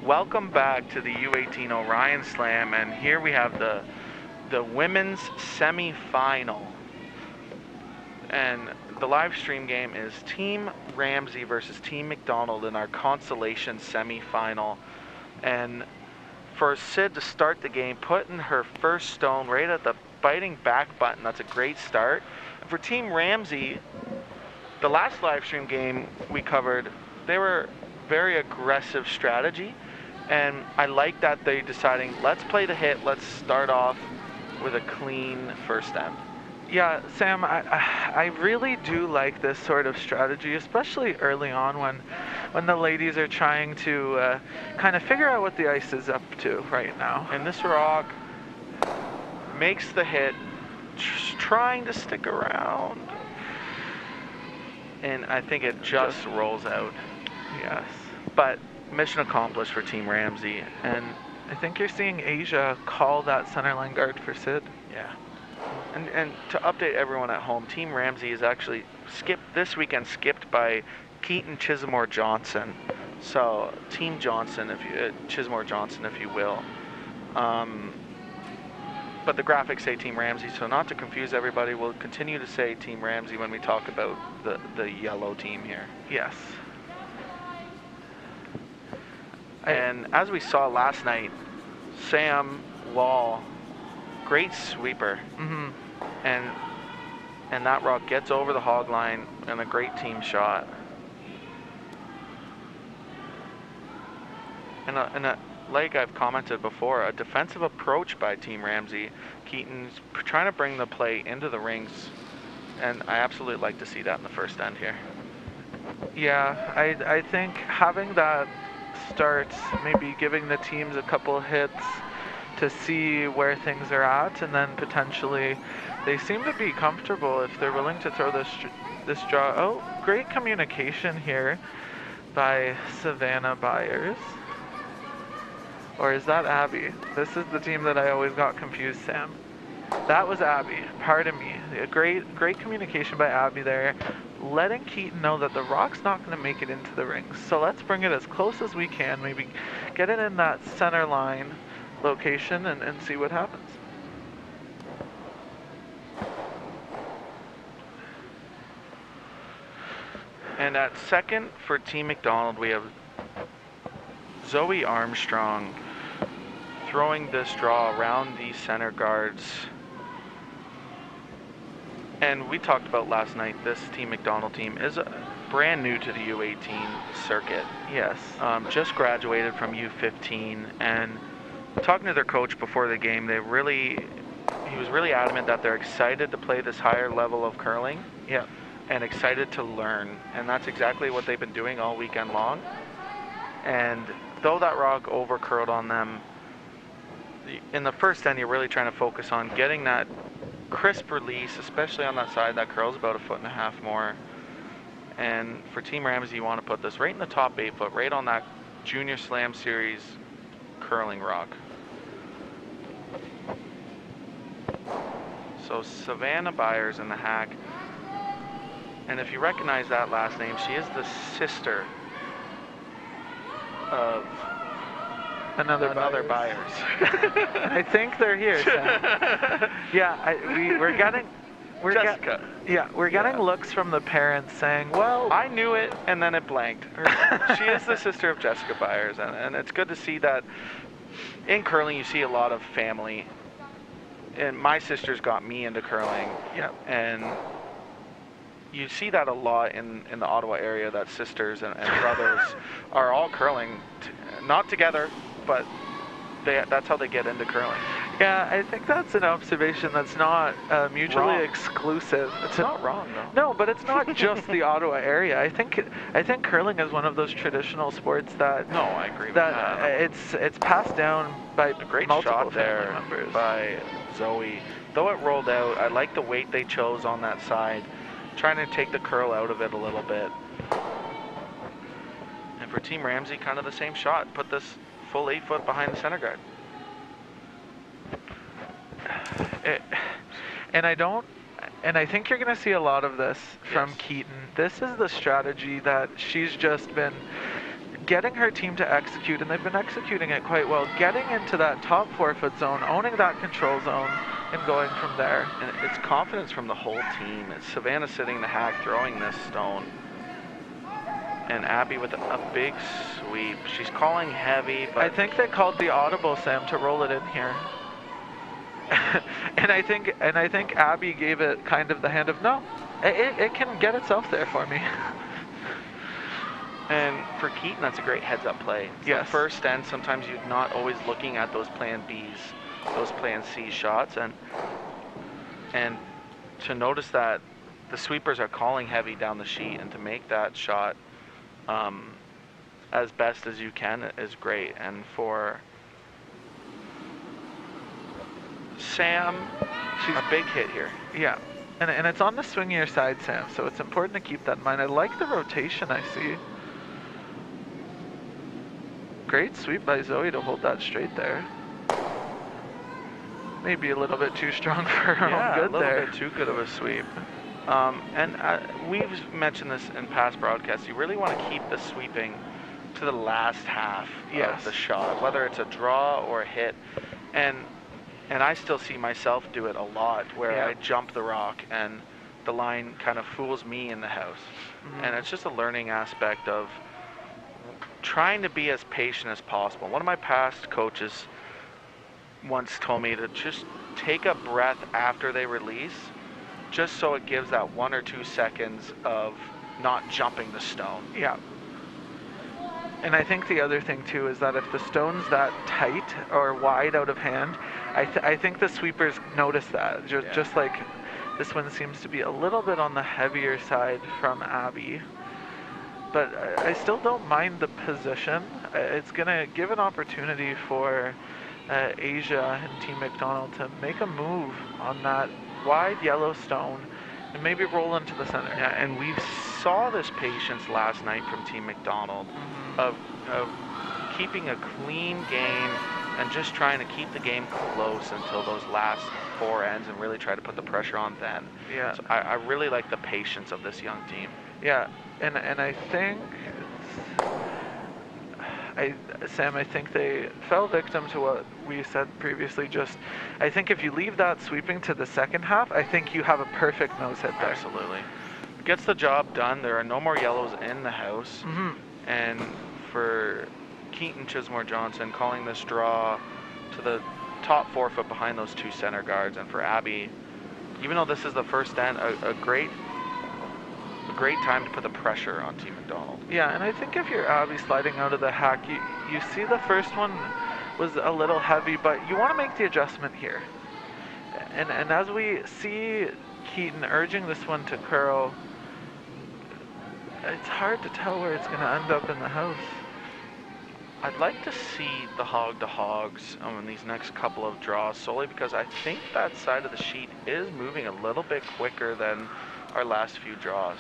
Welcome back to the U18 Orion Slam, and here we have the women's semi-final. And the live stream game is Team Ramsey versus Team McDonald in our consolation semi-final. And for Sid to start the game, putting her first stone right at the biting back button, that's a great start. And for Team Ramsey, the last live stream game we covered, they were very aggressive strategy, and I like that they're deciding, let's play the hit, let's start off with a clean first end. Yeah, Sam, I really do like this sort of strategy, especially early on when the ladies are trying to kind of figure out what the ice is up to right now. And this rock makes the hit, trying to stick around, and I think it just rolls out. Yes. But mission accomplished for Team Ramsey. And I think you're seeing Asia call that centerline guard for Sid. Yeah. And to update everyone at home, Team Ramsey is actually skipped by Keaton Chismore Johnson. So Team Johnson, Chismore Johnson, if you will. But the graphics say Team Ramsey, so not to confuse everybody, we'll continue to say Team Ramsey when we talk about the yellow team here. Yes. And as we saw last night, Sam Wall, great sweeper. Mm-hmm. And that rock gets over the hog line and a great team shot. And like I've commented before, a defensive approach by Team Ramsey. Keaton's trying to bring the play into the rings, and I absolutely like to see that in the first end here. Yeah, I think having that start, maybe giving the teams a couple hits to see where things are at, and then potentially they seem to be comfortable if they're willing to throw this draw. Oh, great communication here by Savannah Byers. Or is that Abby? This is the team that I always got confused, Sam. That was Abby, pardon me. A great communication by Abby there, letting Keaton know that the rock's not going to make it into the rings. So let's bring it as close as we can, maybe get it in that center line location and see what happens. And at second for Team McDonald, we have Zoe Armstrong throwing this draw around the center guards. And we talked about last night, this Team McDonald team is brand new to the U18 circuit. Yes. Just graduated from U15, and talking to their coach before the game, he was really adamant that they're excited to play this higher level of curling. Yeah. And excited to learn, and that's exactly what they've been doing all weekend long. And though that rock over curled on them, in the first end, you're really trying to focus on getting that crisp release, especially on that side that curls about 1.5 feet more. And for Team Ramsey, you want to put this right in the top 8 foot, right on that Junior Slam Series curling rock. So Savannah Byers in the hack. And if you recognize that last name, she is the sister of another Byers. I think they're here, Sam. Yeah, we're getting Jessica. We're getting looks from the parents saying, well, I knew it, and then it blanked. She is the sister of Jessica Byers, and it's good to see that in curling you see a lot of family. And my sisters got me into curling. Yeah. And you see that a lot in the Ottawa area, that sisters and brothers are all curling, not together, but that's how they get into curling. Yeah, I think that's an observation that's not mutually Wrong. exclusive. It's not wrong, though. No, but it's not just the Ottawa area. I think curling is one of those traditional sports that. No, I agree with that. It's passed down by a great multiple shot there members. by Zoe. Though it rolled out, I like the weight they chose on that side, trying to take the curl out of it a little bit. And for Team Ramsey, kind of the same shot. Put this full 8 foot behind the center guard. And I think you're going to see a lot of this from Keaton. This is the strategy that she's just been getting her team to execute, and they've been executing it quite well, getting into that top 4-foot zone, owning that control zone, and going from there. And it's confidence from the whole team. It's Savannah sitting the hack, throwing this stone. And Abby with a big sweep. She's calling heavy, but I think they called the audible, Sam, to roll it in here. and I think Abby gave it kind of the hand of, no, it can get itself there for me. And for Keaton, that's a great heads-up play. It's yes. The first end, sometimes you're not always looking at those plan Bs, those plan C shots, and to notice that the sweepers are calling heavy down the sheet, and to make that shot as best as you can is great. And for Sam, she's a big hit here. Yeah, and it's on the swingier side, Sam, so it's important to keep that in mind. I like the rotation I see. Great sweep by Zoe to hold that straight there. Maybe a little bit too strong for her own good there. Yeah, a little bit too good of a sweep. And we've mentioned this in past broadcasts. You really want to keep the sweeping to the last half of the shot, whether it's a draw or a hit. And I still see myself do it a lot, where I jump the rock and the line kind of fools me in the house. And it's just a learning aspect of trying to be as patient as possible. One of my past coaches once told me to just take a breath after they release, just so it gives that 1 or 2 seconds of not jumping the stone. Yeah. And I think the other thing too is that if the stone's that tight or wide out of hand, I think the sweepers notice that. Just like this one seems to be a little bit on the heavier side from Abby. But I still don't mind the position. It's going to give an opportunity for Asia and Team McDonald to make a move on that wide yellow stone and maybe roll into the center. Yeah, and we saw this patience last night from Team McDonald of keeping a clean game and just trying to keep the game close until those last 4 ends and really try to put the pressure on then. Yeah. So I really like the patience of this young team. Yeah, and I think, Sam, I think they fell victim to what we said previously. I think if you leave that sweeping to the second half, I think you have a perfect nose hit there. Absolutely. Gets the job done. There are no more yellows in the house. And for Keaton Chismore Johnson calling this draw to the top 4 foot behind those 2 center guards, and for Abby, even though this is the first end, a great time to put the pressure on Team McDonald. Yeah, and I think if you're Abby sliding out of the hack, you see the first one was a little heavy, but you want to make the adjustment here. And as we see Keaton urging this one to curl, it's hard to tell where it's going to end up in the house. I'd like to see the hog to hogs in these next couple of draws, solely because I think that side of the sheet is moving a little bit quicker than our last few draws.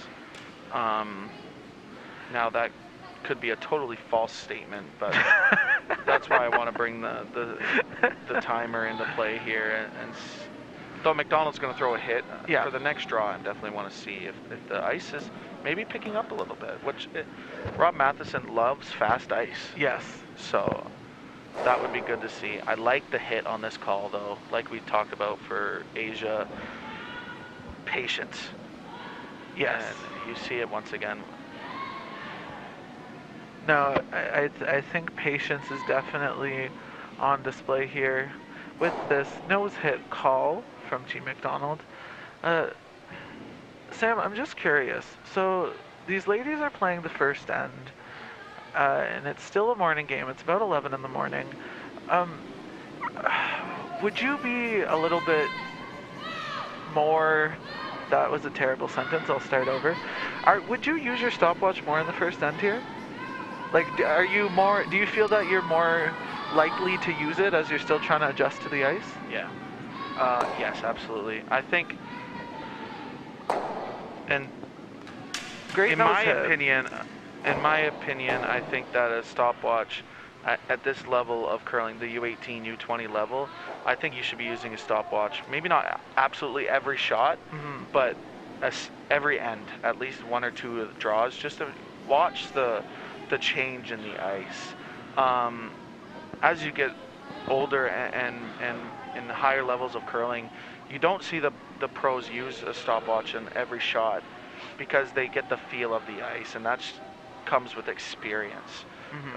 Now that could be a totally false statement, but that's why I want to bring the timer into play here. And though McDonald's going to throw a hit for the next draw, I definitely want to see if the ice is maybe picking up a little bit, which Rob Matheson loves fast ice. Yes. So that would be good to see. I like the hit on this call, though, like we talked about for Asia. Patience. Yes. And you see it once again. No, I think patience is definitely on display here with this nose hit call from Team McDonald. Sam, I'm just curious. So these ladies are playing the first end, and it's still a morning game. It's about 11 in the morning. Would you be a little bit more... That was a terrible sentence. I'll start over. Would you use your stopwatch more in the first end here? Like, do you feel that you're more likely to use it as you're still trying to adjust to the ice? Yeah. Yes, absolutely. I think, and in my opinion, I think that a stopwatch at this level of curling, the U18, U20 level, I think you should be using a stopwatch. Maybe not absolutely every shot, but every end, at least 1 or 2 of the draws, just to watch the the change in the ice. As you get older and in higher levels of curling, you don't see the pros use a stopwatch in every shot because they get the feel of the ice, and that comes with experience.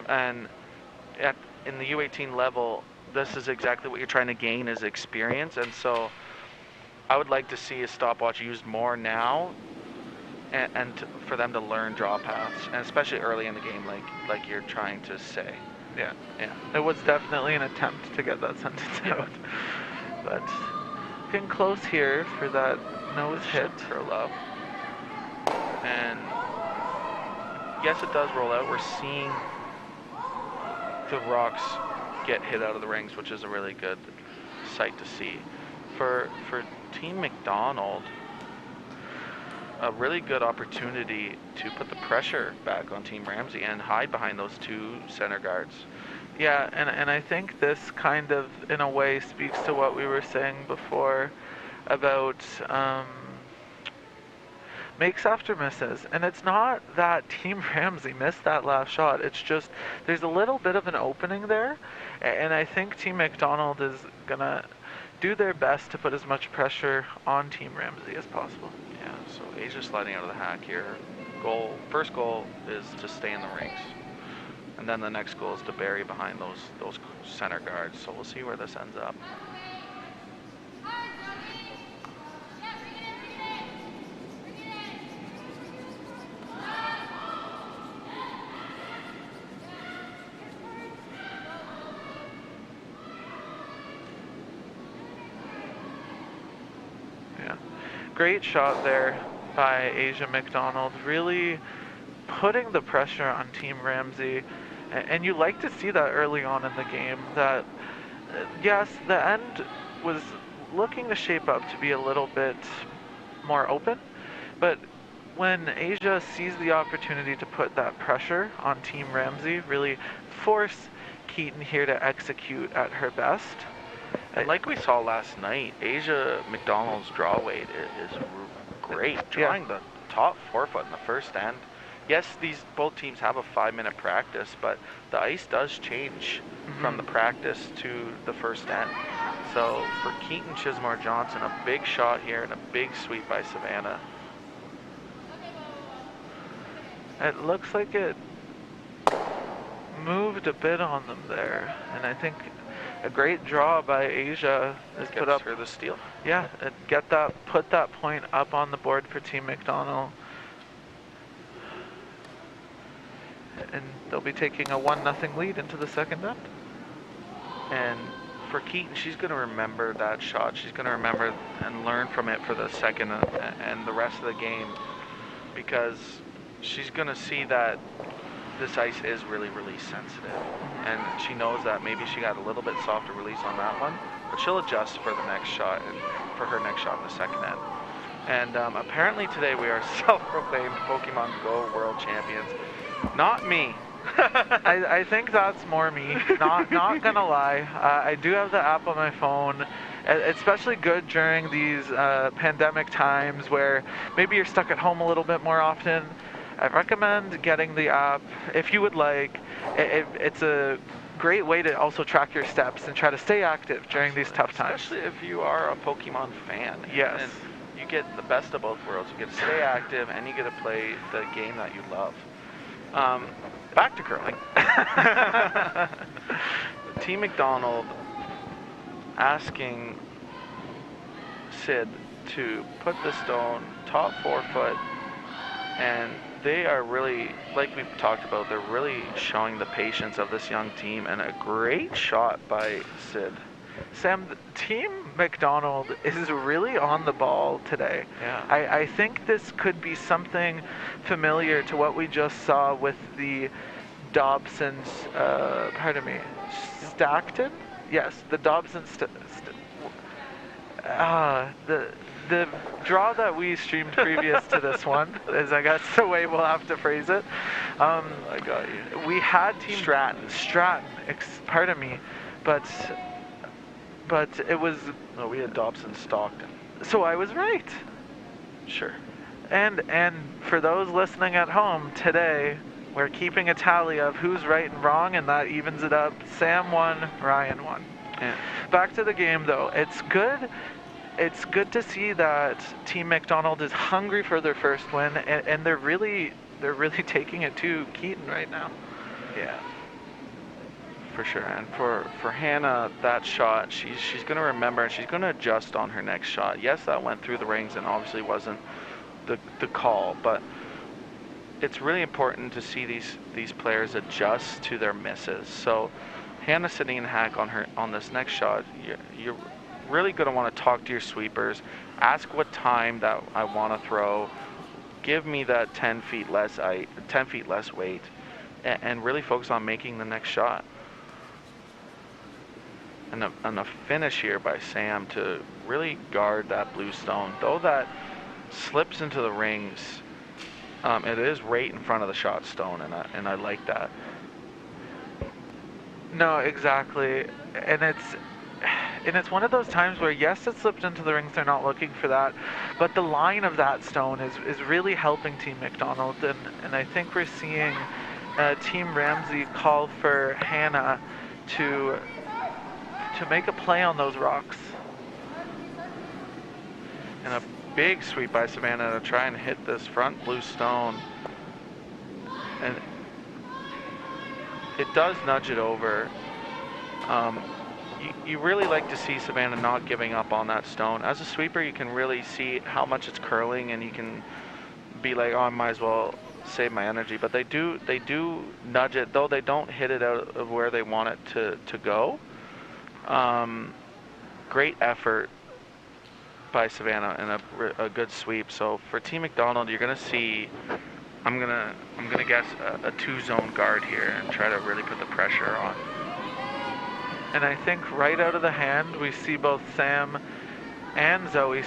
And in the U18 level, this is exactly what you're trying to gain is experience, and so I would like to see a stopwatch used more now, and for them to learn draw paths, and especially early in the game, like you're trying to say. Yeah. It was definitely an attempt to get that sentence out, but getting close here for that nose hit. Curl up, and yes, it does roll out. We're seeing the rocks get hit out of the rings, which is a really good sight to see. For Team McDonald, a really good opportunity to put the pressure back on Team Ramsey and hide behind those two center guards. Yeah, and I think this kind of, in a way, speaks to what we were saying before about makes after misses. And it's not that Team Ramsey missed that last shot. It's just there's a little bit of an opening there. And I think Team McDonald is going to do their best to put as much pressure on Team Ramsey as possible. Yeah, so Asia sliding out of the hack here. First goal is to stay in the rings. And then the next goal is to bury behind those center guards. So we'll see where this ends up. Yeah, great shot there by Asia McDonald, really putting the pressure on Team Ramsey. And you like to see that early on in the game, that yes, the end was looking to shape up to be a little bit more open, but when Asia sees the opportunity to put that pressure on Team Ramsey, really force Keaton here to execute at her best. And like we saw last night, Asia McDonald's draw weight is great, drawing the top forefoot in the first end. Yes, both teams have a 5-minute practice, but the ice does change from the practice to the first end. So for Keaton Chismore Johnson, a big shot here and a big sweep by Savannah. It looks like it moved a bit on them there, and I think a great draw by Asia is put up for the steal. Yeah, put that point up on the board for Team McDonald. And they'll be taking a 1-0 lead into the second end. And for Keaton, she's going to remember that shot. She's going to remember and learn from it for the second and the rest of the game, because she's going to see that this ice is really release sensitive. And she knows that maybe she got a little bit softer release on that one, but she'll adjust for the next shot and for her next shot in the second end. And apparently today we are self-proclaimed Pokemon Go World Champions. Not me. I think that's more me. Not gonna lie. I do have the app on my phone. Especially good during these pandemic times where maybe you're stuck at home a little bit more often. I recommend getting the app if you would like. It's a great way to also track your steps and try to stay active during these tough times. Especially if you are a Pokemon fan. Yes. And you get the best of both worlds. You get to stay active and you get to play the game that you love. Back to curling. Team McDonald asking Sid to put the stone top forefoot, and they are really, like we've talked about, they're really showing the patience of this young team, and a great shot by Sid. Sam, Team McDonald is really on the ball today. Yeah. I think this could be something familiar to what we just saw with the Dobson's, Stockton? Yes, the Dobson, the draw that we streamed previous to this one is, I guess, the way we'll have to phrase it. I got you. We had Team Stratton, but it was... No, we had Dobson Stockton. So I was right. Sure. And for those listening at home, today we're keeping a tally of who's right and wrong, and that evens it up. Sam won, Ryan won. Yeah. Back to the game, though. It's good. It's good to see that Team McDonald is hungry for their first win, and they're really taking it to Keaton right now. Yeah. For sure. And for Hannah, that shot, she's going to remember, and she's going to adjust on her next shot. Yes, that went through the rings and obviously wasn't the call, but it's really important to see these players adjust to their misses. So Hannah sitting in the hack on this next shot, you're really going to want to talk to your sweepers, ask what time that I want to throw, give me that 10 feet less weight, and really focus on making the next shot. And a finish here by Sam to really guard that blue stone. Though that slips into the rings, it is right in front of the shot stone, and I like that. No, exactly. And it's one of those times where, yes, it slipped into the rings, they're not looking for that, but the line of that stone is really helping Team McDonald, and I think we're seeing Team Ramsey call for Hannah to make a play on those rocks. And a big sweep by Savannah to try and hit this front blue stone. And it does nudge it over. You really like to see Savannah not giving up on that stone. As a sweeper, you can really see how much it's curling, and you can be like, oh, I might as well save my energy. But they do nudge it, though they don't hit it out of where they want it to go. Great effort by Savannah and a good sweep. So for Team McDonald, you're gonna see, I'm gonna guess a 2-zone guard here and try to really put the pressure on. And I think right out of the hand, we see both Sam and Zoe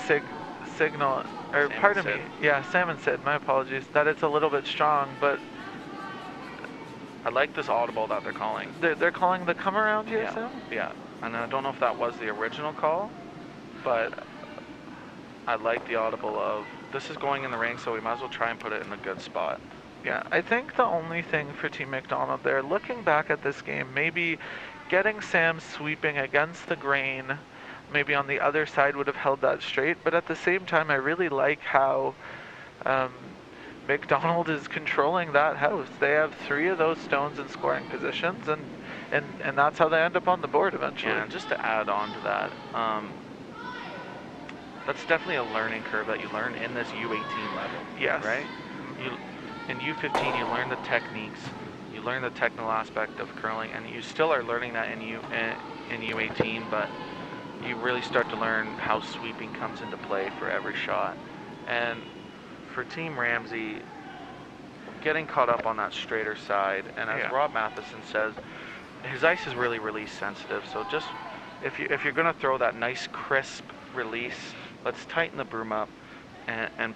signal, or Sam pardon and me, Sid. yeah, Sam and Sid, my apologies, that it's a little bit strong, but I like this audible that they're calling. they're calling the come around here, Yeah, Sam? yeah. And I don't know if that was the original call, but I like the audible of, this is going in the ring, so we might as well try and put it in a good spot. Yeah, I think the only thing for Team McDonald there, looking back at this game, maybe getting Sam sweeping against the grain, maybe on the other side would have held that straight, but at the same time, I really like how McDonald is controlling that house. They have 3 of those stones in scoring positions, and that's how they end up on the board eventually. Yeah, and just to add on to that, that's definitely a learning curve that you learn in this U18 level. Yes. Right? In U15, you learn the techniques, you learn the technical aspect of curling, and you still are learning that in U18, but you really start to learn how sweeping comes into play for every shot. And for Team Ramsey, getting caught up on that straighter side, and as Rob Matheson says, his ice is really release sensitive, so just if you're going to throw that nice crisp release, let's tighten the broom up and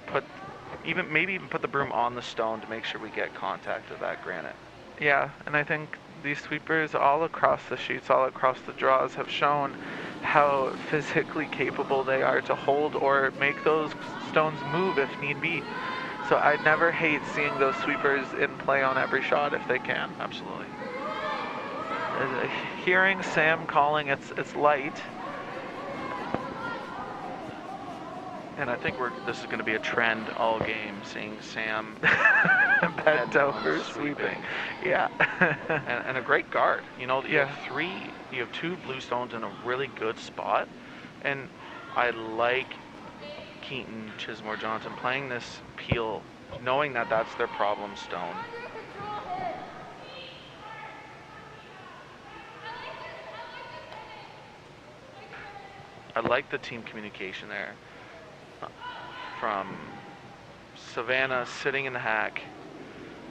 maybe even put the broom on the stone to make sure we get contact with that granite. Yeah, and I think these sweepers all across the sheets, all across the draws, have shown how physically capable they are to hold or make those stones move if need be. So I never hate seeing those sweepers in play on every shot if they can. Absolutely. Hearing Sam calling it's light. And I think this is going to be a trend all game, seeing Sam bent over sweeping. Yeah. and a great guard. You know, you have 2 blue stones in a really good spot. And I like Keaton, Chismore, Johnson playing this peel, knowing that that's their problem stone. I like the team communication there. From Savannah sitting in the hack,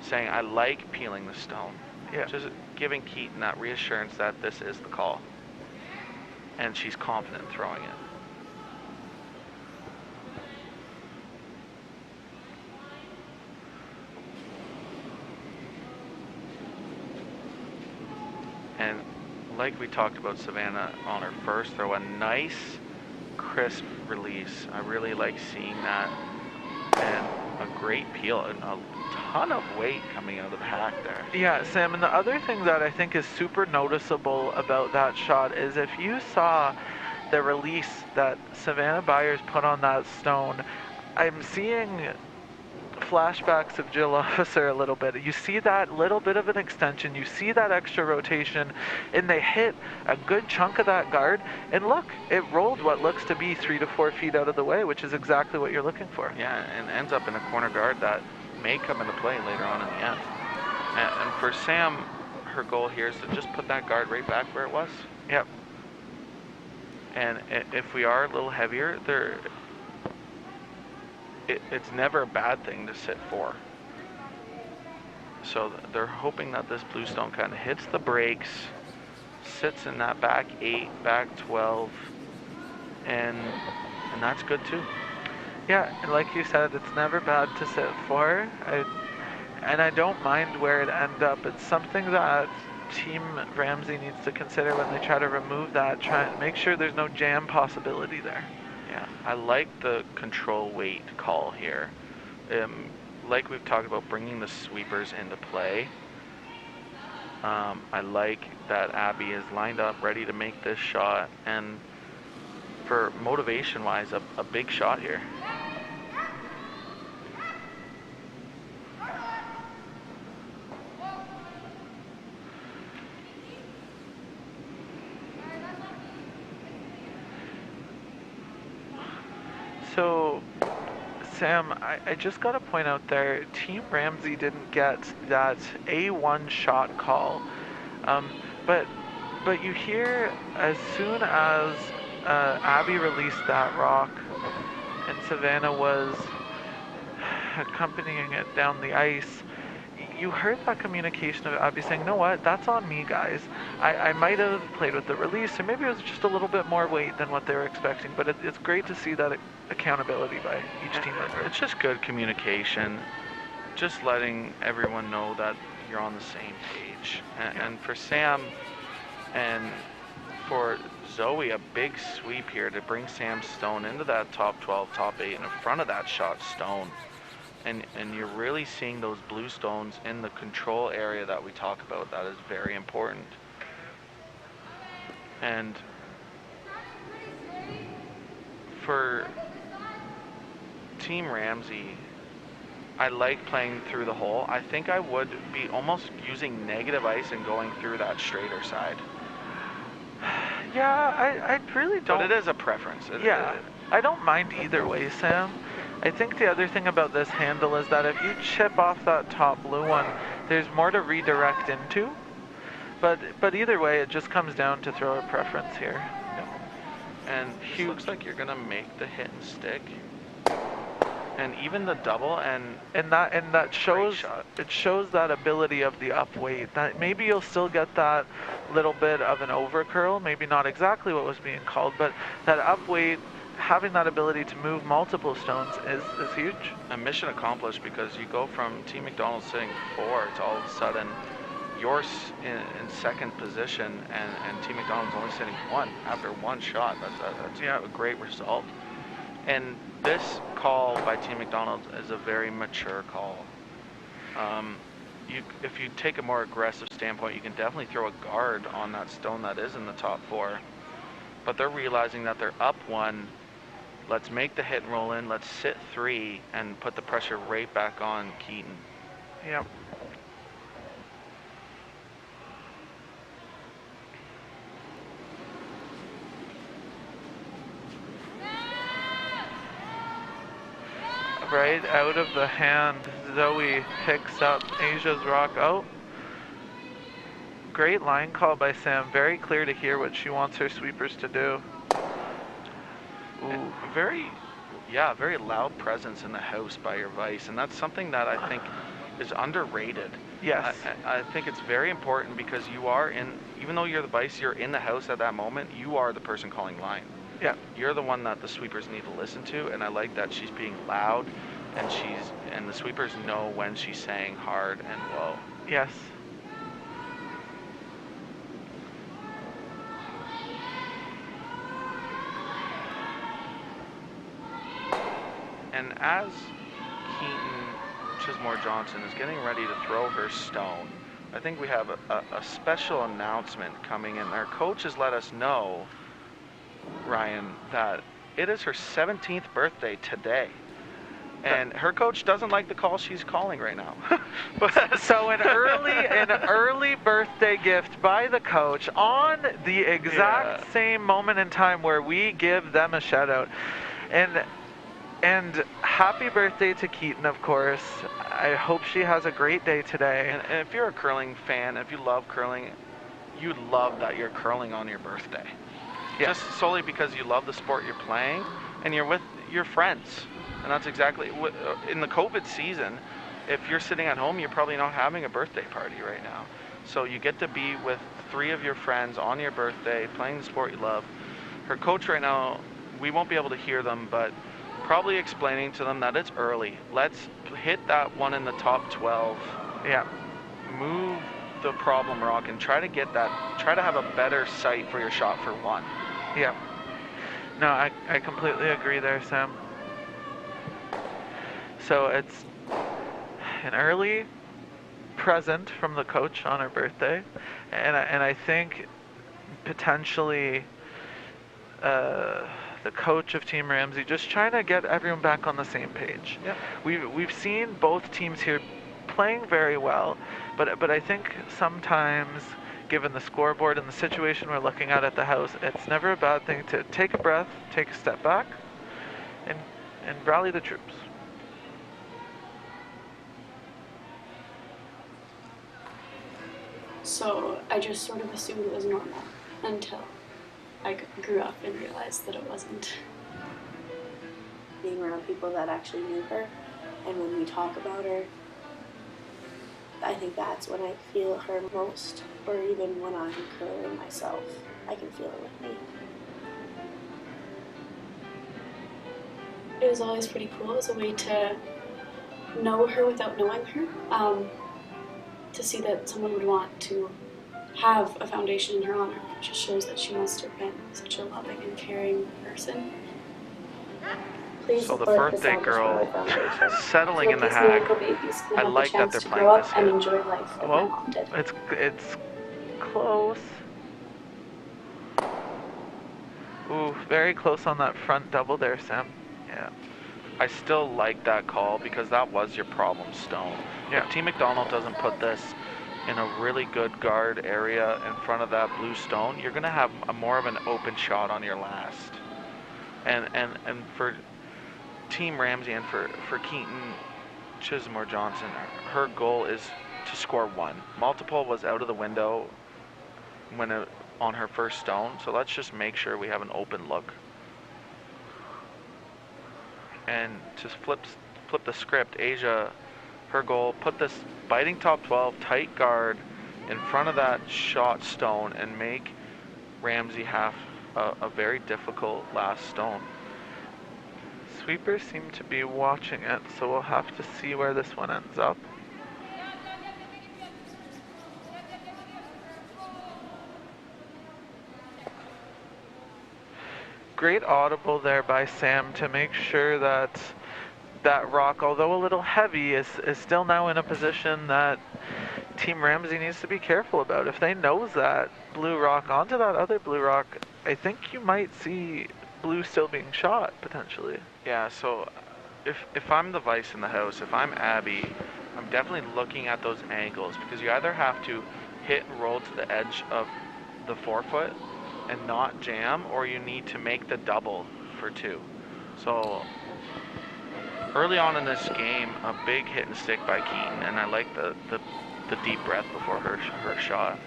saying, I like peeling the stone. Yeah. Just giving Keaton that reassurance that this is the call. And she's confident in throwing it. And like we talked about Savannah on her first throw, a nice crisp release. I really like seeing that. And a great peel and a ton of weight coming out of the pack there. Yeah, Sam, and the other thing that I think is super noticeable about that shot is if you saw the release that Savannah Byers put on that stone, I'm seeing flashbacks of Jill Officer a little bit. You see that little bit of an extension, you see that extra rotation, and they hit a good chunk of that guard, and look, it rolled what looks to be 3 to 4 feet out of the way, which is exactly what you're looking for. Yeah, and ends up in a corner guard that may come into play later on in the end. And for Sam, her goal here is to just put that guard right back where it was. Yep. And if we are a little heavier, it's never a bad thing to sit 4. So they're hoping that this blue stone kind of hits the brakes, sits in that back 8, back 12, and that's good too. Yeah, and like you said, it's never bad to sit 4. And I don't mind where it ends up. It's something that Team Ramsey needs to consider when they try to remove that, try and make sure there's no jam possibility there. Yeah, I like the control weight call here. Like we've talked about, bringing the sweepers into play. I like that Abby is lined up, ready to make this shot, and for motivation-wise, a big shot here. So, Sam, I just got to point out there, Team Ramsey didn't get that A1 shot call. But you hear as soon as Abby released that rock and Savannah was accompanying it down the ice, you heard that communication of Abby saying, "You know what, that's on me, guys. I might have played with the release, or maybe it was just a little bit more weight than what they were expecting, but it's great to see that accountability by each team member." It's just good communication, just letting everyone know that you're on the same page. And for Sam and for Zoe, a big sweep here to bring Sam Stone into that top 12, top 8, and in front of that shot Stone. And you're really seeing those blue stones in the control area that we talk about. That is very important. And for Team Ramsey, I like playing through the hole. I think I would be almost using negative ice and going through that straighter side. Yeah, I really don't. But it is a preference. I don't mind either way, Sam. I think the other thing about this handle is that if you chip off that top blue one, there's more to redirect into. But either way, it just comes down to thrower preference here. And Hugh, looks like you're gonna make the hit and stick. And even the double and that shows it shows that ability of the up weight. That maybe you'll still get that little bit of an over curl, maybe not exactly what was being called, but that up weight, having that ability to move multiple stones is huge. A mission accomplished, because you go from Team McDonald sitting 4 to all of a sudden you're in second position and Team McDonald's only sitting 1 after 1 shot. That's a great result. And this call by Team McDonald is a very mature call. If you take a more aggressive standpoint, you can definitely throw a guard on that stone that is in the top 4. But they're realizing that they're up 1. Let's make the hit and roll in. Let's sit 3 and put the pressure right back on Keaton. Yep. Right out of the hand, Zoe picks up Asia's rock. Oh, great line call by Sam. Very clear to hear what she wants her sweepers to do. Ooh. Very loud presence in the house by your vice, and that's something that I think is underrated. Yes. I think it's very important, because you are even though you're the vice, you're in the house at that moment, you are the person calling line. Yeah. You're the one that the sweepers need to listen to, and I like that she's being loud, and the sweepers know when she's saying hard and low. Yes. And as Keaton Chismore Johnson is getting ready to throw her stone, I think we have a special announcement coming in. Our coach has let us know, Ryan, that it is her 17th birthday today. And her coach doesn't like the call she's calling right now. But so an early birthday gift by the coach on the exact same moment in time where we give them a shout out. And happy birthday to Keaton, of course. I hope she has a great day today. And if you're a curling fan, if you love curling, you love that you're curling on your birthday. Yeah. Just solely because you love the sport you're playing and you're with your friends. And that's exactly, in the COVID season, if you're sitting at home, you're probably not having a birthday party right now. So you get to be with 3 of your friends on your birthday, playing the sport you love. Her coach right now, we won't be able to hear them, but probably explaining to them that it's early. Let's hit that one in the top 12. Yeah. Move the problem rock and try to get that, try to have a better sight for your shot for 1. Yeah. No, I completely agree there, Sam. So it's an early present from the coach on her birthday, and I think potentially the coach of Team Ramsey just trying to get everyone back on the same page. Yeah. We've seen both teams here playing very well, but I think sometimes, given the scoreboard and the situation we're looking at the house, it's never a bad thing to take a breath, take a step back, and rally the troops. So I just sort of assumed it was normal until I grew up and realized that it wasn't. Being around people that actually knew her, and when we talk about her, I think that's when I feel her most, or even when I'm curling myself, I can feel it with me. It was always pretty cool as a way to know her without knowing her. To see that someone would want to have a foundation in her honor just shows that she must have been such a loving and caring person. Please So the birthday girl settling in the hag. I like that they're playing this and enjoy life like my mom did. It's close. Ooh, very close on that front double there, Sam. Yeah. I still like that call because that was your problem stone. Yeah. If Team McDonald doesn't put this in a really good guard area in front of that blue stone, you're going to have more of an open shot on your last. And for Team Ramsey and for Keaton Chismore Johnson, her goal is to score 1. Multiple was out of the window on her first stone, so let's just make sure we have an open look. And to flip the script, Asia, her goal, put this biting top 12 tight guard in front of that shot stone and make Ramsey have a very difficult last stone. Sweepers seem to be watching it, so we'll have to see where this one ends up. Great audible there by Sam to make sure that that rock, although a little heavy, is still now in a position that Team Ramsey needs to be careful about. If they nose that blue rock onto that other blue rock, I think you might see blue still being shot, potentially. Yeah, so if I'm the vice in the house, if I'm Abby, I'm definitely looking at those angles because you either have to hit and roll to the edge of the forefoot and not jam, or you need to make the double for 2. So early on in this game, a big hit and stick by Keaton, and I like the deep breath before her shot.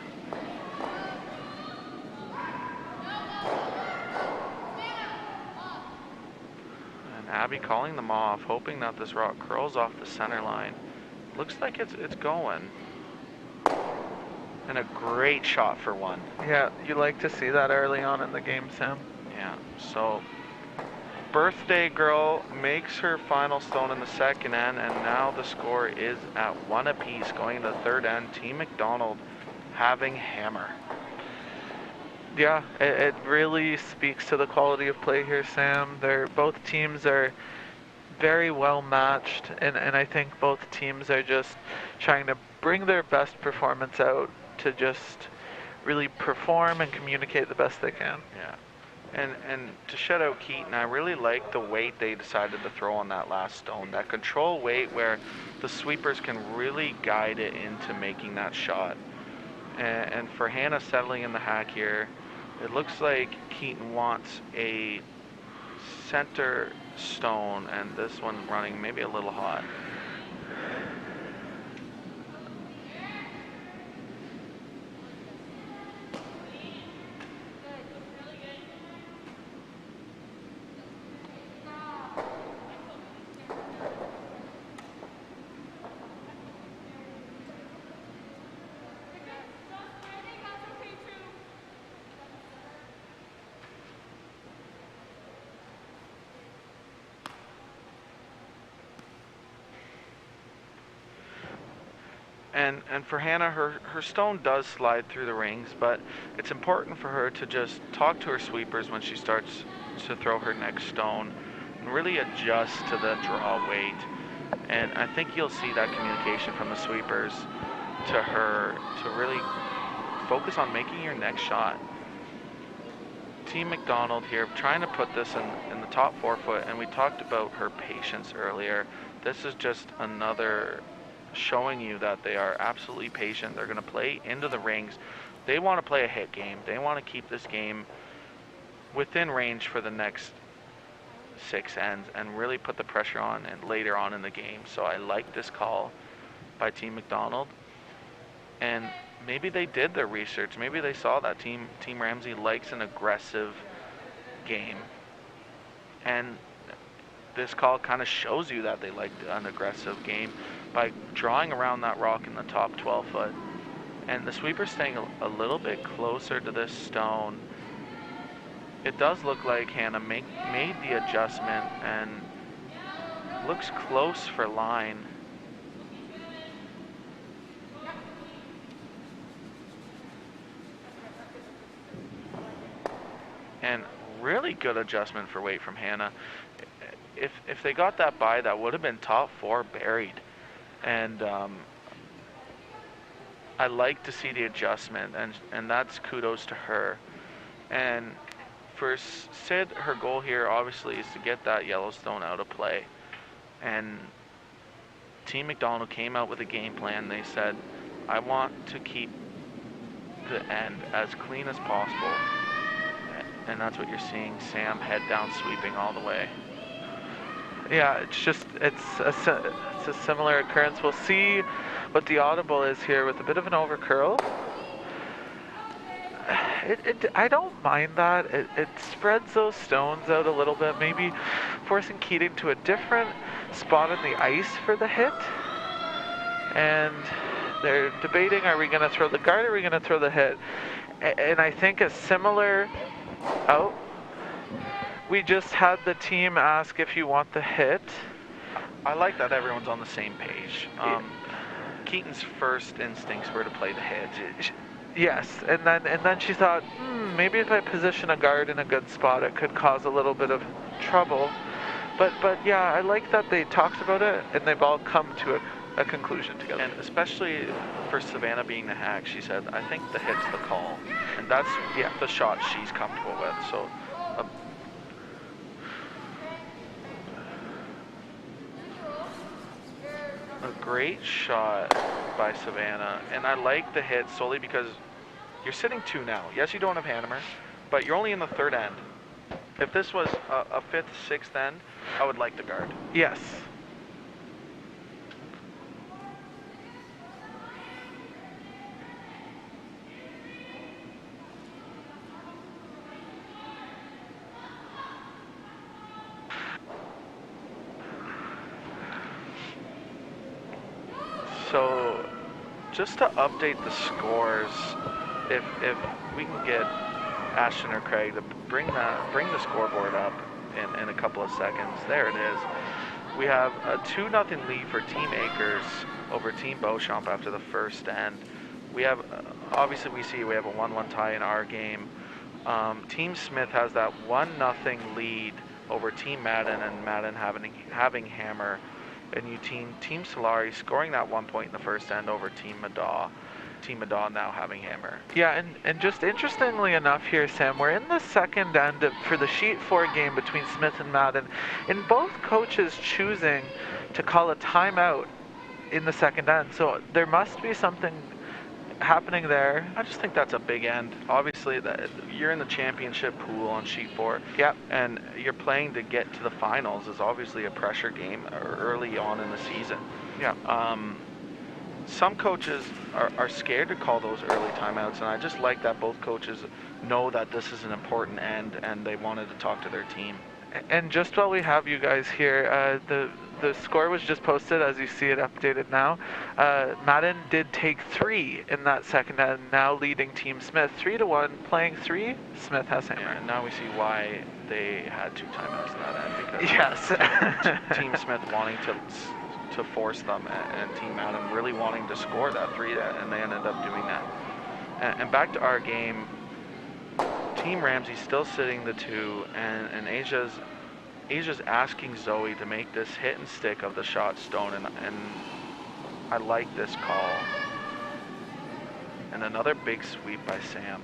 And Abby calling them off, hoping that this rock curls off the center line. Looks like it's going. And a great shot for 1. Yeah, you like to see that early on in the game, Sam. Yeah, so birthday girl makes her final stone in the second end, and now the score is at 1 apiece going into the third end. Team McDonald having hammer. Yeah, it really speaks to the quality of play here, Sam. Both teams are very well matched, and I think both teams are just trying to bring their best performance out to just really perform and communicate the best they can. Yeah. And to shut out Keaton, I really like the weight they decided to throw on that last stone. That control weight where the sweepers can really guide it into making that shot. And for Hannah settling in the hack here, it looks like Keaton wants a center stone, and this one running maybe a little hot. And for Hannah, her stone does slide through the rings, but it's important for her to just talk to her sweepers when she starts to throw her next stone and really adjust to the draw weight. And I think you'll see that communication from the sweepers to her to really focus on making your next shot. Team McDonald here trying to put this in the top 4 foot, and we talked about her patience earlier. This is just another showing you that they are absolutely patient. They're going to play into the rings. They want to play a hit game. They want to keep this game within range for the next 6 ends and really put the pressure on and later on in the game. So I like this call by Team McDonald. And maybe they did their research. Maybe they saw that Team Ramsey likes an aggressive game. And this call kind of shows you that they like an aggressive game by drawing around that rock in the top 12 foot. And the sweeper's staying a little bit closer to this stone. It does look like Hannah made the adjustment and looks close for line. And really good adjustment for weight from Hannah. If they got that by, that would have been top 4 buried. And I like to see the adjustment, and that's kudos to her. And for Sid, her goal here obviously is to get that Yellowstone out of play. And Team McDonald came out with a game plan. They said, I want to keep the end as clean as possible. And that's what you're seeing, Sam head down sweeping all the way. Yeah, it's a similar occurrence. We'll see what the audible is here with a bit of an overcurl. I don't mind that. It spreads those stones out a little bit, maybe forcing Keating to a different spot in the ice for the hit. And they're debating, are we going to throw the guard or are we going to throw the hit? And I think a similar... Oh, we just had the team ask if you want the hit. I like that everyone's on the same page. Keaton's first instincts were to play the hit. Yes, and then she thought, maybe if I position a guard in a good spot, it could cause a little bit of trouble. But yeah, I like that they talked about it and they've all come to a conclusion together. And especially for Savannah being the hack, she said, I think the hit's the call. And that's the shot she's comfortable with. So a great shot by Savannah. And I like the hit solely because you're sitting 2 now. Yes, you don't have Hannemer, but you're only in the 3rd end. If this was a 5th, 6th end, I would like the guard. Yes. So, just to update the scores, if we can get Ashton or Craig to bring the scoreboard up in a couple of seconds. There it is. We have a 2-0 lead for Team Akers over Team Beauchamp after the first end. We have, obviously we have a 1-1 tie in our game. Team Smith has that 1-0 lead over Team Madden, and Madden having hammer, and Team Solari scoring that 1 point in the first end over Team Madaw. Team Madaw now having hammer. Yeah, and just interestingly enough here, Sam, we're in the second end for the Sheet 4 game between Smith and Madden, and both coaches choosing to call a timeout in the second end. So there must be something happening there. I just think that's a big end. Obviously, that you're in the championship pool on Sheet 4. Yep. And you're playing to get to the finals is obviously a pressure game early on in the season. Yeah. Some coaches are scared to call those early timeouts, and I just like that both coaches know that this is an important end, and they wanted to talk to their team. And just while we have you guys here, the score was just posted as you see it updated now. Madden did take 3 in that second end, now leading Team Smith 3-1. Playing 3, Smith has hammer. Yeah, and now we see why they had 2 timeouts in that end, because yes. Team Smith wanting to force them, and Team Madden really wanting to score that 3, and they ended up doing that. And back to our game, Team Ramsey's still sitting the 2, and Asia's asking Zoe to make this hit and stick of the shot stone, and I like this call. And another big sweep by Sam.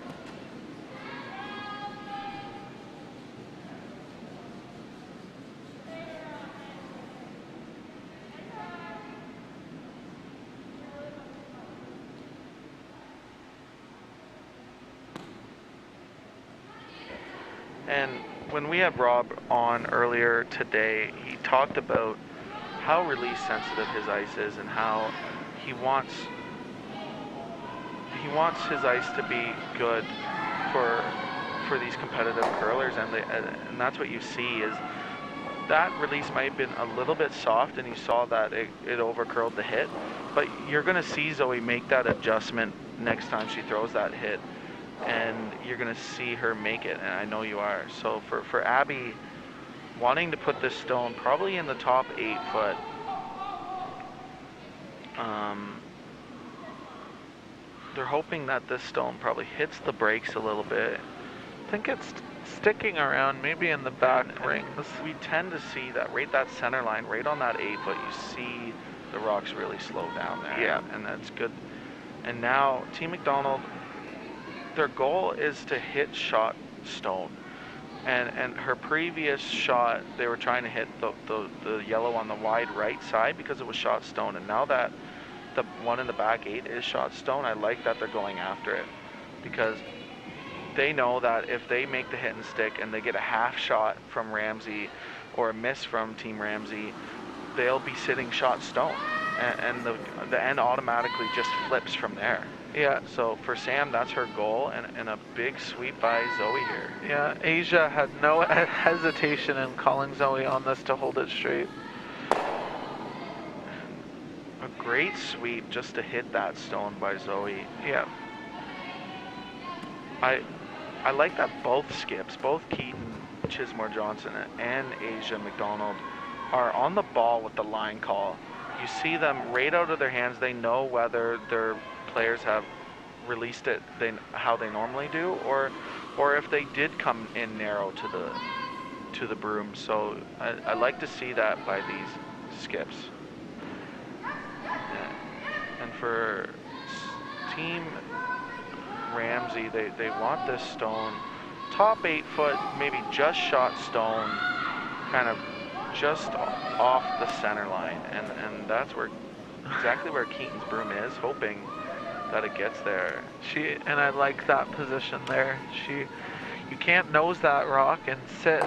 And when we had Rob on earlier today, he talked about how release sensitive his ice is, and how he wants his ice to be good for these competitive curlers, and that's what you see is that release might have been a little bit soft, and you saw that it over-curled the hit, but you're going to see Zoe make that adjustment next time she throws that hit, and you're going to see her make it, and I know you are. So for Abby, wanting to put this stone probably in the top 8 foot, they're hoping that this stone probably hits the brakes a little bit. I think it's sticking around, maybe in the back rings. We tend to see that that center line, right on that 8 foot, you see the rocks really slow down there. Yeah. And that's good. And now Team McDonald, their goal is to hit shot stone. And her previous shot, they were trying to hit the yellow on the wide right side because it was shot stone. And now that the one in the back 8 is shot stone, I like that they're going after it, because they know that if they make the hit and stick and they get a half shot from Ramsey or a miss from Team Ramsey, they'll be sitting shot stone, and the end automatically just flips from there. Yeah. So for Sam, that's her goal, and a big sweep by Zoe here. Yeah, Asia had no hesitation in calling Zoe on this to hold it straight. A great sweep just to hit that stone by Zoe. Yeah. I like that both skips, both Keaton, Chismore Johnson, and Asia McDonald are on the ball with the line call. You see them right out of their hands. They know whether their players have released it how they normally do, or if they did come in narrow to the broom. So I like to see that by these skips. And for Team Ramsey, they want this stone top 8 foot, maybe just shot stone, kind of just off the center line, and that's exactly where Keaton's broom is, hoping that it gets there. And I like that position there. You can't nose that rock and sit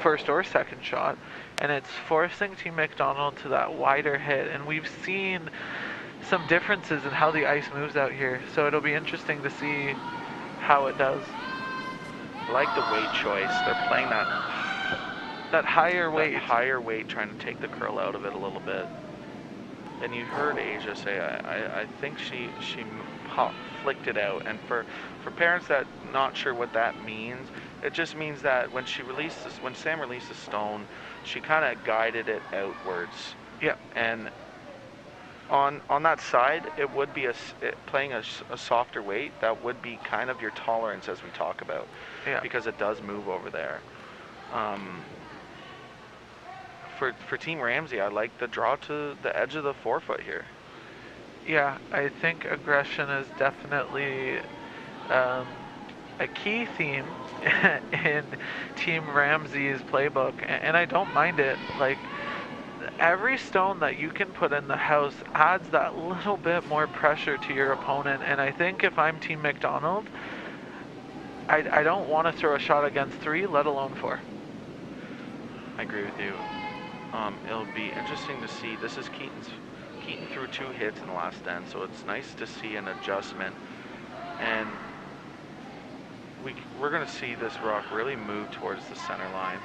first or second shot, and it's forcing Team McDonald to that wider hit, and we've seen some differences in how the ice moves out here, so it'll be interesting to see how it does. I like the weight choice. They're playing that higher weight. Higher weight, trying to take the curl out of it a little bit. And you heard Asia say, I think she flicked it out. And for parents that not sure what that means, it just means that when Sam released the stone, she kind of guided it outwards. Yeah. And on that side, it would be playing a softer weight. That would be kind of your tolerance as we talk about, yeah, because it does move over there. for Team Ramsey, I like the draw to the edge of the forefoot here. Yeah, I think aggression is definitely a key theme in Team Ramsey's playbook, and I don't mind it. Like, every stone that you can put in the house adds that little bit more pressure to your opponent, and I think if I'm Team McDonald, I don't want to throw a shot against 3, let alone 4. I agree with you. It'll be interesting to see. This is Keaton threw 2 hits in the last end, so it's nice to see an adjustment. And we're going to see this rock really move towards the center line.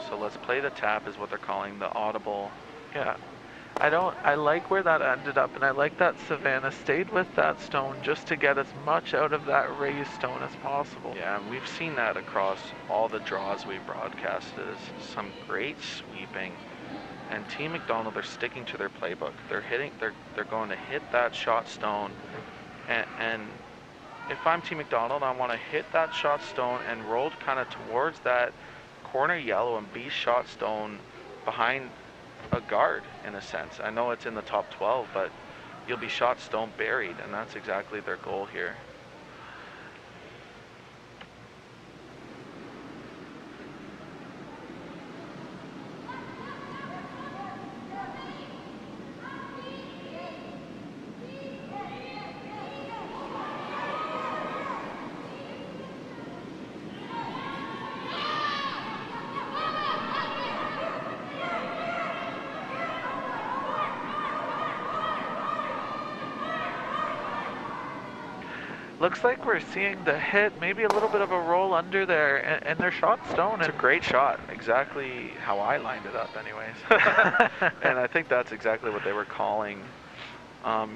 So let's play the tap, is what they're calling the audible. Yeah. I like where that ended up, and I like that Savannah stayed with that stone just to get as much out of that raised stone as possible. Yeah, and we've seen that across all the draws we broadcasted. Some great sweeping. And Team McDonald, they're sticking to their playbook. They're going to hit that shot stone. And if I'm Team McDonald, I want to hit that shot stone and roll kind of towards that corner yellow and be shot stone behind a guard, in a sense. I know it's in the top 12, but you'll be shot stone buried, and that's exactly their goal here. Looks like we're seeing the hit, maybe a little bit of a roll under there, and their shot stone. It's a great shot, exactly how I lined it up anyways. And I think that's exactly what they were calling.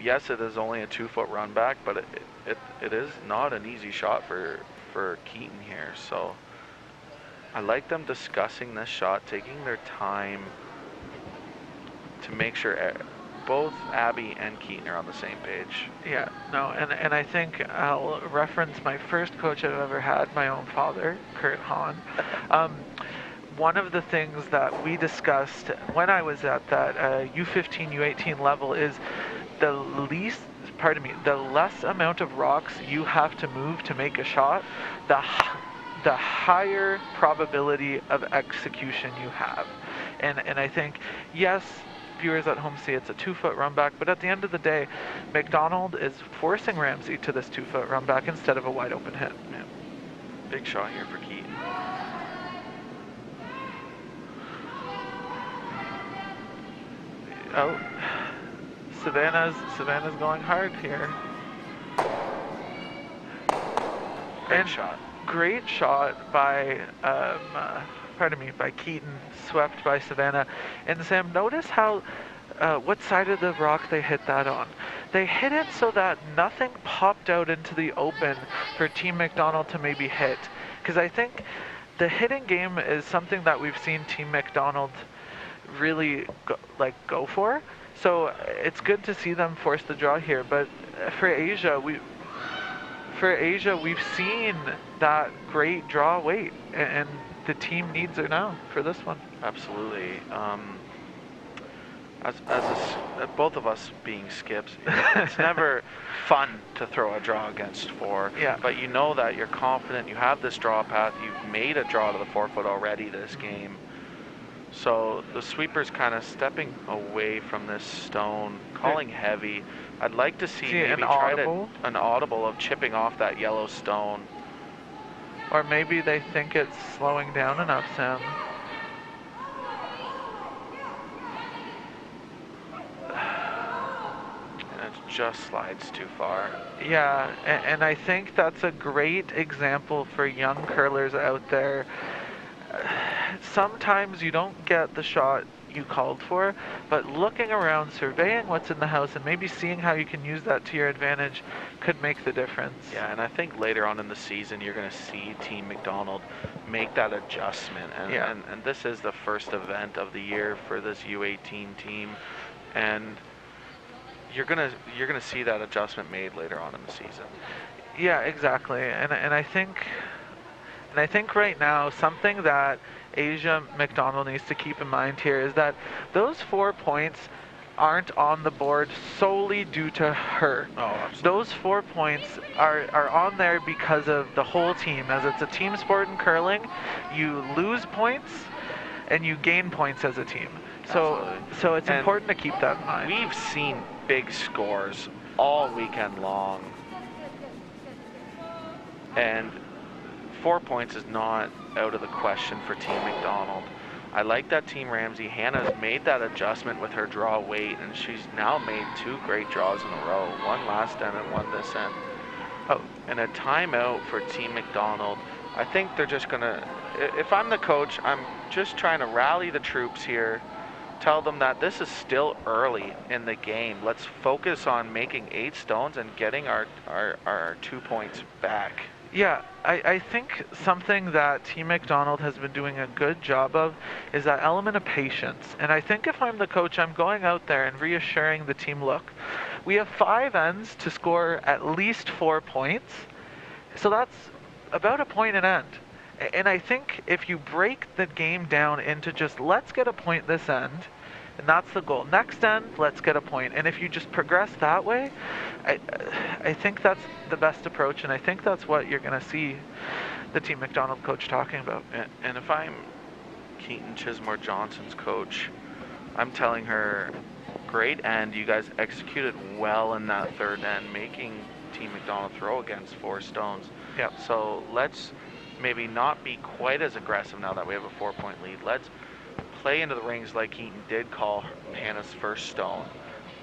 Yes, it is only a 2-foot run back, but it is not an easy shot for Keaton here. So I like them discussing this shot, taking their time to make sure both Abby and Keaton are on the same page. Yeah, no, and I think I'll reference my first coach I've ever had, my own father, Kurt Hahn. One of the things that we discussed when I was at that U15, U18 level is the less amount of rocks you have to move to make a shot, the higher probability of execution you have. And I think, yes, viewers at home see it's a 2-foot run back, but at the end of the day, McDonald is forcing Ramsey to this 2-foot run back instead of a wide open hit. Yeah. Big shot here for Keaton. Oh, Savannah's going hard here. Great shot. Great shot by by Keaton, swept by Savannah. And Sam, notice how, what side of the rock they hit that on. They hit it so that nothing popped out into the open for Team McDonald to maybe hit. Because I think the hitting game is something that we've seen Team McDonald really go for. So it's good to see them force the draw here. But for Asia, we've seen that great draw weight, and the team needs it now for this one. Absolutely. Both of us being skips, it's never fun to throw a draw against 4. Yeah. But you know that you're confident, you have this draw path, you've made a draw to the 4-foot already this game. So the sweeper's kind of stepping away from this stone, calling heavy. I'd like to see maybe an audible of chipping off that yellow stone. Or maybe they think it's slowing down enough, Sam. And it just slides too far. Yeah, and I think that's a great example for young curlers out there. Sometimes you don't get the shot you called for, but looking around, surveying what's in the house, and maybe seeing how you can use that to your advantage could make the difference. Yeah, and I think later on in the season, you're going to see Team McDonald make that adjustment. And this is the first event of the year for this U18 team, and you're gonna see that adjustment made later on in the season. Yeah, exactly. And I think And I think right now, something that Asia McDonald needs to keep in mind here is that those 4 points aren't on the board solely due to her. Oh, absolutely. Those 4 points are on there because of the whole team. As it's a team sport in curling, you lose points and you gain points as a team. So it's important to keep that in mind. We've seen big scores all weekend long. And 4 points is not out of the question for Team McDonald. I like that Team Ramsey. Hannah's made that adjustment with her draw weight, and she's now made 2 great draws in a row. One last end and one this end. Oh, and a timeout for Team McDonald. I think they're just going to, if I'm the coach, I'm just trying to rally the troops here. Tell them that this is still early in the game. Let's focus on making 8 stones and getting our 2 points back. Yeah, I think something that Team McDonald has been doing a good job of is that element of patience. And I think if I'm the coach, I'm going out there and reassuring the team, look, we have 5 ends to score at least 4 points. So that's about a point an end. And I think if you break the game down into just let's get a point this end, and that's the goal. Next end, let's get a point. And if you just progress that way, I think that's the best approach, and I think that's what you're going to see the Team McDonald coach talking about. And if I'm Keaton Chismore Johnson's coach, I'm telling her, great end. You guys executed well in that third end, making Team McDonald throw against 4 stones. Yep. So let's maybe not be quite as aggressive now that we have a 4-point lead. Let's play into the rings like Keaton did call Hannah's first stone,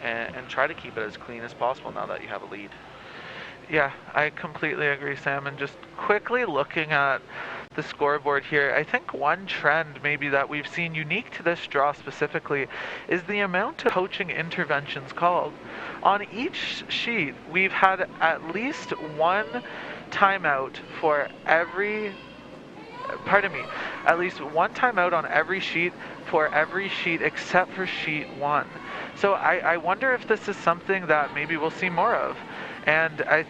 and try to keep it as clean as possible now that you have a lead. Yeah, I completely agree, Sam. And just quickly looking at the scoreboard here, I think one trend maybe that we've seen unique to this draw specifically is the amount of coaching interventions called. On each sheet, we've had at least one timeout for every at least one timeout on every sheet for every sheet except for sheet 1. So I wonder if this is something that maybe we'll see more of. And I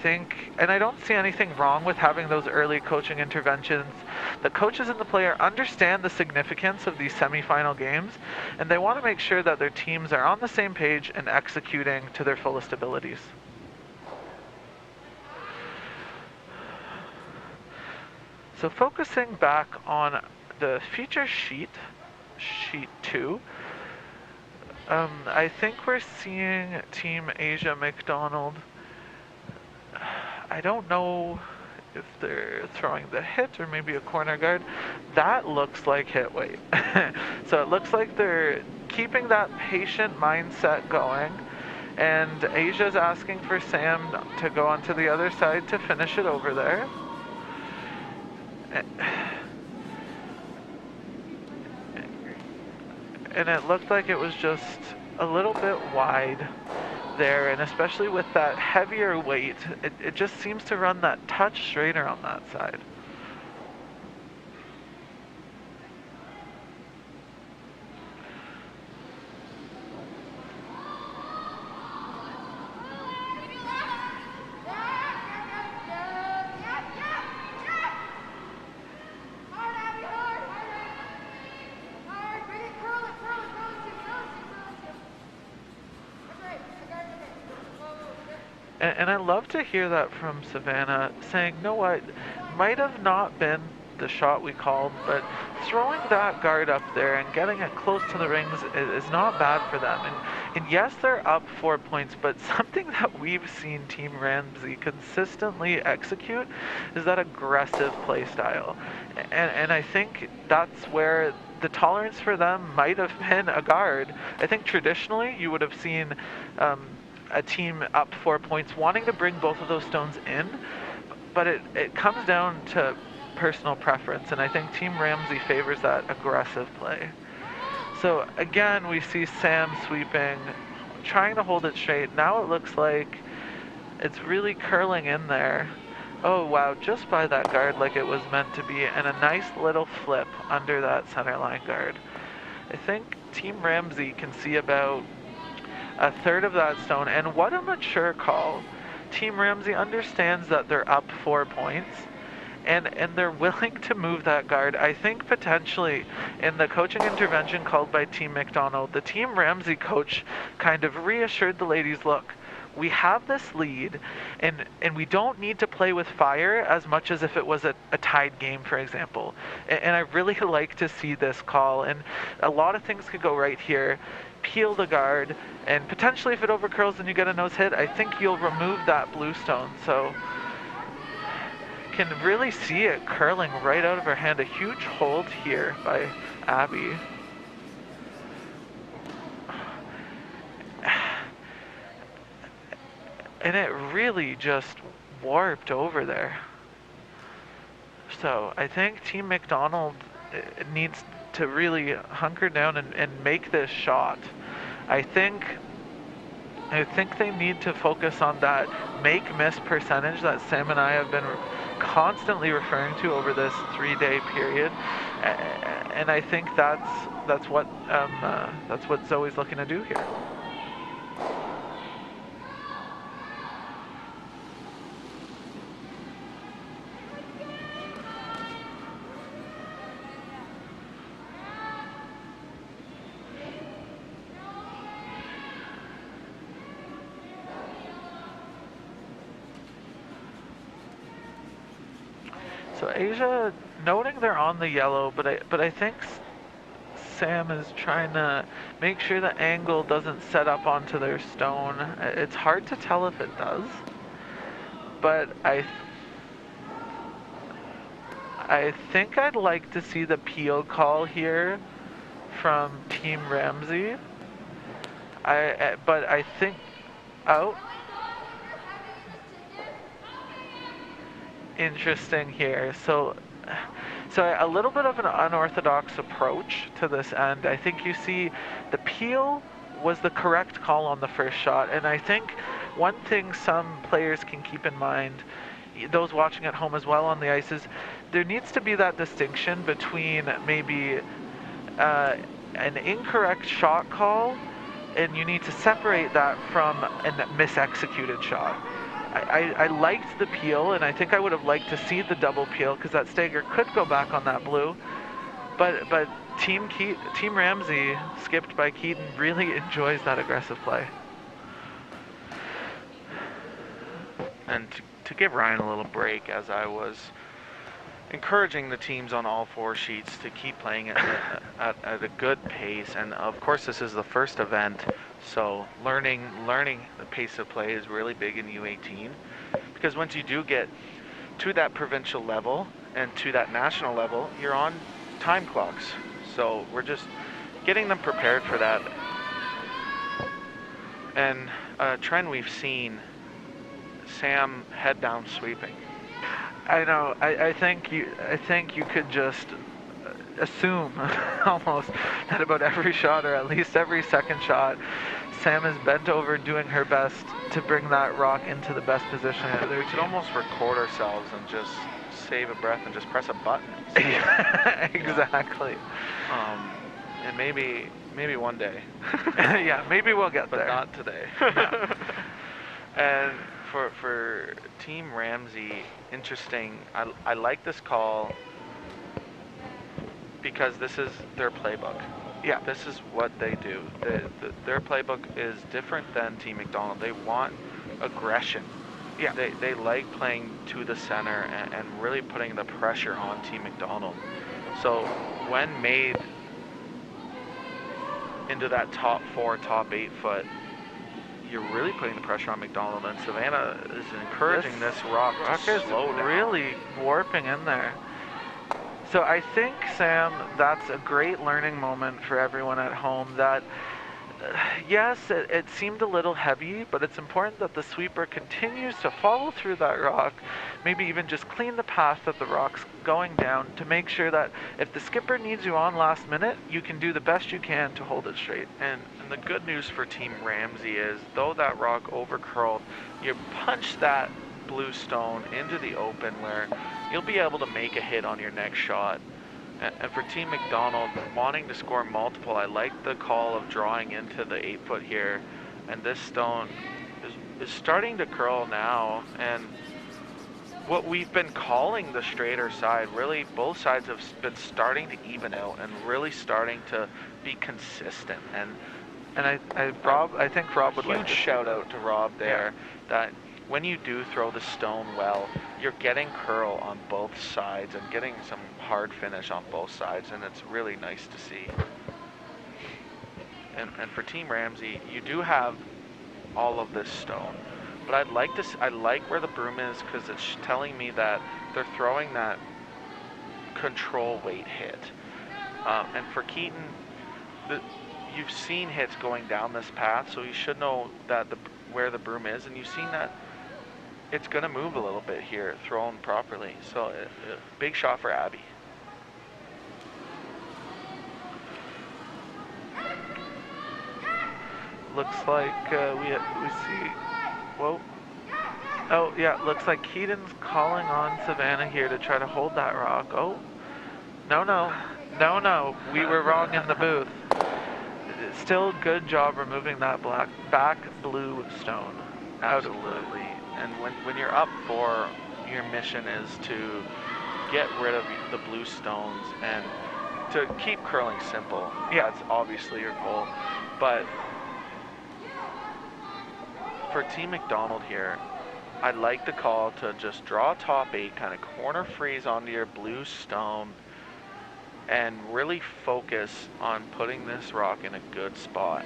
don't see anything wrong with having those early coaching interventions. The coaches and the player understand the significance of these semifinal games, and they want to make sure that their teams are on the same page and executing to their fullest abilities. So focusing back on the feature sheet, sheet 2, I think we're seeing Team Asia McDonald. I don't know if they're throwing the hit or maybe a corner guard. That looks like hit weight. So it looks like they're keeping that patient mindset going. And Asia's asking for Sam to go onto the other side to finish it over there. And it looked like it was just a little bit wide there, and especially with that heavier weight, it just seems to run that touch straighter on that side. And I love to hear that from Savannah, saying, "No, what might have not been the shot we called, but throwing that guard up there and getting it close to the rings is not bad for them." And yes, they're up 4 points, but something that we've seen Team Ramsey consistently execute is that aggressive play style. And I think that's where the tolerance for them might have been a guard. I think traditionally you would have seen a team up 4 points wanting to bring both of those stones in, but it comes down to personal preference, and I think Team Ramsey favors that aggressive play. So again, we see Sam sweeping, trying to hold it straight. Now it looks like it's really curling in there. Oh wow, just by that guard like it was meant to be, and a nice little flip under that center line guard. I think Team Ramsey can see about a third of that stone, and what a mature call. Team Ramsey understands that they're up 4 points, and they're willing to move that guard. I think potentially in the coaching intervention called by Team McDonald, the Team Ramsey coach kind of reassured the ladies, look, we have this lead, and we don't need to play with fire as much as if it was a tied game, for example. And I really like to see this call, and a lot of things could go right here. Peel the guard, and potentially if it overcurls and you get a nose hit, I think you'll remove that blue stone. So can really see it curling right out of her hand. A huge hold here by Abby. And it really just warped over there. So I think Team McDonald needs to really hunker down and make this shot. I think they need to focus on that make-miss percentage that Sam and I have been constantly referring to over this 3-day period, and I think that's what Zoe's looking to do here. So Asia, noting they're on the yellow, but I think Sam is trying to make sure the angle doesn't set up onto their stone. It's hard to tell if it does, but I think I'd like to see the peel call here from Team Ramsey. But I think interesting here. So a little bit of an unorthodox approach to this end. I think you see the peel was the correct call on the first shot, and I think one thing some players can keep in mind, those watching at home as well on the ice, is there needs to be that distinction between maybe an incorrect shot call, and you need to separate that from a misexecuted shot. I liked the peel, and I think I would have liked to see the double peel because that stagger could go back on that blue. But Team Ramsey, skipped by Keaton, really enjoys that aggressive play. And to give Ryan a little break, as I was encouraging the teams on all 4 sheets to keep playing at a good pace, and of course this is the first event, so learning the pace of play is really big in U18, because once you do get to that provincial level and to that national level, you're on time clocks. So we're just getting them prepared for that. And a trend we've seen, Sam head down sweeping. I know. I think you could just assume almost that about every shot, or at least every second shot, Sam is bent over doing her best to bring that rock into the best position. We could almost record ourselves and just save a breath and just press a button. Yeah, exactly. And maybe one day. Yeah, maybe we'll get but there. But not today. No. And for Team Ramsey, interesting. I like this call because this is their playbook. Yeah. This is what they do. Their playbook is different than Team McDonald. They want aggression. Yeah. They like playing to the center and really putting the pressure on Team McDonald. So when made into that top 4, top 8 foot, you're really putting the pressure on McDonald, and Savannah is encouraging this rock to slow down. Really warping in there. So I think, Sam, that's a great learning moment for everyone at home, that yes, it seemed a little heavy, but it's important that the sweeper continues to follow through that rock, maybe even just clean the path that the rock's going down, to make sure that if the skipper needs you on last minute, you can do the best you can to hold it straight. And the good news for Team Ramsey is, though that rock overcurled, you punch that blue stone into the open where you'll be able to make a hit on your next shot. And for Team McDonald, wanting to score multiple, I like the call of drawing into the 8 foot here. And this stone is starting to curl now. And what we've been calling the straighter side, really both sides have been starting to even out and really starting to be consistent. And I think Rob would like huge to see shout that. out to Rob there, that when you do throw the stone well, you're getting curl on both sides and getting some hard finish on both sides, and it's really nice to see. And for Team Ramsey, you do have all of this stone, but I like where the broom is, because it's telling me that they're throwing that control weight hit. And for Keaton, you've seen hits going down this path, so you should know that where the broom is, and you've seen that it's going to move a little bit here, thrown properly. So big shot for Abby. Looks like we see. Whoa. Oh yeah, looks like Keaton's calling on Savannah here to try to hold that rock. Oh, no, we were wrong in the booth. Still, good job removing that back blue stone. Absolutely. And when you're up 4, your mission is to get rid of the blue stones and to keep curling simple. Yeah. That's obviously your goal. But for Team McDonald here, I'd like the call to just draw top 8, kind of corner freeze onto your blue stone, and really focus on putting this rock in a good spot.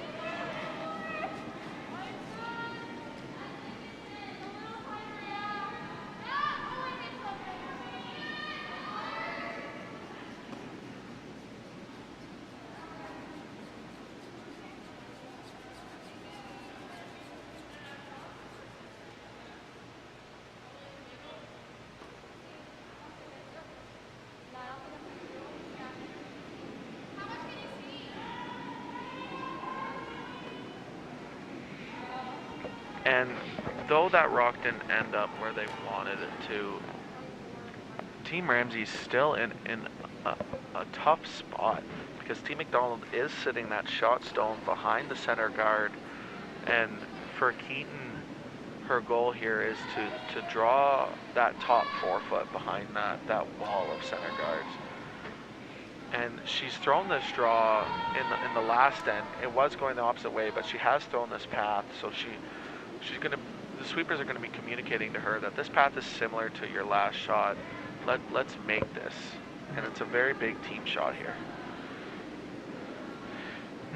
And though that rock didn't end up where they wanted it to, Team Ramsey's still in a tough spot, because Team McDonald is sitting that shot stone behind the center guard. And for Keaton, her goal here is to draw that top 4 foot behind that wall of center guards. And she's thrown this draw in the last end. It was going the opposite way, but she has thrown this path, so the sweepers are gonna be communicating to her that this path is similar to your last shot. Let's make this, and it's a very big team shot here.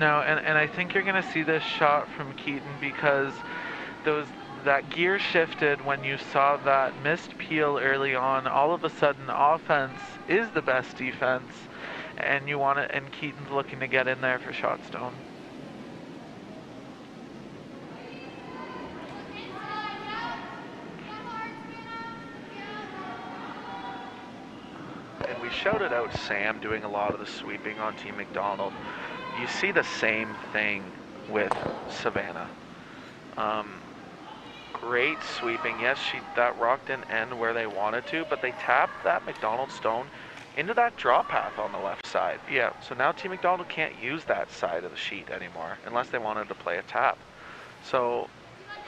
No, and I think you're gonna see this shot from Keaton, because that gear shifted when you saw that missed peel early on. All of a sudden, offense is the best defense, and you want it. And Keaton's looking to get in there for shot stone. And we shouted out Sam doing a lot of the sweeping on Team McDonald. You see the same thing with Savannah. Great sweeping. Yes, that rock didn't end where they wanted to, but they tapped that McDonald stone into that draw path on the left side. Yeah. So now Team McDonald can't use that side of the sheet anymore unless they wanted to play a tap. So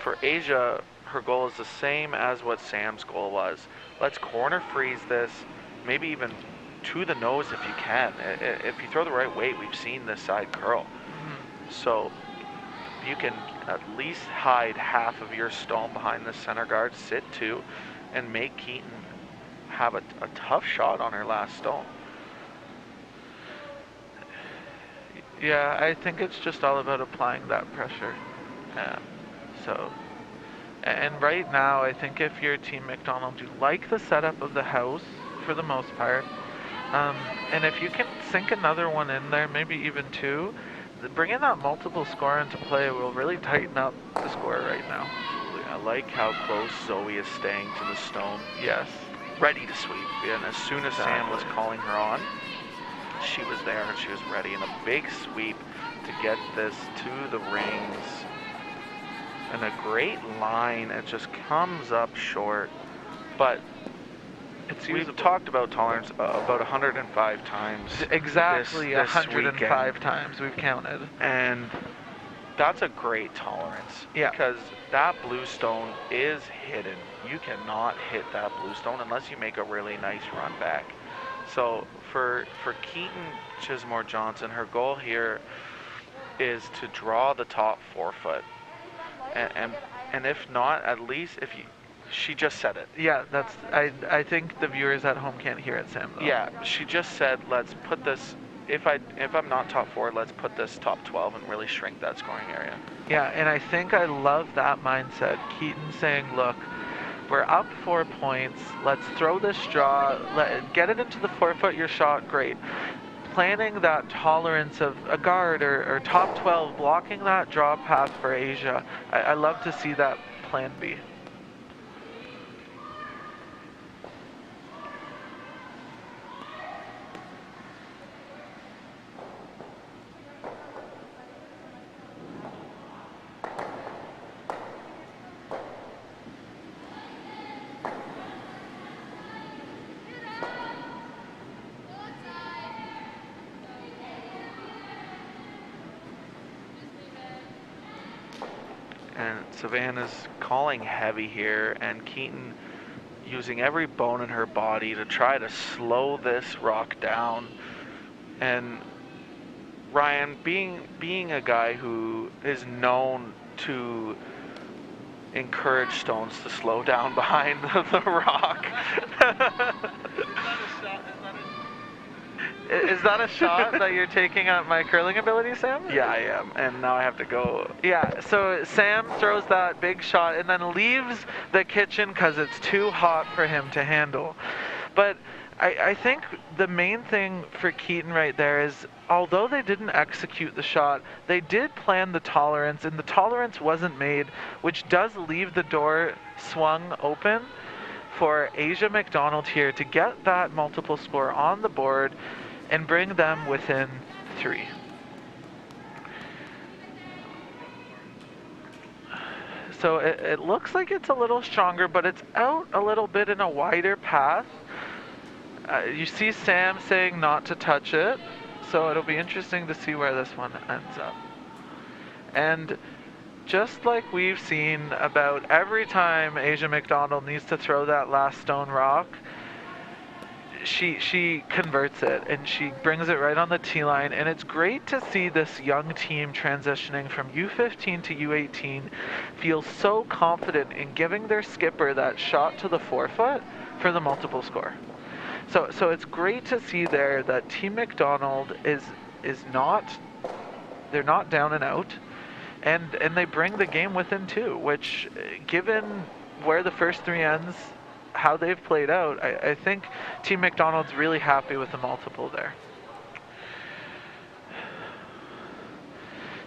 for Asia, her goal is the same as what Sam's goal was. Let's corner freeze this, maybe even to the nose if you can. If you throw the right weight, we've seen this side curl. So you can at least hide half of your stone behind the center guard, sit 2, and make Keaton have a tough shot on her last stone. Yeah, I think it's just all about applying that pressure. So, and right now, I think if you're Team McDonald, you like the setup of the house for the most part. And if you can sink another one in there, maybe even 2, bringing that multiple score into play will really tighten up the score right now. I like how close Zoe is staying to the stone. Yes. Ready to sweep. And as soon as Sam was calling her on, she was there and she was ready. And a big sweep to get this to the rings. And a great line. It just comes up short. But we've talked about tolerance about 105 times. Exactly, this 105 weekend. times we've counted. And That's a great tolerance. Yeah. Because that blue stone is hidden. You cannot hit that blue stone unless you make a really nice run back. So for Keaton Chismore Johnson, her goal here is to draw the top forefoot. And if not, at least if you, she just said it. Yeah, that's. I think the viewers at home can't hear it, Sam. Though. Yeah, she just said, let's put this. If I'm not top 4, let's put this top 12 and really shrink that scoring area. Yeah, and I think I love that mindset. Keaton saying, look, we're up 4 points. Let's throw this draw. Get it into the forefoot. Your shot, great. Planning that tolerance of a guard or top 12, blocking that draw path for Asia. I love to see that plan B. And Savannah's calling heavy here, and Keaton using every bone in her body to try to slow this rock down. And Ryan, being a guy who is known to encourage stones to slow down behind the rock. Is that a shot that you're taking at my curling ability, Sam? Yeah, I am. And now I have to go. Yeah, so Sam throws that big shot and then leaves the kitchen because it's too hot for him to handle. But I think the main thing for Keaton right there is, although they didn't execute the shot, they did plan the tolerance, and the tolerance wasn't made, which does leave the door swung open for Asia McDonald here to get that multiple score on the board and bring them within 3. So it looks like it's a little stronger, but it's out a little bit in a wider path. You see Sam saying not to touch it, so it'll be interesting to see where this one ends up. And just like we've seen about every time Asia McDonald needs to throw that last stone rock, she converts it and she brings it right on the tee line, and it's great to see this young team transitioning from U15 to U18 feel so confident in giving their skipper that shot to the forefoot for the multiple score. So it's great to see there that Team McDonald is not, they're not down and out, and they bring the game within 2, which, given where the first 3 ends, how they've played out, I think Team McDonald's really happy with the multiple there.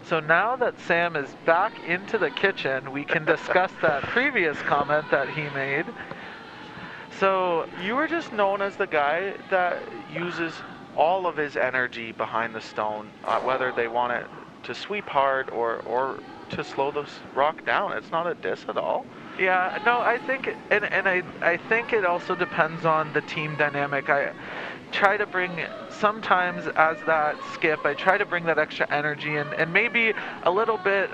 So now that Sam is back into the kitchen, we can discuss that previous comment that he made. So you were just known as the guy that uses all of his energy behind the stone, whether they want it to sweep hard or to slow the rock down. It's not a diss at all. Yeah, no, I think, and I think it also depends on the team dynamic. I try to bring, sometimes as that skip, I try to bring that extra energy and maybe a little bit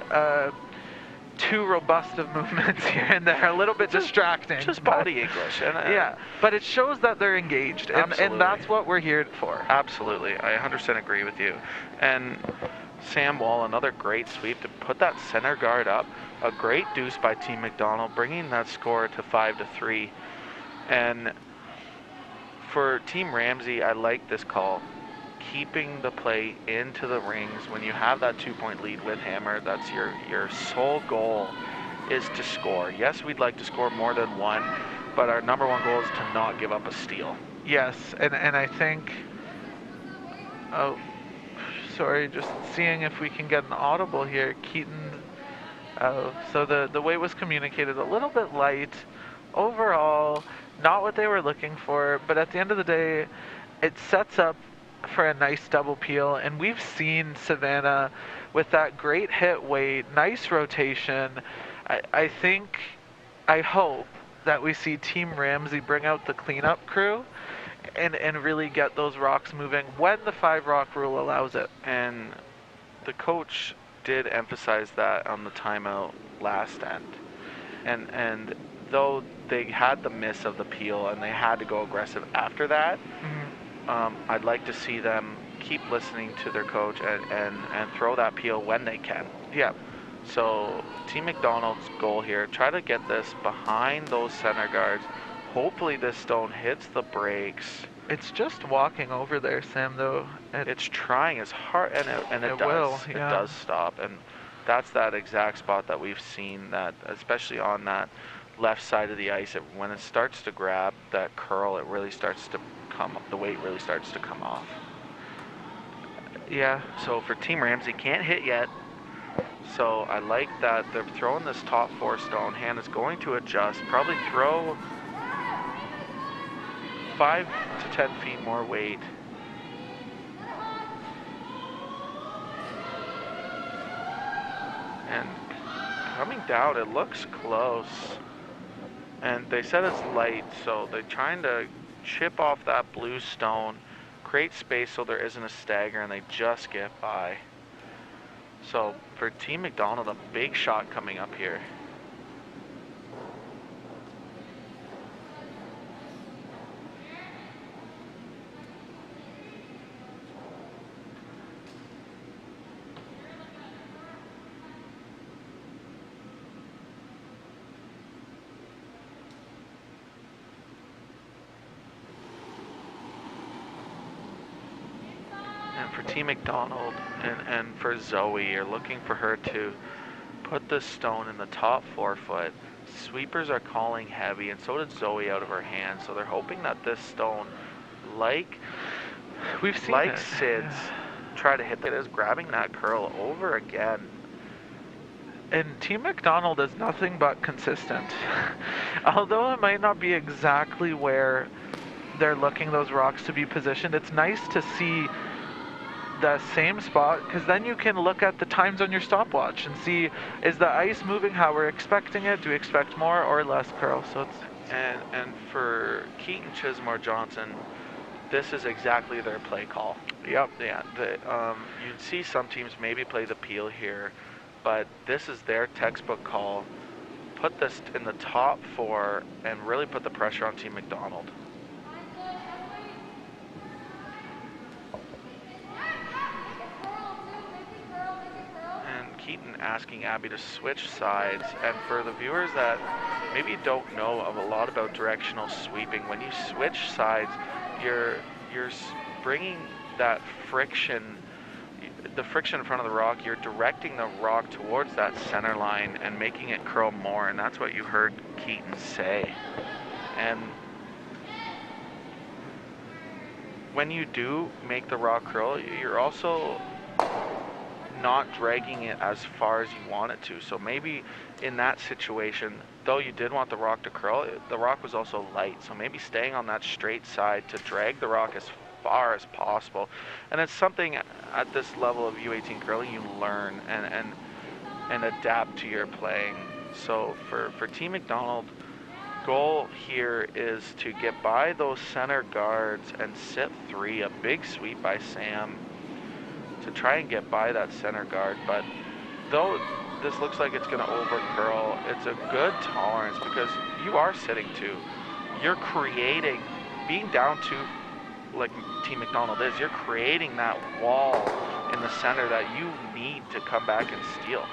too robust of movements here and there, a little bit distracting. Just body English. And, yeah, but it shows that they're engaged, and that's what we're here for. Absolutely, I 100% agree with you. And Sam Wall, another great sweep to put that center guard up. A great deuce by Team McDonald, bringing that score to 5-3. And for Team Ramsey, I like this call. Keeping the play into the rings when you have that 2-point lead with Hammer. That's your sole goal, is to score. Yes, we'd like to score more than 1, but our number 1 goal is to not give up a steal. Yes, and I think, oh, sorry, just seeing if we can get an audible here. Keaton, so the weight was communicated a little bit light. Overall, not what they were looking for, but at the end of the day, it sets up for a nice double peel, and we've seen Savannah with that great hit weight, nice rotation. I think, I hope that we see Team Ramsey bring out the cleanup crew and really get those rocks moving when the 5 rock rule allows it. And the coach did emphasize that on the timeout last end. And though they had the miss of the peel and they had to go aggressive after that, I'd like to see them keep listening to their coach and throw that peel when they can. Yeah. So Team McDonald's goal here, try to get this behind those center guards. Hopefully this stone hits the brakes. It's just walking over there, Sam, though. It's trying as hard, and it does. Will, It yeah. does stop, and that's that exact spot that we've seen, that especially on that left side of the ice, when it starts to grab that curl, it really starts to the weight really starts to come off. Yeah. So for Team Ramsey, can't hit yet. So I like that they're throwing this top 4 stone. Hannah's going to adjust, probably throw 5 to 10 feet more weight. And coming down, it looks close. And they said it's light, so they're trying to chip off that blue stone, create space so there isn't a stagger, and they just get by. So for Team McDonald, a big shot coming up here. And for Team McDonald and for Zoe, you're looking for her to put the stone in the top 4 foot. Sweepers are calling heavy, and so did Zoe out of her hand. So they're hoping that this stone, like we've seen Sid's, try to hit it, is grabbing that curl over again. And Team McDonald is nothing but consistent. Although it might not be exactly where they're looking those rocks to be positioned, it's nice to see the same spot, because then you can look at the times on your stopwatch and see, is the ice moving how we're expecting it? Do we expect more or less curl? So it's and for Keaton Chismore Johnson, this is exactly their play call. Yep. Yeah. You'd see some teams maybe play the peel here, but this is their textbook call. Put this in the top 4 and really put the pressure on Team McDonald. Keaton asking Abby to switch sides, and for the viewers that maybe don't know a lot about directional sweeping, when you switch sides, you're bringing that friction, the friction in front of the rock, you're directing the rock towards that center line and making it curl more, and that's what you heard Keaton say. And when you do make the rock curl, you're also not dragging it as far as you want it to. So maybe in that situation, though you did want the rock to curl, the rock was also light. So maybe staying on that straight side to drag the rock as far as possible. And it's something at this level of U18 curling you learn and adapt to your playing. So for Team McDonald, goal here is to get by those center guards and sit 3, a big sweep by Sam, to try and get by that center guard. But though this looks like it's going to over curl, it's a good tolerance, because you are sitting 2. You're creating, being down 2 like Team McDonald is, you're creating that wall in the center that you need to come back and steal.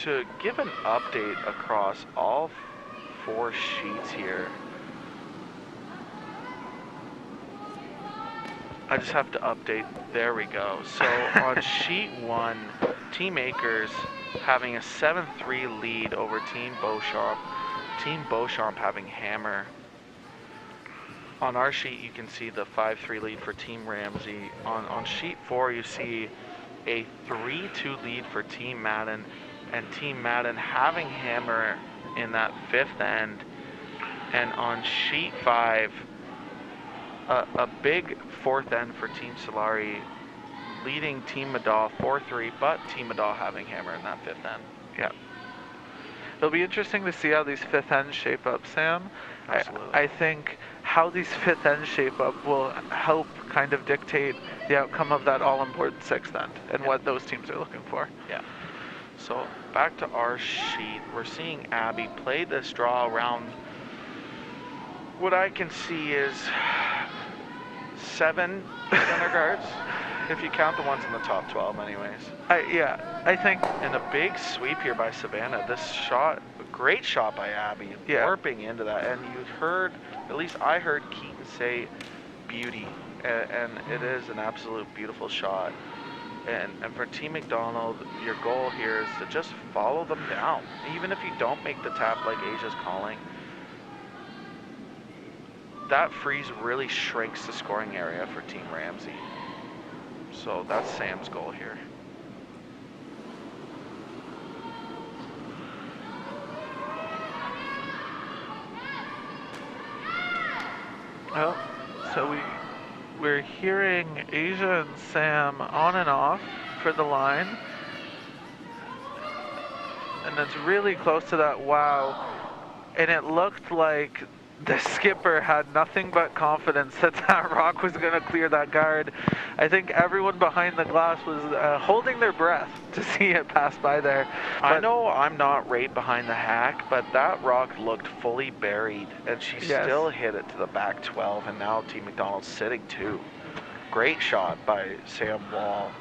to give an update across all 4 sheets here. I just have to update. There we go. So on sheet 1, Team Acres having a 7-3 lead over Team Beauchamp. Team Beauchamp having hammer. On our sheet, you can see the 5-3 lead for Team Ramsey. On sheet 4, you see a 3-2 lead for Team Madden, and Team Madden having hammer in that 5th end. And on sheet 5, a big 4th end for Team Solari, leading Team Madal 4-3, but Team Madal having hammer in that 5th end. Yeah. It'll be interesting to see how these 5th ends shape up, Sam. Absolutely. I think how these 5th ends shape up will help kind of dictate the outcome of that all-important 6th end and what those teams are looking for. Yeah. So back to our sheet, we're seeing Abby play this draw around. What I can see is 7 center guards, if you count the ones in the top 12 anyways. I think... And a big sweep here by Savannah. This shot, a great shot by Abby, warping into that. And you heard, at least I heard Keaton say beauty. And it is an absolute beautiful shot. And for Team McDonald, your goal here is to just follow them down. Even if you don't make the tap like Asia's calling, that freeze really shrinks the scoring area for Team Ramsey. So that's Sam's goal here. Well, so we're hearing Asia and Sam on and off for the line. And it's really close to that wow. And it looked like the skipper had nothing but confidence that that rock was going to clear that guard. I think everyone behind the glass was holding their breath to see it pass by there. But I know I'm not right behind the hack, but that rock looked fully buried, and she still hit it to the back 12, and now Team McDonald's sitting 2. Great shot by Sam Wall.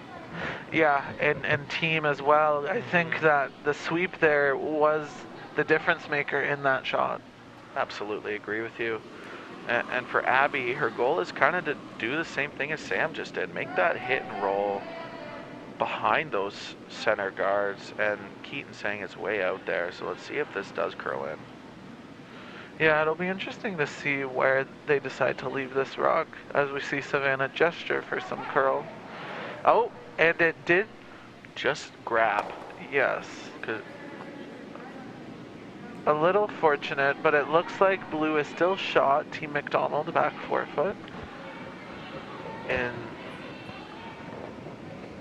Yeah, and team as well. I think that the sweep there was the difference maker in that shot. Absolutely agree with you. And for Abby, her goal is kind of to do the same thing as Sam just did. Make that hit and roll behind those center guards. And Keaton's saying it's way out there. So let's see if this does curl in. Yeah, it'll be interesting to see where they decide to leave this rock as we see Savannah gesture for some curl. Oh, and it did just grab. Yes. A little fortunate, but it looks like blue is still shot. Team McDonald back 4 foot. And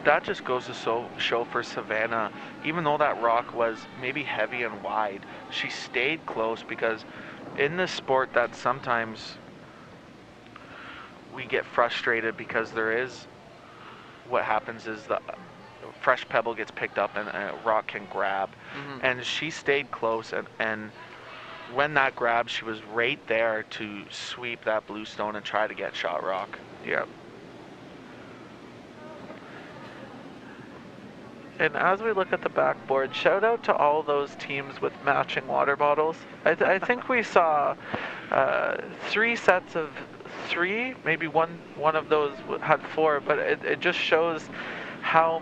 that just goes to show for Savannah, even though that rock was maybe heavy and wide, she stayed close, because in this sport that sometimes we get frustrated because there is, what happens is the fresh pebble gets picked up and a rock can grab. And she stayed close, and when that grabbed, she was right there to sweep that blue stone and try to get shot rock. Yep. And as we look at the backboard, shout out to all those teams with matching water bottles. I think we saw 3 sets of 3, maybe one of those had 4, but it just shows how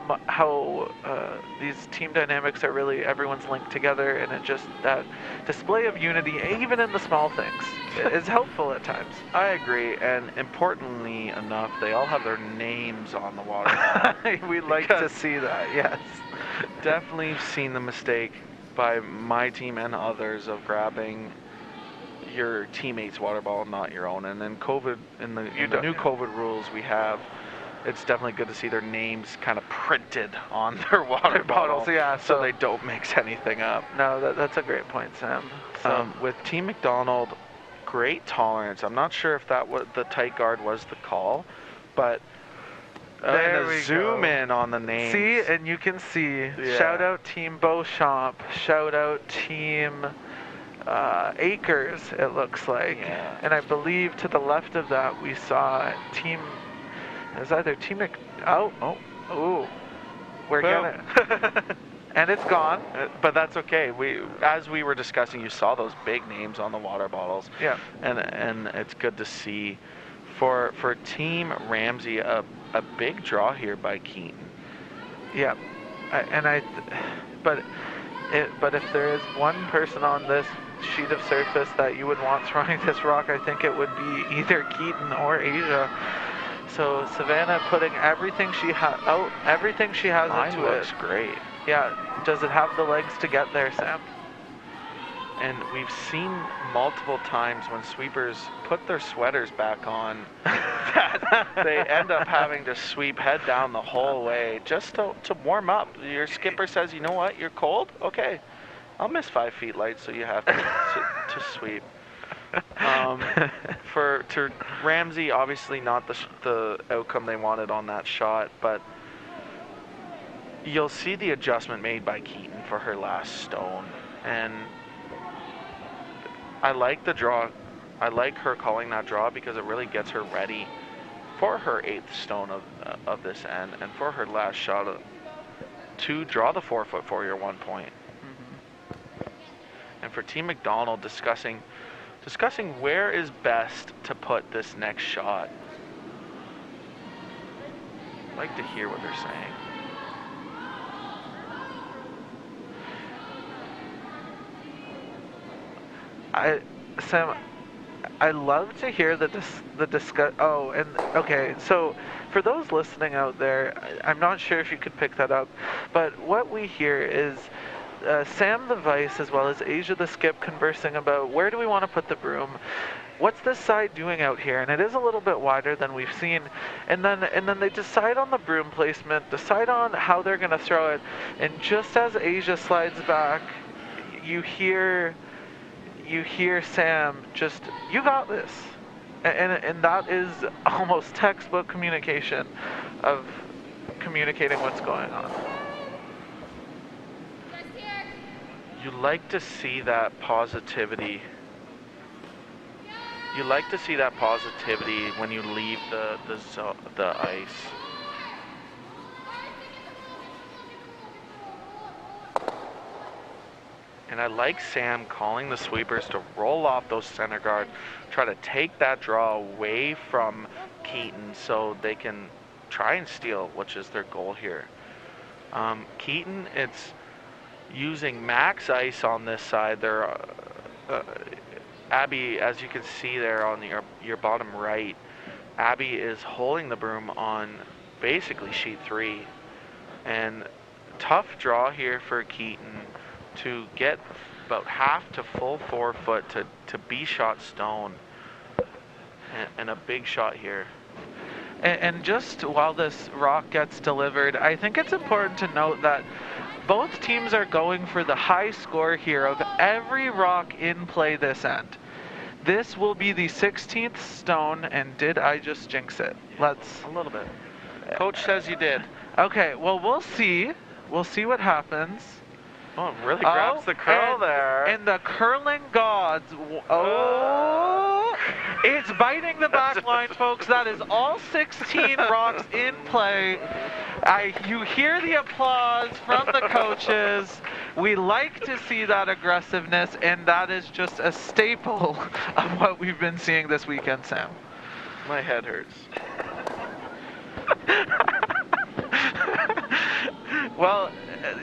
these team dynamics are really, everyone's linked together, and it just, that display of unity, even in the small things, is helpful at times. I agree, and importantly enough, they all have their names on the water bottle. We like to see that, yes. Definitely seen the mistake by my team and others of grabbing your teammate's water bottle, not your own. And then COVID, in the new COVID rules we have, it's definitely good to see their names kind of printed on their water bottles, yeah, so they don't mix anything up. No, that's a great point, Sam. So, with Team McDonald, great tolerance. I'm not sure if that was the tight guard was the call, but there we zoom go. in on the names. See, and you can see. Shout out Team Beauchamp. Shout out Team Acres. It looks like, and I believe to the left of that we saw Team. It was either Team we're Boom. gonna And it's gone. But that's okay. As we were discussing, you saw those big names on the water bottles. Yeah. And it's good to see for Team Ramsey a big draw here by Keaton. Yeah. But if there is one person on this sheet of surface that you would want throwing this rock, I think it would be either Keaton or Asia. So Savannah putting everything she has Mine into looks it. great. Yeah. Does it have the legs to get there, Sam? And we've seen multiple times when sweepers put their sweaters back on that they end up having to sweep head down the whole way just to warm up. Your skipper says, you know what, you're cold? Okay, I'll miss 5 feet light so you have to sweep. To Ramsey, obviously not the outcome they wanted on that shot, but you'll see the adjustment made by Keaton for her last stone. And I like the draw. I like her calling that draw because it really gets her ready for her 8th stone of this end and for her last shot to draw the 4-foot for your 1 point. Mm-hmm. And for Team McDonald, discussing where is best to put this next shot. I'd like to hear what they're saying. Sam, I love to hear the discuss. Oh, and okay. So for those listening out there, I'm not sure if you could pick that up, but what we hear is Sam the Vice as well as Asia the Skip conversing about where do we want to put the broom. What's this side doing out here? And it is a little bit wider than we've seen. And then they decide on the broom placement, decide on how they're going to throw it. And just as Asia slides back, you hear Sam just, you got this. And that is almost textbook communication of communicating what's going on. You like to see that positivity. You like to see that positivity when you leave the ice. And I like Sam calling the sweepers to roll off those center guard, try to take that draw away from Keaton so they can try and steal, which is their goal here. Keaton, it's using max ice on this side. They're Abby, as you can see there on your bottom right, Abby is holding the broom on basically sheet 3. And tough draw here for Keaton to get about half to full 4-foot to B-shot stone. And a big shot here. And just while this rock gets delivered, I think it's important to note that both teams are going for the high score here of every rock in play this end. This will be the 16th stone, and did I just jinx it? Let's... A little bit. Coach says you did. Okay, well, we'll see. We'll see what happens. Oh, it really grabs the curl there. And the curling gods. Oh, it's biting the back line, folks. That is all 16 rocks in play. You hear the applause from the coaches. We like to see that aggressiveness, and that is just a staple of what we've been seeing this weekend, Sam. My head hurts. Well,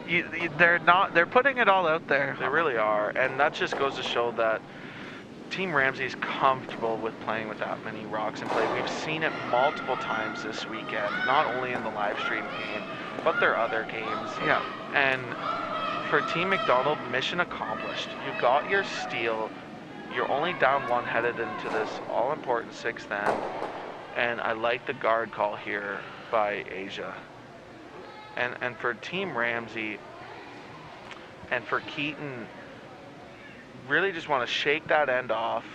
they're putting it all out there. They really are, and that just goes to show that Team Ramsey is comfortable with playing with that many rocks in play. We've seen it multiple times this weekend, not only in the live stream game, but their other games. Yeah. And for Team McDonald, mission accomplished. You got your steal. You're only down 1 headed into this all-important 6th end, and I like the guard call here by Asia. And for Team Ramsey and for Keaton, really just want to shake that end off.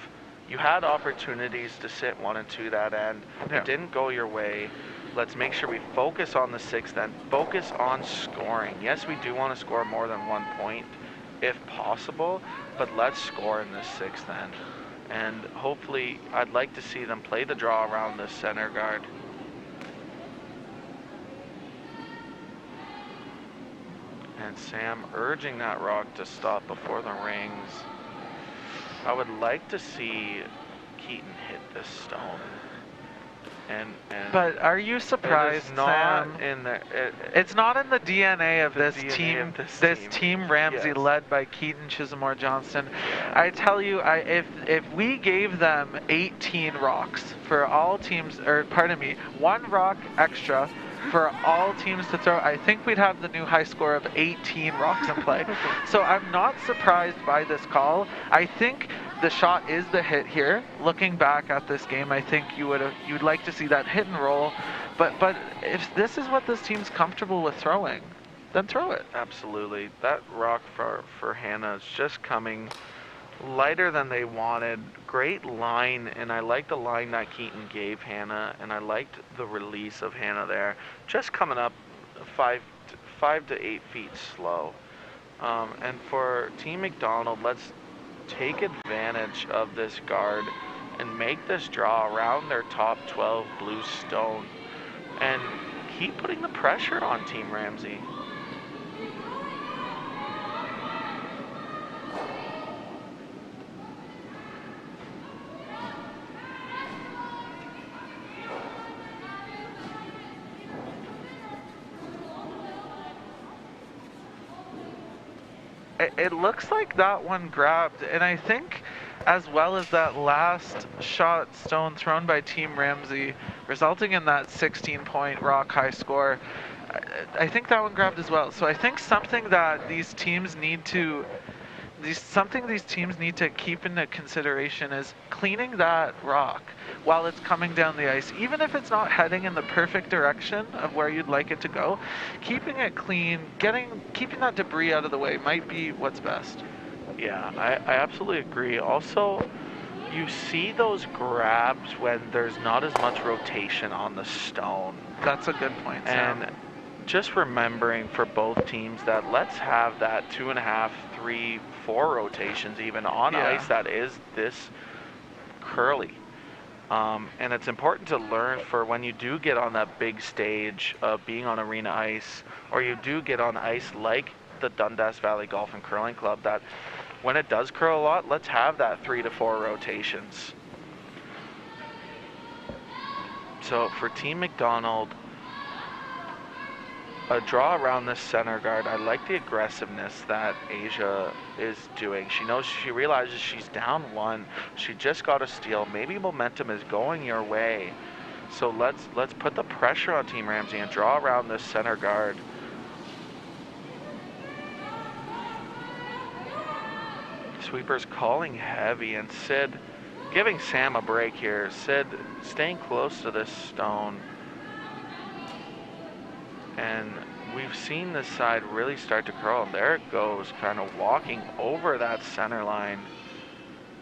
You had opportunities to sit 1 and 2 that end. Yeah. It didn't go your way. Let's make sure we focus on the 6th end. Focus on scoring. Yes, we do want to score more than 1 point if possible, but let's score in this 6th end. And hopefully, I'd like to see them play the draw around this center guard. And Sam urging that rock to stop before the rings. I would like to see Keaton hit this stone. But are you surprised, Sam? It's not in the DNA of this team. This team Ramsey, yes. led by Keaton Chisamore Johnston. I tell you, if we gave them 18 rocks for all teams, or pardon me, 1 rock extra for all teams to throw, I think we'd have the new high score of 18 rocks in play. So I'm not surprised by this call. I think the shot is the hit here. Looking back at this game, I think you'd like to see that hit and roll. But if this is what this team's comfortable with throwing, then throw it. Absolutely. That rock for Hannah is just coming lighter than they wanted. Great line, and I like the line that Keaton gave Hannah, and I liked the release of Hannah there. Just coming up 5 to 8 feet slow. And for Team McDonald, let's take advantage of this guard and make this draw around their top 12 blue stone and keep putting the pressure on Team Ramsey. It looks like that one grabbed, and I think as well as that last shot stone thrown by Team Ramsey, resulting in that 16-point rock high score, I think that one grabbed as well. So I think something that these teams need to keep into consideration is cleaning that rock while it's coming down the ice. Even if it's not heading in the perfect direction of where you'd like it to go, keeping it clean, keeping that debris out of the way might be what's best. Yeah, I absolutely agree. Also, you see those grabs when there's not as much rotation on the stone. That's a good point, Sam. And just remembering for both teams that let's have that 2.5, 3, 4 rotations even on ice that is this curly. And it's important to learn for when you do get on that big stage of being on arena ice, or you do get on ice like the Dundas Valley Golf and Curling Club, that when it does curl a lot, let's have that 3 to 4 rotations. So for Team McDonald, a draw around this center guard. I like the aggressiveness that Asia is doing. She realizes she's down 1. She just got a steal. Maybe momentum is going your way. So let's put the pressure on Team Ramsey and draw around this center guard. Sweeper's calling heavy, and Sid giving Sam a break here. Sid staying close to this stone. And we've seen this side really start to curl, and there it goes, kind of walking over that center line.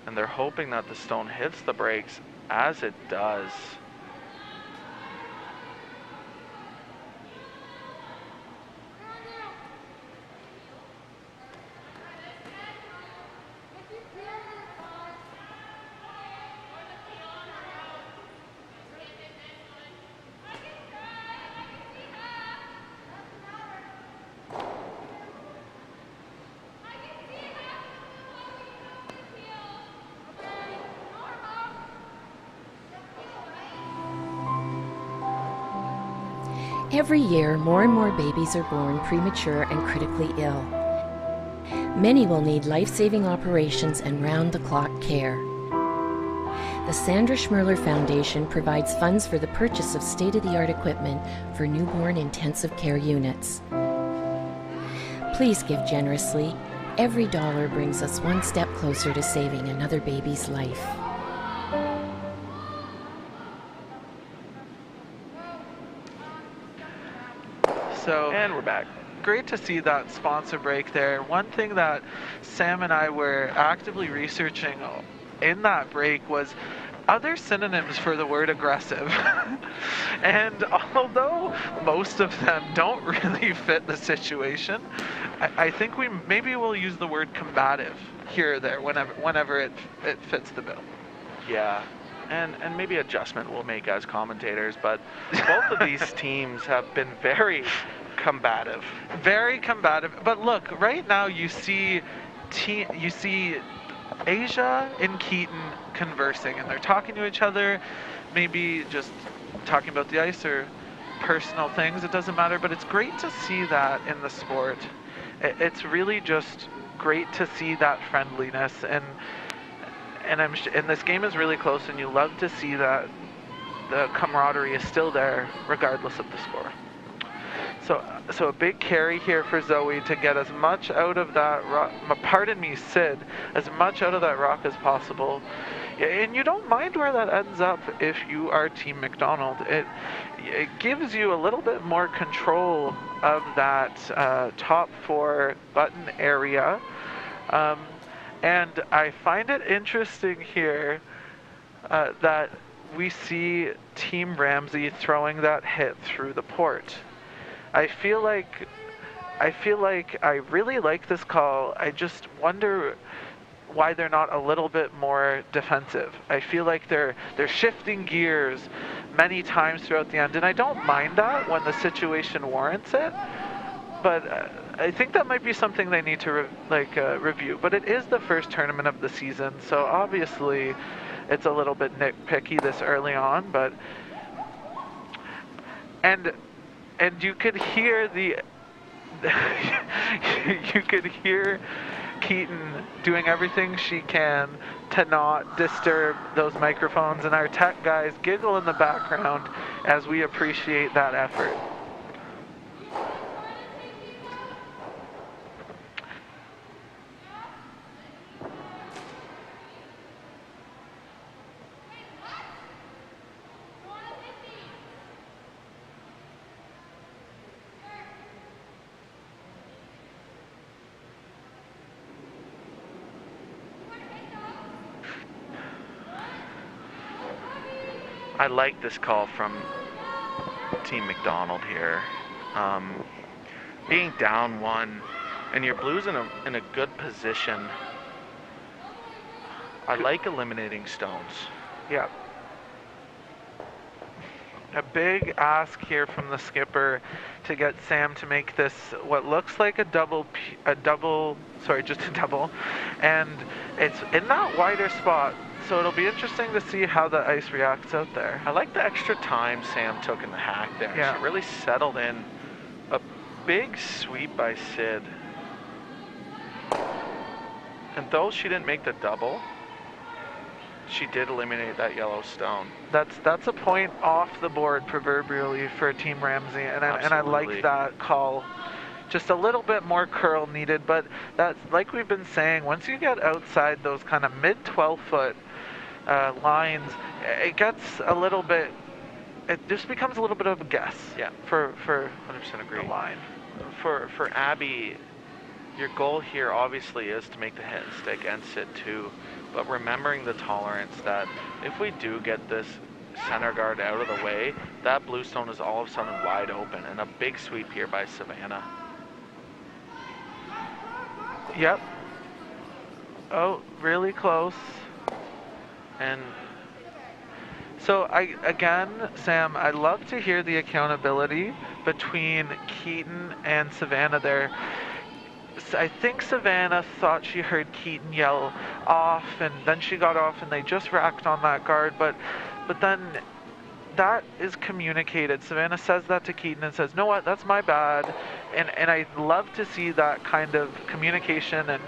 And they're hoping that the stone hits the brakes, as it does. Every year, more and more babies are born premature and critically ill. Many will need life-saving operations and round-the-clock care. The Sandra Schmerler Foundation provides funds for the purchase of state-of-the-art equipment for newborn intensive care units. Please give generously. Every dollar brings us one step closer to saving another baby's life. And we're back. Great to see that sponsor break there. One thing that Sam and I were actively researching in that break was other synonyms for the word aggressive. And although most of them don't really fit the situation, I think maybe we'll use the word combative here or there whenever it fits the bill. Yeah. And maybe adjustment we'll make as commentators, but both of these teams have been very combative. Very combative. But look, right now you see Asia and Keaton conversing, and they're talking to each other, maybe just talking about the ice or personal things. It doesn't matter, but it's great to see that in the sport. It's really just great to see that friendliness, and and this game is really close, and you love to see that the camaraderie is still there regardless of the score. So a big carry here for Zoe to get as much out of that rock, pardon me, Sid, as much out of that rock as possible. And you don't mind where that ends up if you are Team McDonald. It gives you a little bit more control of that top 4 button area. And I find it interesting here that we see Team Ramsey throwing that hit through the port. I feel like I really like this call. I just wonder why they're not a little bit more defensive. I feel like they're shifting gears many times throughout the end, and I don't mind that when the situation warrants it. But I think that might be something they need to review. But it is the first tournament of the season, so obviously it's a little bit nitpicky this early on. But and you could hear you could hear Keaton doing everything she can to not disturb those microphones, and our tech guys giggle in the background as we appreciate that effort. I like this call from Team McDonald here. Being down 1, and your Blues in a good position. I like eliminating stones. Yeah. A big ask here from the skipper to get Sam to make this what looks like just a double, and it's in that wider spot. So it'll be interesting to see how the ice reacts out there. I like the extra time Sam took in the hack there. Yeah. She really settled in. A big sweep by Sid. And though she didn't make the double, she did eliminate that yellow stone. That's a point off the board proverbially for Team Ramsey, and I like that call. Just a little bit more curl needed, but that's like we've been saying, once you get outside those kind of mid 12-foot lines, it gets a little bit, it just becomes a little bit of a guess. Yeah. For 100% agree. the line. For Abby, your goal here obviously is to make the hit and stick and sit too, but remembering the tolerance that if we do get this center guard out of the way, that blue stone is all of a sudden wide open, and a big sweep here by Savannah. Yep. Oh, really close. And so Sam, I love to hear the accountability between Keaton and Savannah there. I think Savannah thought she heard Keaton yell off, and then she got off, and they just racked on that guard, but then that is communicated. Savannah says that to Keaton and says, "No, what? That's my bad." And I love to see that kind of communication, and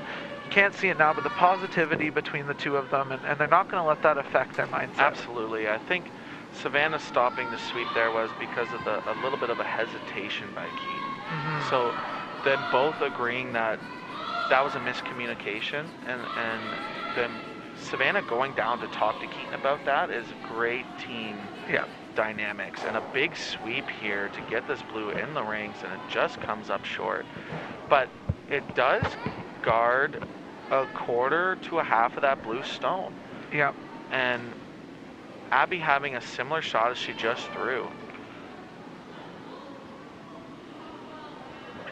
you can't see it now, but the positivity between the two of them, and they're not going to let that affect their mindset. absolutely, I think Savannah stopping the sweep there was because of a little bit of a hesitation by Keaton. Mm-hmm. So then both agreeing that was a miscommunication, and then Savannah going down to talk to Keaton about that is great team dynamics, and a big sweep here to get this blue in the rings, and it just comes up short. But it does guard a quarter to a half of that blue stone. Yeah. And Abby having a similar shot as she just threw.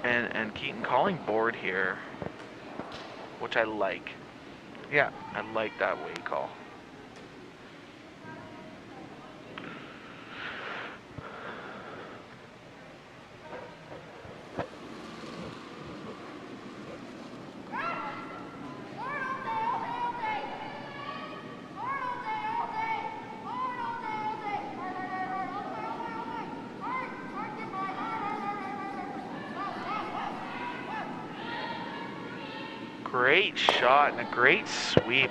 And Keaton calling board here, which I like. Yeah. I like that way call. great shot and a great sweep.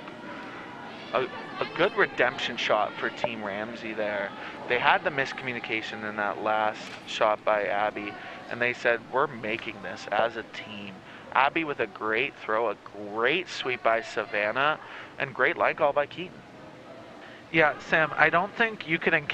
A good redemption shot for Team Ramsey there. They had the miscommunication in that last shot by Abby, and they said, we're making this as a team. Abby with a great throw, a great sweep by Savannah, and great line call by Keaton. Yeah, Sam, I don't think you can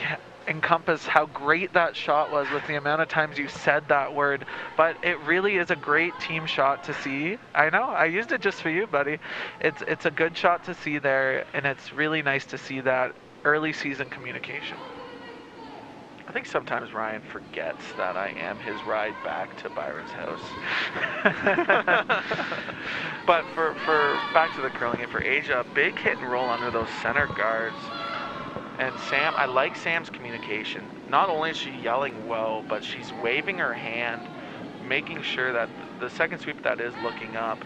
encompass how great that shot was with the amount of times you said that word, but it really is a great team shot to see. I know, I used it just for you, buddy. It's a good shot to see there, and it's really nice to see that early season communication. I think sometimes Ryan forgets that I am his ride back to Byron's house. But for back to the curling game, for Asia, big hit and roll under those center guards. And Sam, I like Sam's communication. Not only is she yelling well, but she's waving her hand, making sure that the second sweep that is looking up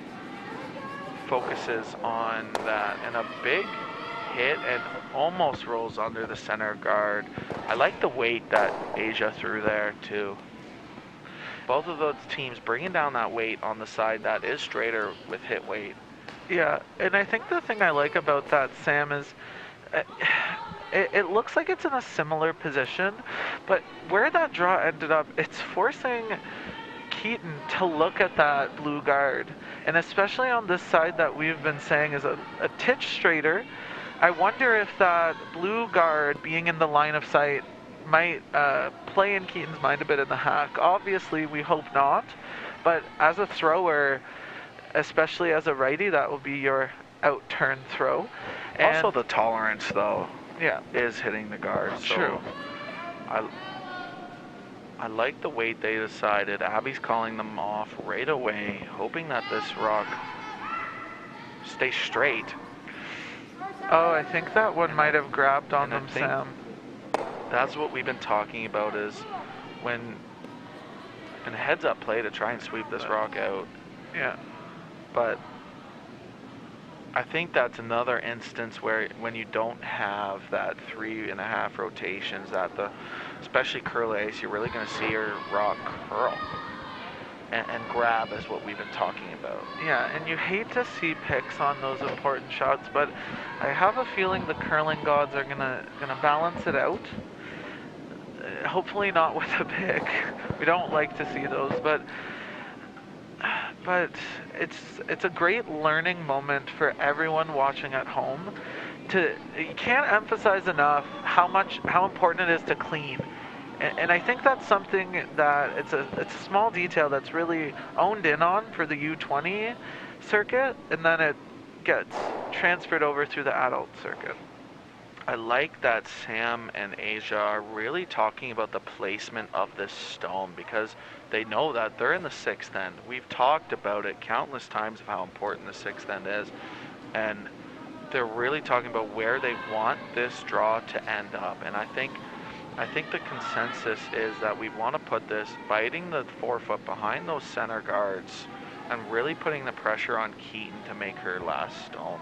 focuses on that. And a big hit and almost rolls under the center guard. I like the weight that Asia threw there too. Both of those teams bringing down that weight on the side that is straighter with hit weight. Yeah, and I think the thing I like about that, Sam, is it looks like it's in a similar position, but where that draw ended up, it's forcing Keaton to look at that blue guard, and especially on this side that we've been saying is a titch straighter. I wonder if that blue guard being in the line of sight might play in Keaton's mind a bit in the hack. Obviously, we hope not, but as a thrower, especially as a righty, that will be your out-turn throw. And also the tolerance, though, yeah, is hitting the guard. So true. I like the weight they decided. Abby's calling them off right away, hoping that this rock stays straight. Oh, I think that one might have grabbed on them, Sam. That's what we've been talking about, is when in a heads-up play to try and sweep this rock out. Yeah. But I think that's another instance where when you don't have that 3.5 rotations, that especially curl ace, you're really going to see your rock curl and grab is what we've been talking about. Yeah, and you hate to see picks on those important shots, but I have a feeling the curling gods are gonna balance it out. Hopefully not with a pick. We don't like to see those, but it's a great learning moment for everyone watching at home. You can't emphasize enough how important it is to clean. And I think that's something that it's a small detail that's really owned in on for the U20 circuit, and then it gets transferred over through the adult circuit. I like that Sam and Asia are really talking about the placement of this stone, because they know that they're in the sixth end. We've talked about it countless times of how important the sixth end is, and they're really talking about where they want this draw to end up. And I think the consensus is that we want to put this biting the forefoot behind those center guards and really putting the pressure on Keaton to make her last stone.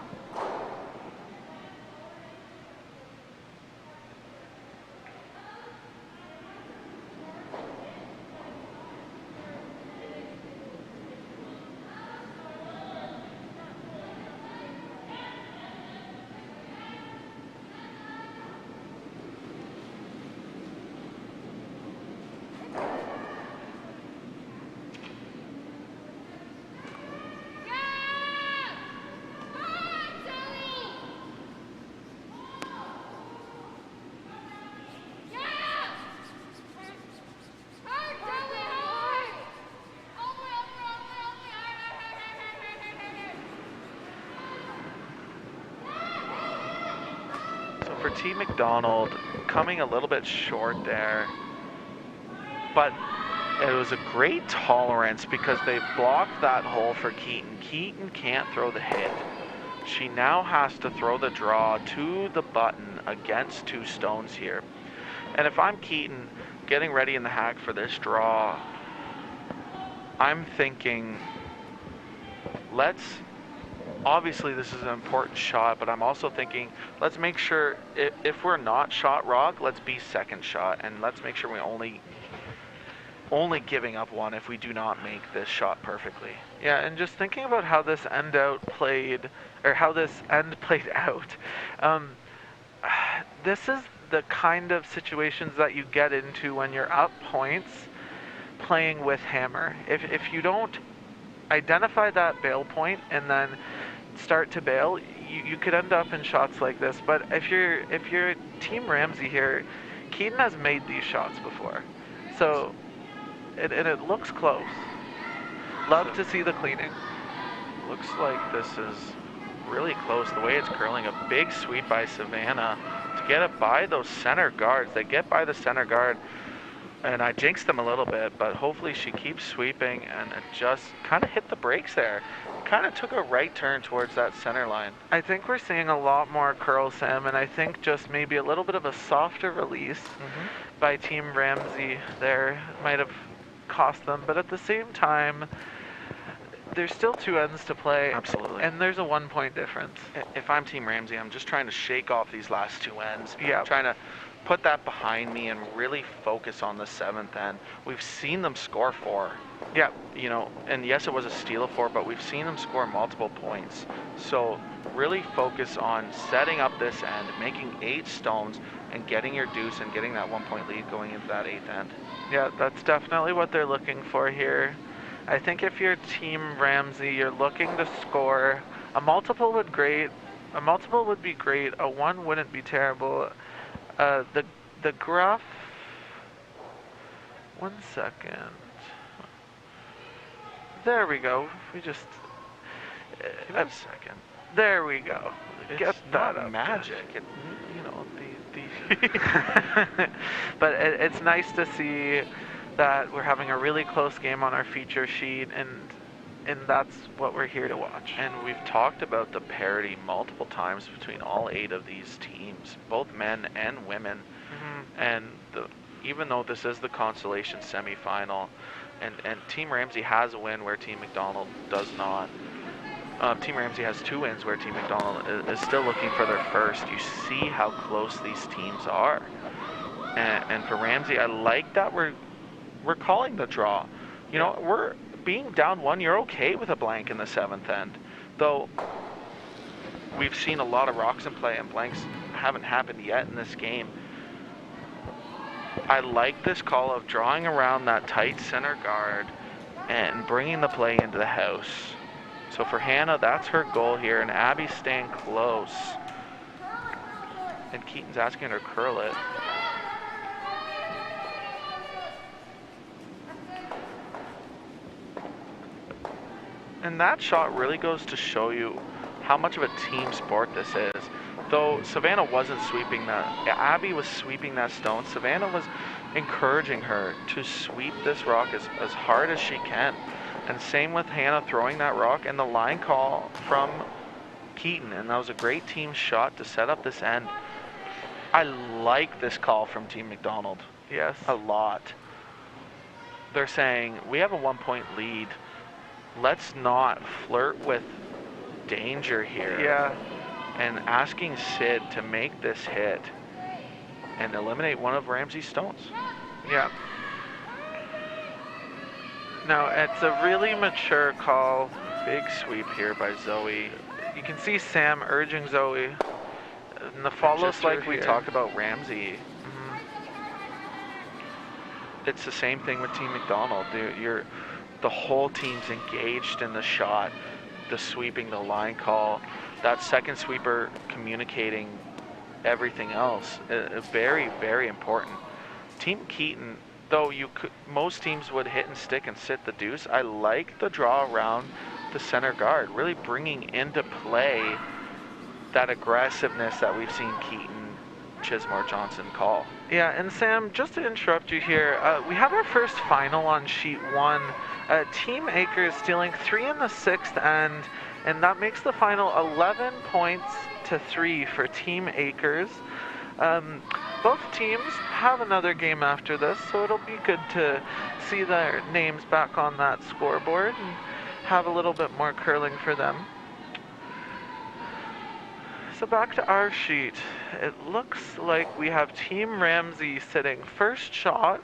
For Team McDonald, coming a little bit short there, but it was a great tolerance because they blocked that hole for Keaton. Keaton can't throw the hit. She now has to throw the draw to the button against two stones here. And if I'm Keaton getting ready in the hack for this draw, I'm thinking, obviously this is an important shot, but I'm also thinking, let's make sure, if we're not shot rock, let's be second shot, and let's make sure we only only giving up one if we do not make this shot perfectly. Yeah, and just thinking about how this end played out, this is the kind of situations that you get into when you're up points playing with hammer. If you don't identify that bail point and then start to bail, you could end up in shots like this. But if you're Team Ramsey here, Keaton has made these shots before, so it looks close. Love to see the cleaning. Looks like this is really close. The way it's curling, a big sweep by Savannah to get it by those center guards. They get by the center guard, and I jinxed them a little bit, but hopefully she keeps sweeping, and it just kind of hit the brakes there. Kind of took a right turn towards that center line. I think we're seeing a lot more curl, Sam, and I think just maybe a little bit of a softer release by Team Ramsey there might have cost them, but at the same time, there's still 2 ends to play. Absolutely. And there's a 1 point difference. If I'm Team Ramsey, I'm just trying to shake off these last 2 ends. Yeah. Trying to put that behind me and really focus on the 7th end. We've seen them score 4. Yeah. You know, and yes, it was a steal of 4, but we've seen them score multiple points. So really focus on setting up this end, making 8 stones, and getting your deuce and getting that 1 point lead going into that 8th end. Yeah, that's definitely what they're looking for here. I think if you're Team Ramsey, you're looking to score. A multiple would be great. A 1 wouldn't be terrible. The graph. 1 second. There we go. We just. Give it a second. There we go. It's Get that not up. magic. It, you know, But it's nice to see that we're having a really close game on our feature sheet, and that's what we're here to watch. And we've talked about the parity multiple times between all 8 of these teams, both men and women. And even though this is the consolation semifinal, and Team Ramsey has a win where Team McDonald does not. Team Ramsey has 2 wins where Team McDonald is still looking for their first. You see how close these teams are. And for Ramsey, I like that we're calling the draw. You know, we're being down 1, you're okay with a blank in the 7th end. Though we've seen a lot of rocks in play and blanks haven't happened yet in this game. I like this call of drawing around that tight center guard and bringing the play into the house. So for Hannah, that's her goal here, and Abby's staying close. And Keaton's asking her to curl it. And that shot really goes to show you how much of a team sport this is. Though Savannah wasn't sweeping that, Abby was sweeping that stone. Savannah was encouraging her to sweep this rock as hard as she can. And same with Hannah throwing that rock and the line call from Keaton. And that was a great team shot to set up this end. I like this call from Team McDonald. Yes. A lot. They're saying, we have a 1 point lead. Let's not flirt with danger here. Yeah. And asking Sid to make this hit and eliminate one of Ramsey's stones. Yeah. No, it's a really mature call. Big sweep here by Zoe. You can see Sam urging Zoe. And the follows Just like we here. talked about Ramsey. It's the same thing with Team McDonald. The whole team's engaged in the shot, the sweeping, the line call, that second sweeper communicating everything else. Very, very important. Team Keaton, though most teams would hit and stick and sit the deuce, I like the draw around the center guard, really bringing into play that aggressiveness that we've seen Keaton, Chismore, Johnson call. Yeah, and Sam, just to interrupt you here, we have our first final on sheet 1. Team Akers stealing 3 in the 6th end, and that makes the final 11 points to 3 for Team Akers. Both teams have another game after this, so it'll be good to see their names back on that scoreboard and have a little bit more curling for them. So back to our sheet. It looks like we have Team Ramsey sitting first shot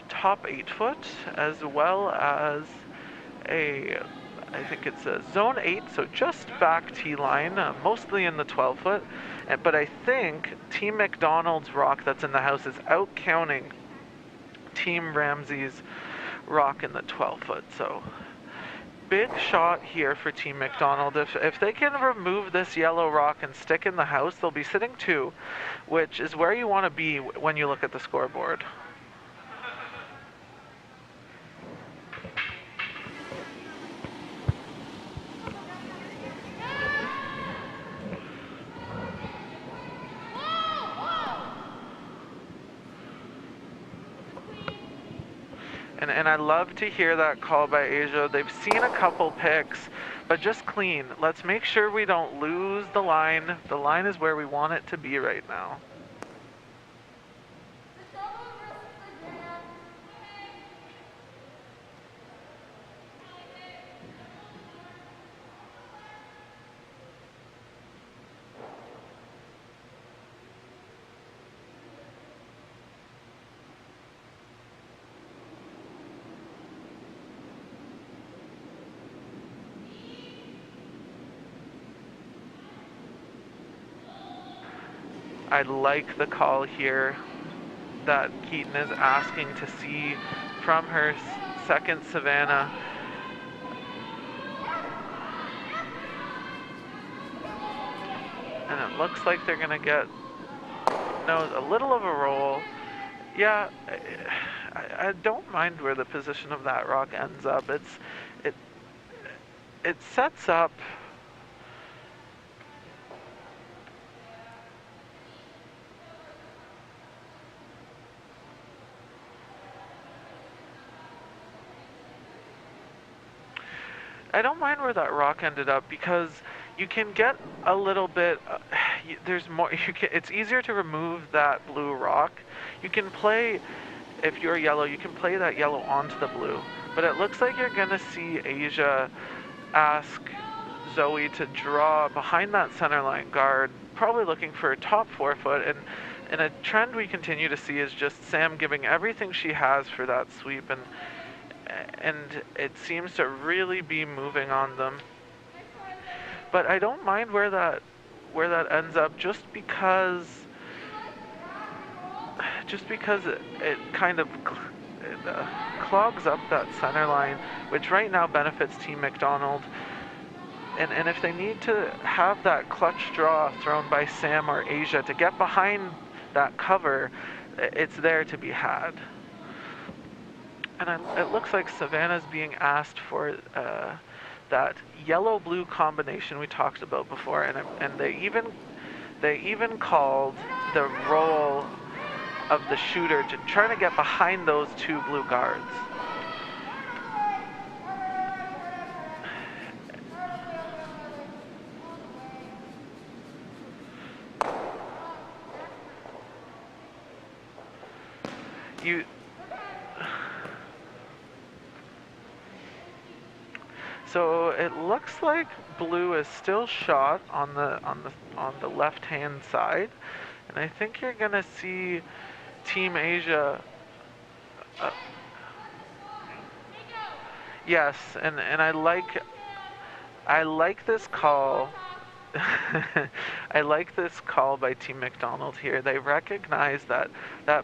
top 8 foot, as well as I think it's a zone 8, so just back tee line, mostly in the 12 foot. But I think Team McDonald's rock that's in the house is out counting Team Ramsey's rock in the 12 foot. So big shot here for Team McDonald. If they can remove this yellow rock and stick in the house, they'll be sitting 2, which is where you want to be when you look at the scoreboard. And I love to hear that call by Asia. They've seen a couple picks, but just clean. Let's make sure we don't lose the line. The line is where we want it to be right now. I like the call here that Keaton is asking to see from her second Savannah. And it looks like they're going to get a little of a roll. Yeah, I don't mind where the position of that rock ends up. It sets up I don't mind where that rock ended up because you can get a little bit. There's more. It's easier to remove that blue rock. You can play, if you're yellow, you can play that yellow onto the blue. But it looks like you're gonna see Asia ask Zoe to draw behind that center line guard, probably looking for a top 4 foot. And a trend we continue to see is just Sam giving everything she has for that sweep, and it seems to really be moving on them. But I don't mind where that ends up, just because it kind of clogs up that center line, which right now benefits Team McDonald. And if they need to have that clutch draw thrown by Sam or Asia to get behind that cover, it's there to be had. And it looks like Savannah's being asked for that yellow-blue combination we talked about before, and they even called the roll of the shooter to try to get behind those 2 blue guards. So it looks like blue is still shot on the left-hand side, and I think you're gonna see Team Asia. Yes, and I like this call. I like this call by Team McDonald here. They recognize that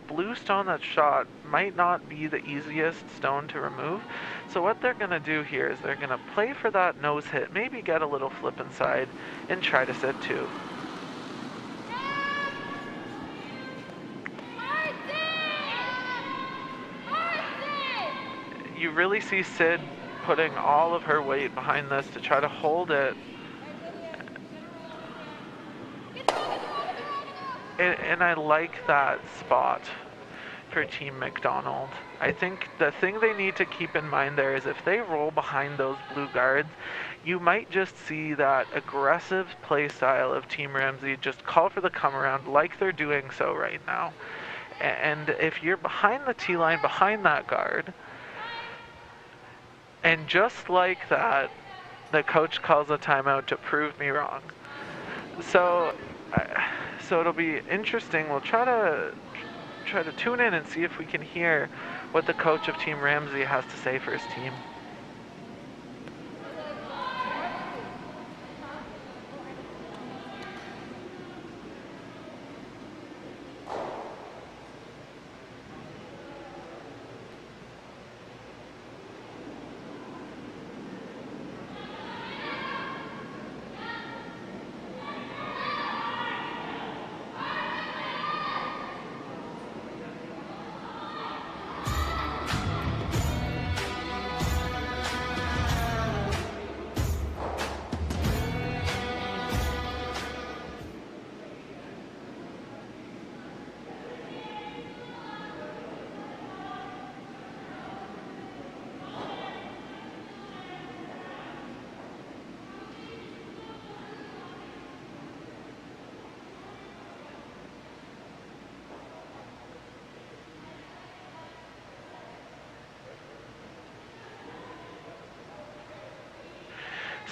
blue stone that's shot might not be the easiest stone to remove. So what they're going to do here is they're going to play for that nose hit, maybe get a little flip inside, and try to set 2. You really see Sid putting all of her weight behind this to try to hold it. And I like that spot for Team McDonald. I think the thing they need to keep in mind there is if they roll behind those blue guards, you might just see that aggressive play style of Team Ramsey just call for the come around like they're doing so right now. And if you're behind the tee line, behind that guard, and just like that, the coach calls a timeout to prove me wrong. So it'll be interesting. We'll try try to tune in and see if we can hear what the coach of Team Ramsey has to say for his team.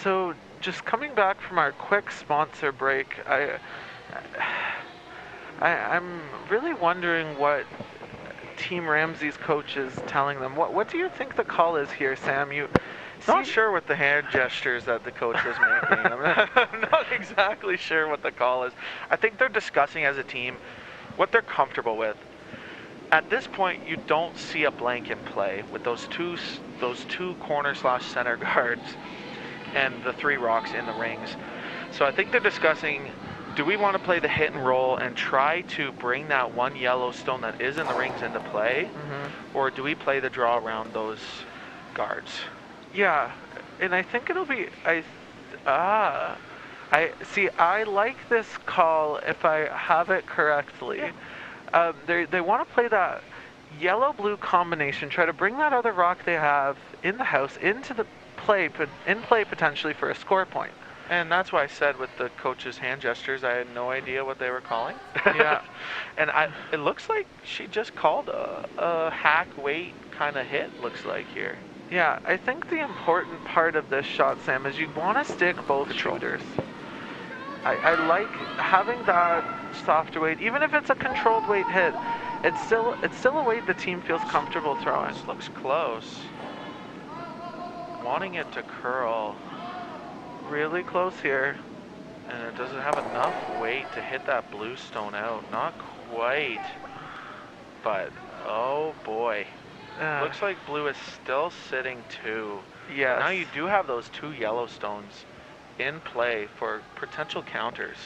So, just coming back from our quick sponsor break, I'm really wondering what Team Ramsey's coach is telling them. What do you think the call is here, Sam? Not sure what the hand gestures that the coach is making. I'm not exactly sure what the call is. I think they're discussing as a team what they're comfortable with. At this point, you don't see a blank in play with those two corner/center guards and the 3 rocks in the rings. So I think they're discussing, do we want to play the hit and roll and try to bring that one Yellowstone that is in the rings into play, or do we play the draw around those guards? Yeah, and I think it'll be, I like this call if I have it correctly. Yeah. They want to play that yellow-blue combination, try to bring that other rock they have in the house into the play potentially for a score point. And that's why I said with the coach's hand gestures, I had no idea what they were calling. Yeah. And it looks like she just called a hack weight kind of hit, looks like here. Yeah, I think the important part of this shot, Sam, is you want to stick both shooters. I like having that softer weight, even if it's a controlled weight hit. It's still a weight the team feels comfortable throwing. This looks close. Wanting it to curl. Really close here. And it doesn't have enough weight to hit that blue stone out. Not quite. But, oh boy. Looks like blue is still sitting 2. Yes. Now you do have those 2 Yellowstones in play for potential counters.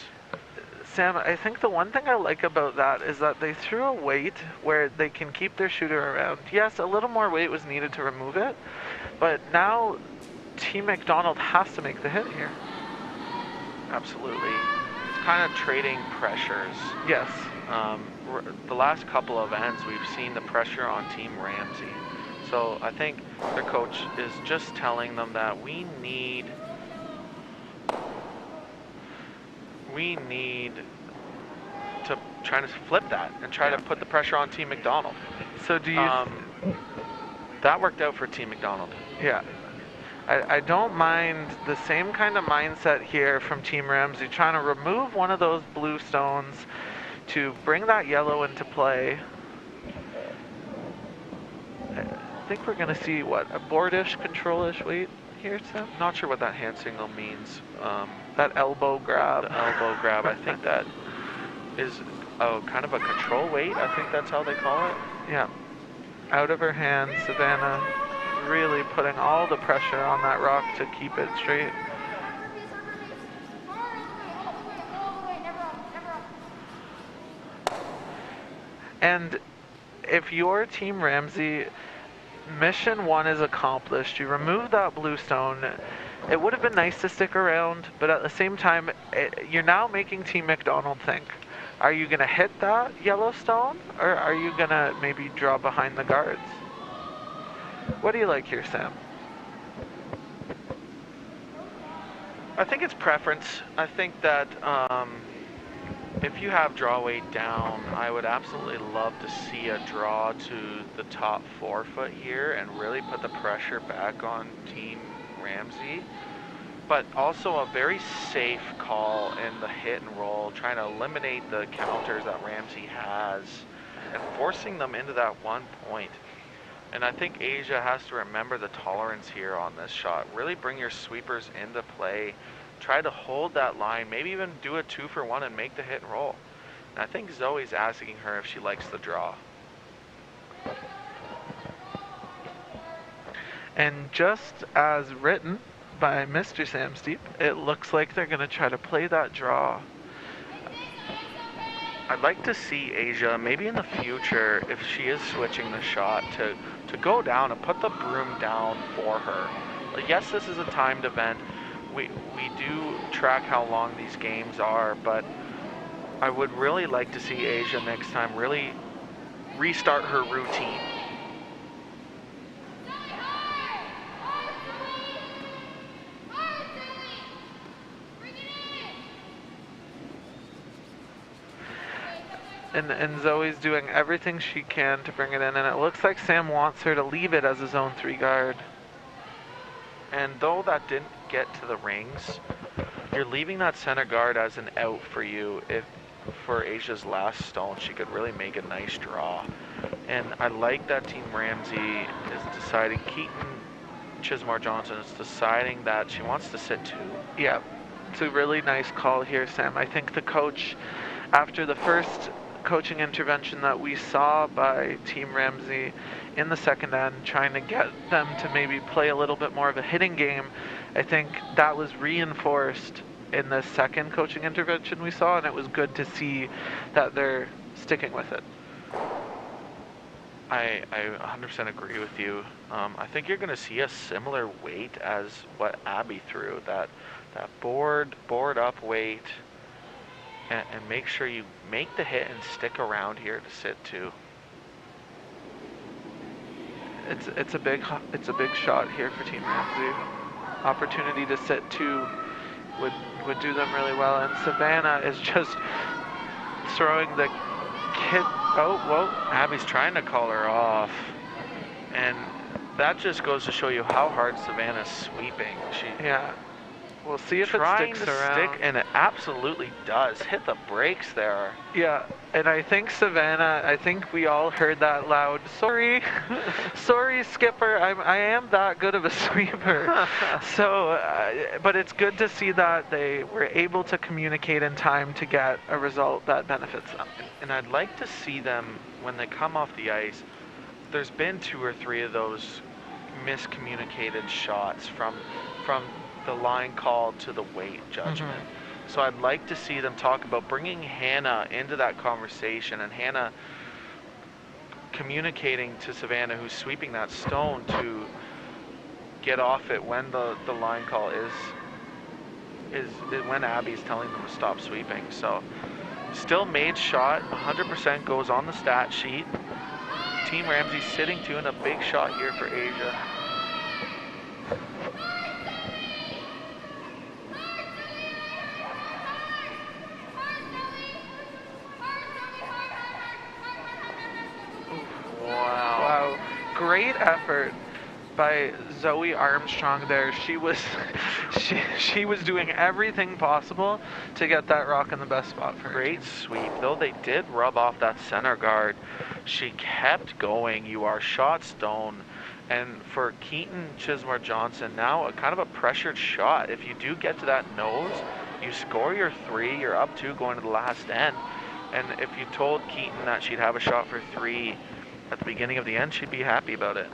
Sam, I think the one thing I like about that is that they threw a weight where they can keep their shooter around. Yes, a little more weight was needed to remove it, but now Team McDonald has to make the hit here. Absolutely. It's kind of trading pressures. Yes. The last couple of ends, we've seen the pressure on Team Ramsey. So I think their coach is just telling them that we need to try to flip that and try to put the pressure on Team McDonald. So do you... that worked out for Team McDonald. Yeah. I don't mind the same kind of mindset here from Team Ramsey, trying to remove one of those blue stones to bring that yellow into play. I think we're going to see, what, a boardish, control-ish weight here, Sam? Not sure what that hand signal means. That elbow grab. The elbow grab, I think that is kind of a control weight. I think that's how they call it. Yeah. Out of her hand, Savannah really putting all the pressure on that rock to keep it straight. And if your Team Ramsey, mission 1 is accomplished, you remove that blue stone, it would have been nice to stick around, but at the same time, you're now making Team McDonald think. Are you going to hit that Yellowstone, or are you going to maybe draw behind the guards? What do you like here, Sam? I think it's preference. I think that if you have draw weight down, I would absolutely love to see a draw to the top 4 foot here and really put the pressure back on Team Ramsey. But also a very safe call in the hit and roll, trying to eliminate the counters that Ramsey has and forcing them into that 1 point. And I think Asia has to remember the tolerance here on this shot. Really bring your sweepers into play. Try to hold that line, maybe even do a 2-for-1 and make the hit and roll. And I think Zoe's asking her if she likes the draw. And just as written by Mr. Sam Steep, it looks like they're going to try to play that draw. I'd like to see Asia, maybe in the future, if she is switching the shot, to go down and put the broom down for her. Like, yes, this is a timed event. We do track how long these games are, but I would really like to see Asia next time really restart her routine. And Zoe's doing everything she can to bring it in, and it looks like Sam wants her to leave it as a zone 3 guard. And though that didn't get to the rings, you're leaving that center guard as an out for you. If for Asia's last stone, she could really make a nice draw. And I like that Team Ramsey is deciding, Keaton Chismore Johnson is deciding that she wants to sit 2. Yeah, it's a really nice call here, Sam. I think the coach, after the first coaching intervention that we saw by Team Ramsey in the second end, trying to get them to maybe play a little bit more of a hitting game, I think that was reinforced in the second coaching intervention we saw, and it was good to see that they're sticking with it. I 100% agree with you. I think you're going to see a similar weight as what Abby threw, that board up weight, and make sure you make the hit and stick around here to sit 2. It's a big shot here for Team Ramsey. Opportunity to sit 2 would do them really well, and Savannah is just throwing the kid. Oh, whoa! Abby's trying to call her off, and that just goes to show you how hard Savannah's sweeping. Yeah. We'll see if it trying sticks to around. stick, and it absolutely does. Hit the brakes there. Yeah, and I think Savannah, I think we all heard that loud, sorry, sorry, skipper, I am that good of a sweeper. So, but it's good to see that they were able to communicate in time to get a result that benefits them. And I'd like to see them, when they come off the ice, there's been 2 or 3 of those miscommunicated shots from the line call to the weight judgment. Mm-hmm. So I'd like to see them talk about bringing Hannah into that conversation, and Hannah communicating to Savannah, who's sweeping that stone, to get off it when the line call is when Abby's telling them to stop sweeping. So still made shot, 100% goes on the stat sheet. Team Ramsey sitting 2 and a big shot here for Asia. Wow. Great effort by Zoe Armstrong there. She was she was doing everything possible to get that rock in the best spot for her. Great sweep. Though they did rub off that center guard, she kept going. You are shot stone. And for Keaton Chismore Johnson, now a kind of a pressured shot. If you do get to that nose, you score your 3, you're up 2 going to the last end. And if you told Keaton that she'd have a shot for 3 at the beginning of the end, she'd be happy about it.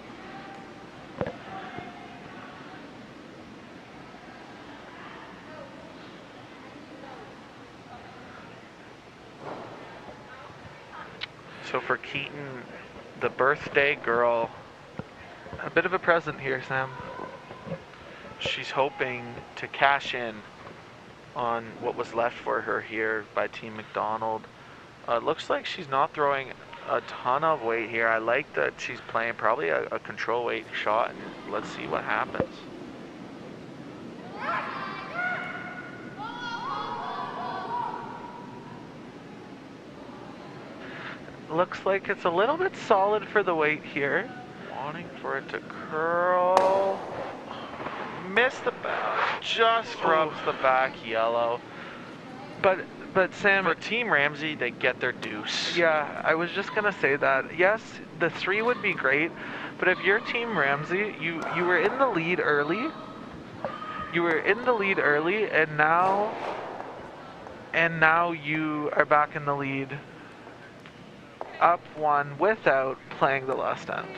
So for Keaton, the birthday girl, a bit of a present here, Sam. She's hoping to cash in on what was left for her here by Team McDonald. Looks like she's not throwing a ton of weight here. I like that she's playing probably a control weight shot, and let's see what happens. Looks like it's a little bit solid for the weight here. Wanting for it to curl. Missed the back. Just rubs the back yellow. But But Sam, For Team Ramsey, they get their deuce. yeah, I was just gonna say that. Yes, the 3 would be great, but if you're Team Ramsey, you were in the lead early. You were in the lead early, and now you are back in the lead, up 1 without playing the last end.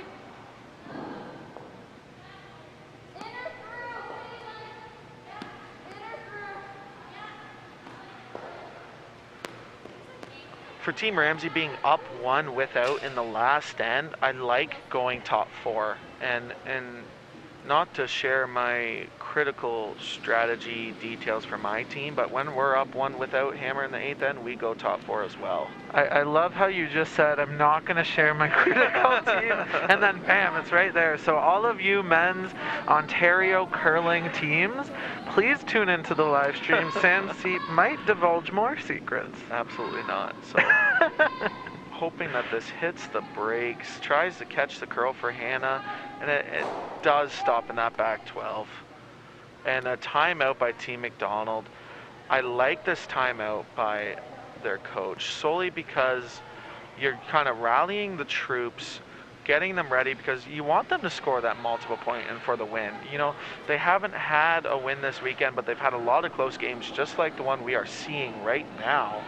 For Team Ramsey being up 1 without in the last end, I like going top 4. And not to share my critical strategy details for my team, but when we're up 1 without Hammer in the 8th end, we go top 4 as well. I love how you just said, I'm not going to share my critical team, and then bam, it's right there. So all of you men's Ontario curling teams, please tune into the live stream. Sam C might divulge more secrets. Absolutely not. So hoping that this hits the brakes, tries to catch the curl for Hannah, and it does stop in that back 12. And a timeout by Team McDonald. I like this timeout by their coach solely because you're kind of rallying the troops, getting them ready, because you want them to score that multiple point and for the win. You know, they haven't had a win this weekend, but they've had a lot of close games, just like the one we are seeing right now.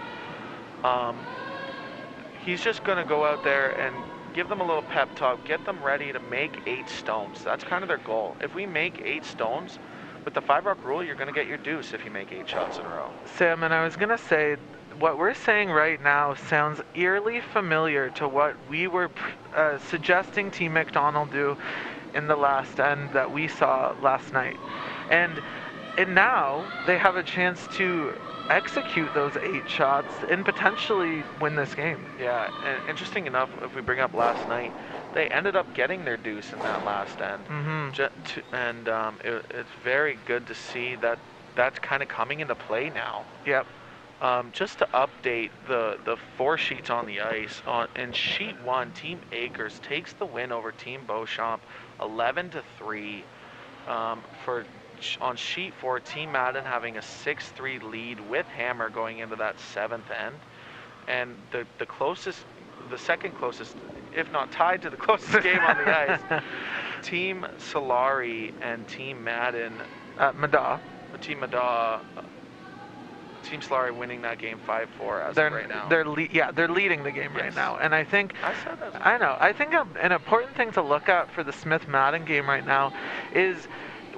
He's just going to go out there and give them a little pep talk, get them ready to make 8 stones. That's kind of their goal. If we make 8 stones, with the 5-rock rule, you're going to get your deuce if you make 8 shots in a row. Sam, and I was going to say, what we're saying right now sounds eerily familiar to what we were suggesting Team McDonald do in the last end that we saw last night. And now they have a chance to execute those 8 shots and potentially win this game. Yeah, and interesting enough, if we bring up last night, they ended up getting their deuce in that last end. It's very good to see that that's kind of coming into play now. Yep. Just to update the 4 sheets on the ice, in sheet 1, Team Acres takes the win over Team Beauchamp 11-3. On sheet 4, Team Madden having a 6-3 lead with Hammer going into that 7th end. And the second closest, if not tied to the closest game on the ice, Team Solari and Team Madden. Team Solari winning that game 5-4 as of right now. They're leading the game right now. And I think, I said that. I know. I think an important thing to look at for the Smith-Madden game right now is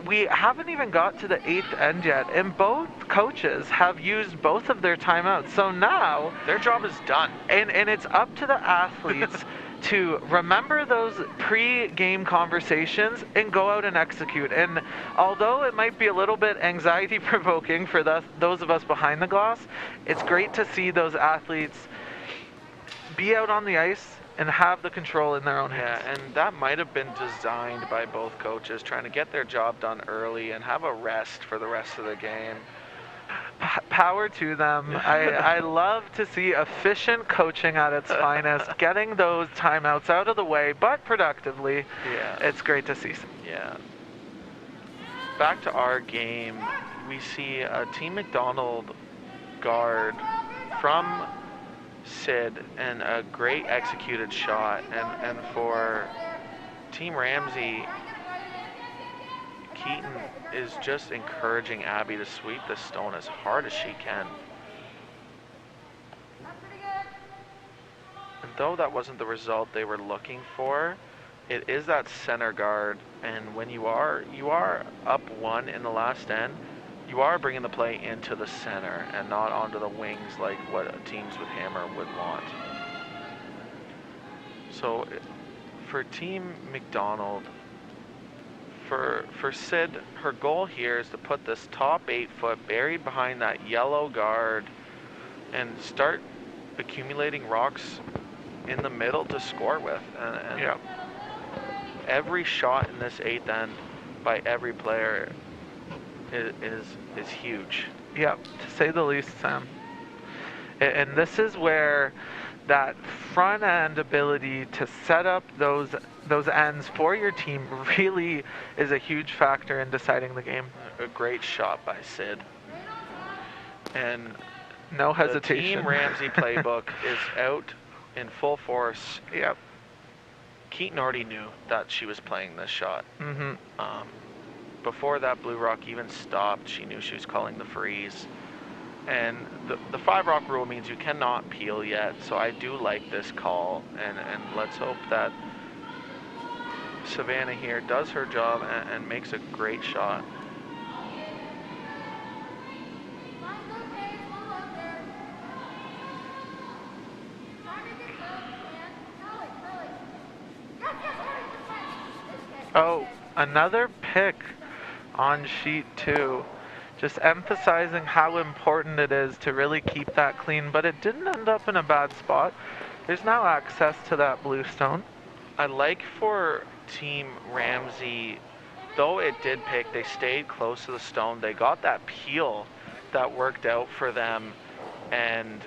we haven't even got to the 8th end yet, and both coaches have used both of their timeouts. So now their job is done. And it's up to the athletes to remember those pre-game conversations and go out and execute. And although it might be a little bit anxiety-provoking for those of us behind the glass, it's great to see those athletes be out on the ice and have the control in their own hands. Yeah, and that might have been designed by both coaches, trying to get their job done early and have a rest for the rest of the game. Power to them. I love to see efficient coaching at its finest, getting those timeouts out of the way, but productively. Yeah. It's great to see. Yeah. Back to our game, we see a Team McDonald guard from Sid and a great executed shot, and for Team Ramsey, Keaton is just encouraging Abby to sweep the stone as hard as she can. And though that wasn't the result they were looking for, it is that center guard, and when you are up 1 in the last end, you are bringing the play into the center and not onto the wings like what teams with Hammer would want. So for Team McDonald, for Sid, her goal here is to put this top 8-foot buried behind that yellow guard and start accumulating rocks in the middle to score with. And yeah. Every shot in this 8th end by every player is huge. Yeah, to say the least, Sam. And this is where that front end ability to set up those ends for your team really is a huge factor in deciding the game. A great shot by Sid. And No hesitation. The Team Ramsey playbook is out in full force. Yep. Keaton already knew that she was playing this shot. Mm-hmm. Before that blue rock even stopped, she knew she was calling the freeze. And the 5 rock rule means you cannot peel yet, so I do like this call, and let's hope that Savannah here does her job and makes a great shot. Oh, another pick on sheet 2. Just emphasizing how important it is to really keep that clean, but it didn't end up in a bad spot. There's now access to that blue stone. I like for Team Ramsey, though it did pick, they stayed close to the stone. They got that peel that worked out for them, and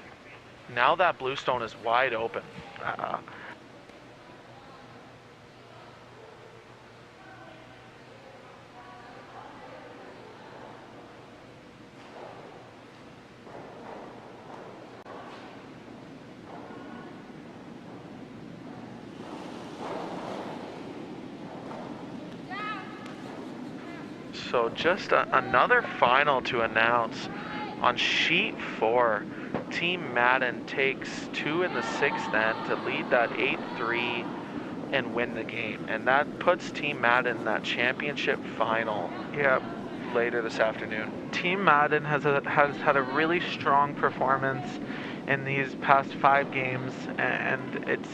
now that blue stone is wide open. So just another final to announce. On sheet 4, Team Madden takes 2 in the 6th end to lead that 8-3 and win the game. And that puts Team Madden in that championship final later this afternoon. Team Madden has had a really strong performance in these past 5 games, and it's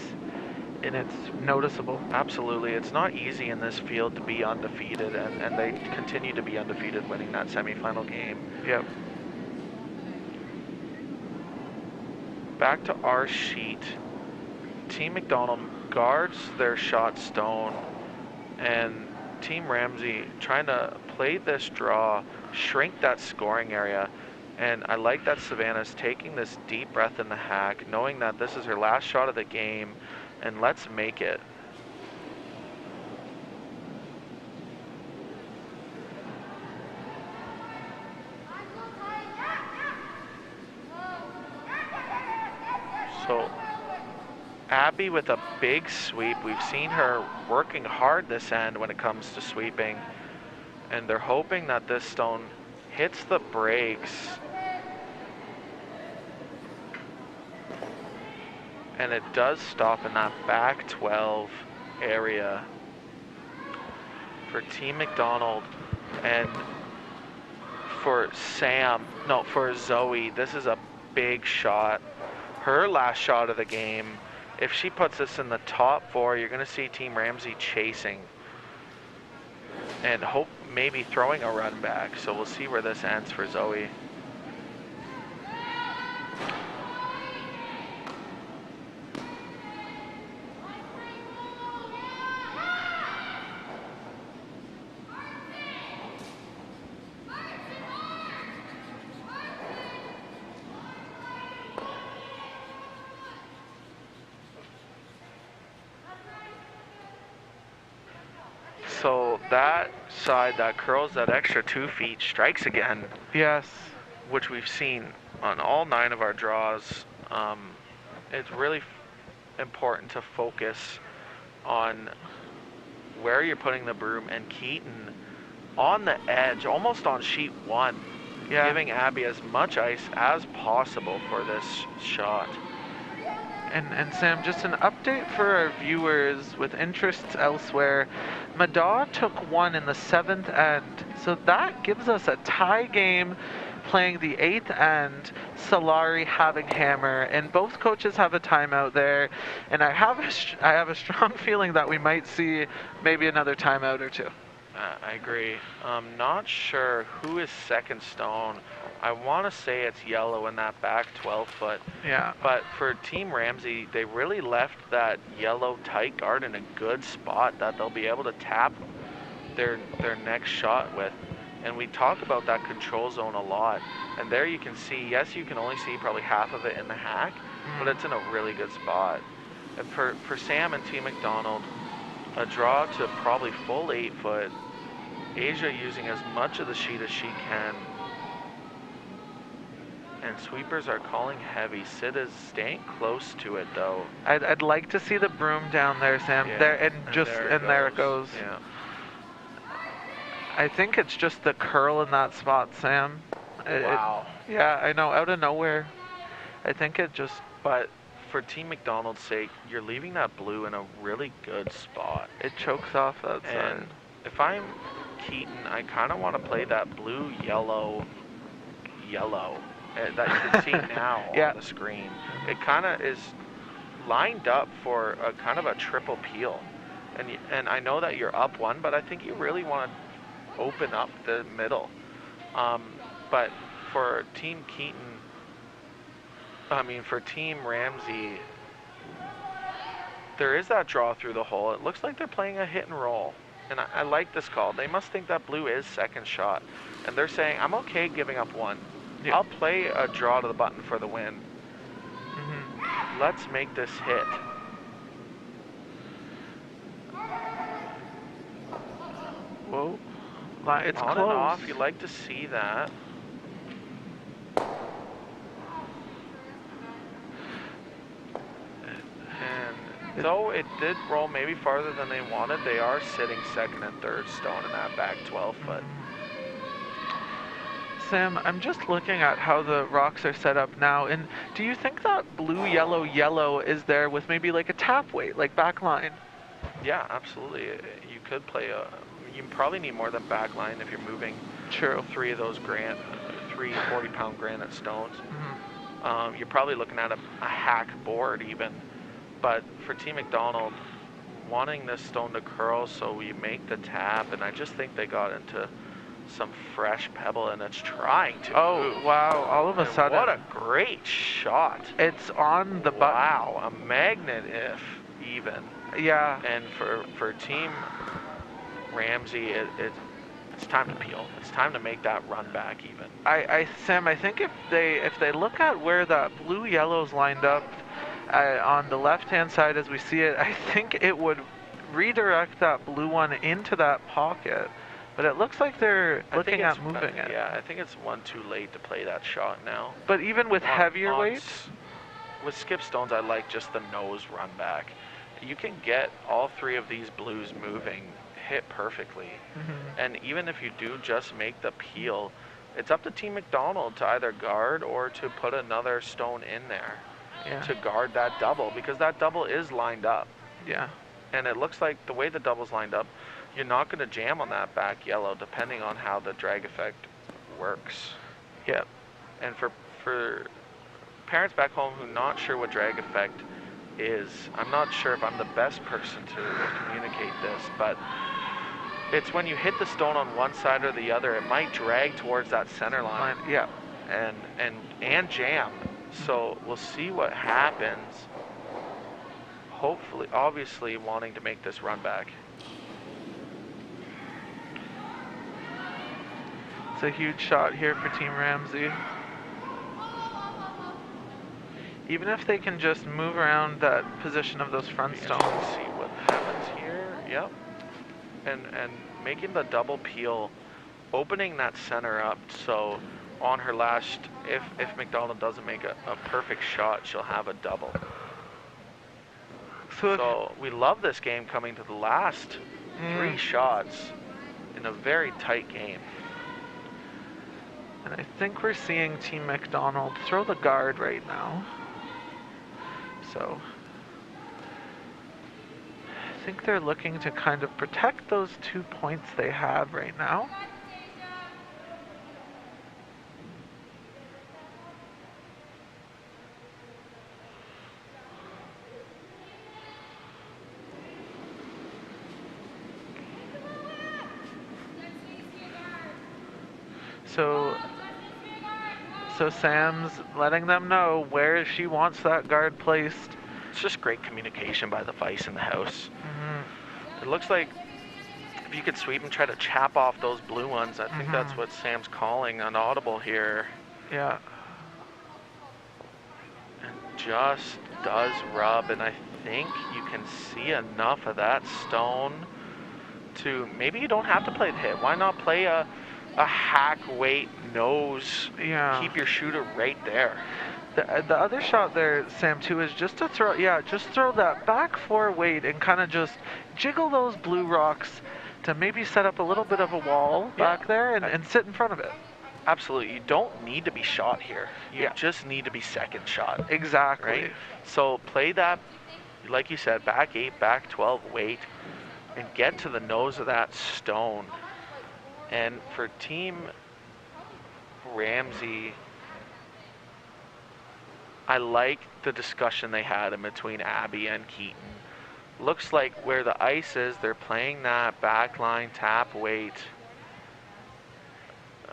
noticeable. Absolutely. It's not easy in this field to be undefeated, and they continue to be undefeated, winning that semifinal game. Yep. Back to our sheet. Team McDonald guards their shot stone, and Team Ramsey trying to play this draw, shrink that scoring area. And I like that Savannah's taking this deep breath in the hack, knowing that this is her last shot of the game, and let's make it. So Abby with a big sweep. We've seen her working hard this end when it comes to sweeping, and they're hoping that this stone hits the brakes. And it does stop in that back 12 area for Team McDonald. And for Zoe, this is a big shot. Her last shot of the game. If she puts this in the top 4, you're going to see Team Ramsey chasing and hope maybe throwing a run back. So we'll see where this ends for Zoe. So that side that curls that extra 2 feet strikes again. Yes. Which we've seen on all 9 of our draws. It's really important to focus on where you're putting the broom, and Keaton on the edge, almost on sheet 1, giving Abby as much ice as possible for this shot. And Sam, just an update for our viewers with interests elsewhere. Madaw took 1 in the 7th end, so that gives us a tie game playing the 8th end, Solari having hammer, and both coaches have a timeout there, and I have a strong feeling that we might see maybe another timeout or 2. I agree. I'm not sure who is second stone. I want to say it's yellow in that back 12 foot. Yeah. But for Team Ramsey, they really left that yellow tight guard in a good spot that they'll be able to tap their next shot with. And we talk about that control zone a lot. And there you can see, yes, you can only see probably half of it in the hack, but it's in a really good spot. And for Sam and Team McDonald, a draw to probably full 8 foot. Asia using as much of the sheet as she can. And sweepers are calling heavy. Sid is staying close to it, though. I'd like to see the broom down there, Sam. Yeah, There there it goes. Yeah. I think it's just the curl in that spot, Sam. Wow. Yeah, I know, out of nowhere. I think it just... But for Team McDonald's sake, you're leaving that blue in a really good spot. It chokes off that side. And if I'm Keaton, I kind of want to play that blue, yellow that you can see now on the screen. It kind of is lined up for a kind of a triple peel. And I know that you're up one, but I think you really want to open up the middle. But for Team Ramsey, there is that draw through the hole. It looks like they're playing a hit and roll. And I like this call. They must think that blue is second shot. And they're saying, I'm okay giving up one. Yeah. I'll play a draw to the button for the win. Let's make this hit. Whoa. It's on close. And off. You like to see that. And though it did roll maybe farther than they wanted, they are sitting second and third stone in that back 12 foot. Sam, I'm just looking at how the rocks are set up now, and do you think that blue, yellow, yellow is there with maybe like a tap weight, like back line? Yeah, absolutely. You could play you probably need more than back line if you're moving three of those 40-pound granite stones. You're probably looking at a hack board even. But for Team McDonald, wanting this stone to curl so we make the tap, and I just think they got into some fresh pebble, and it's trying to move. Wow, all of a sudden. What a great shot. It's on the button. Wow, a magnet if even. Yeah. And for Team Ramsey, it's time to peel. It's time to make that run back even. Sam, I think if they look at where that blue-yellow's lined up on the left-hand side as we see it, I think it would redirect that blue one into that pocket. But it looks like they're looking at moving it. Yeah, I think it's one too late to play that shot now. But even with heavier weights? With skip stones, I like just the nose run back. You can get all three of these blues moving, hit perfectly. And even if you do just make the peel, it's up to Team McDonald to either guard or to put another stone in there to guard that double, because that double is lined up. Yeah. And it looks like the way the double's lined up, you're not going to jam on that back yellow depending on how the drag effect works. Yep. And for parents back home who are not sure what drag effect is, I'm not sure if I'm the best person to communicate this, but it's when you hit the stone on one side or the other, it might drag towards that center line. Yeah. And jam. So we'll see what happens. Hopefully, obviously wanting to make this run back. It's a huge shot here for Team Ramsey. Even if they can just move around that position of those front stones. See what happens here. Yep. And making the double peel, opening that center up, so on her last, if McDonald doesn't make a perfect shot, she'll have a double. So we love this game coming to the last 3 shots in a very tight game. And I think we're seeing Team McDonald throw the guard right now. So I think they're looking to kind of protect those 2 points they have right now. So Sam's letting them know where she wants that guard placed. It's just great communication by the vice in the house. It looks like if you could sweep and try to chap off those blue ones, I think that's what Sam's calling an audible here. Yeah. And just does rub, and I think you can see enough of that stone to, maybe you don't have to play the hit. Why not play a a hack weight nose. Yeah. Keep your shooter right there. The other shot there, Sam, too, is just to throw, just throw that back 4 weight and kind of just jiggle those blue rocks to maybe set up a little bit of a wall back there and sit in front of it. Absolutely. You don't need to be shot here. You just need to be second shot. Exactly. Right? So play that, like you said, back 8, back 12 weight, and get to the nose of that stone. And for Team Ramsey, I like the discussion they had in between Abby and Keaton. Looks like where the ice is, they're playing that backline tap weight.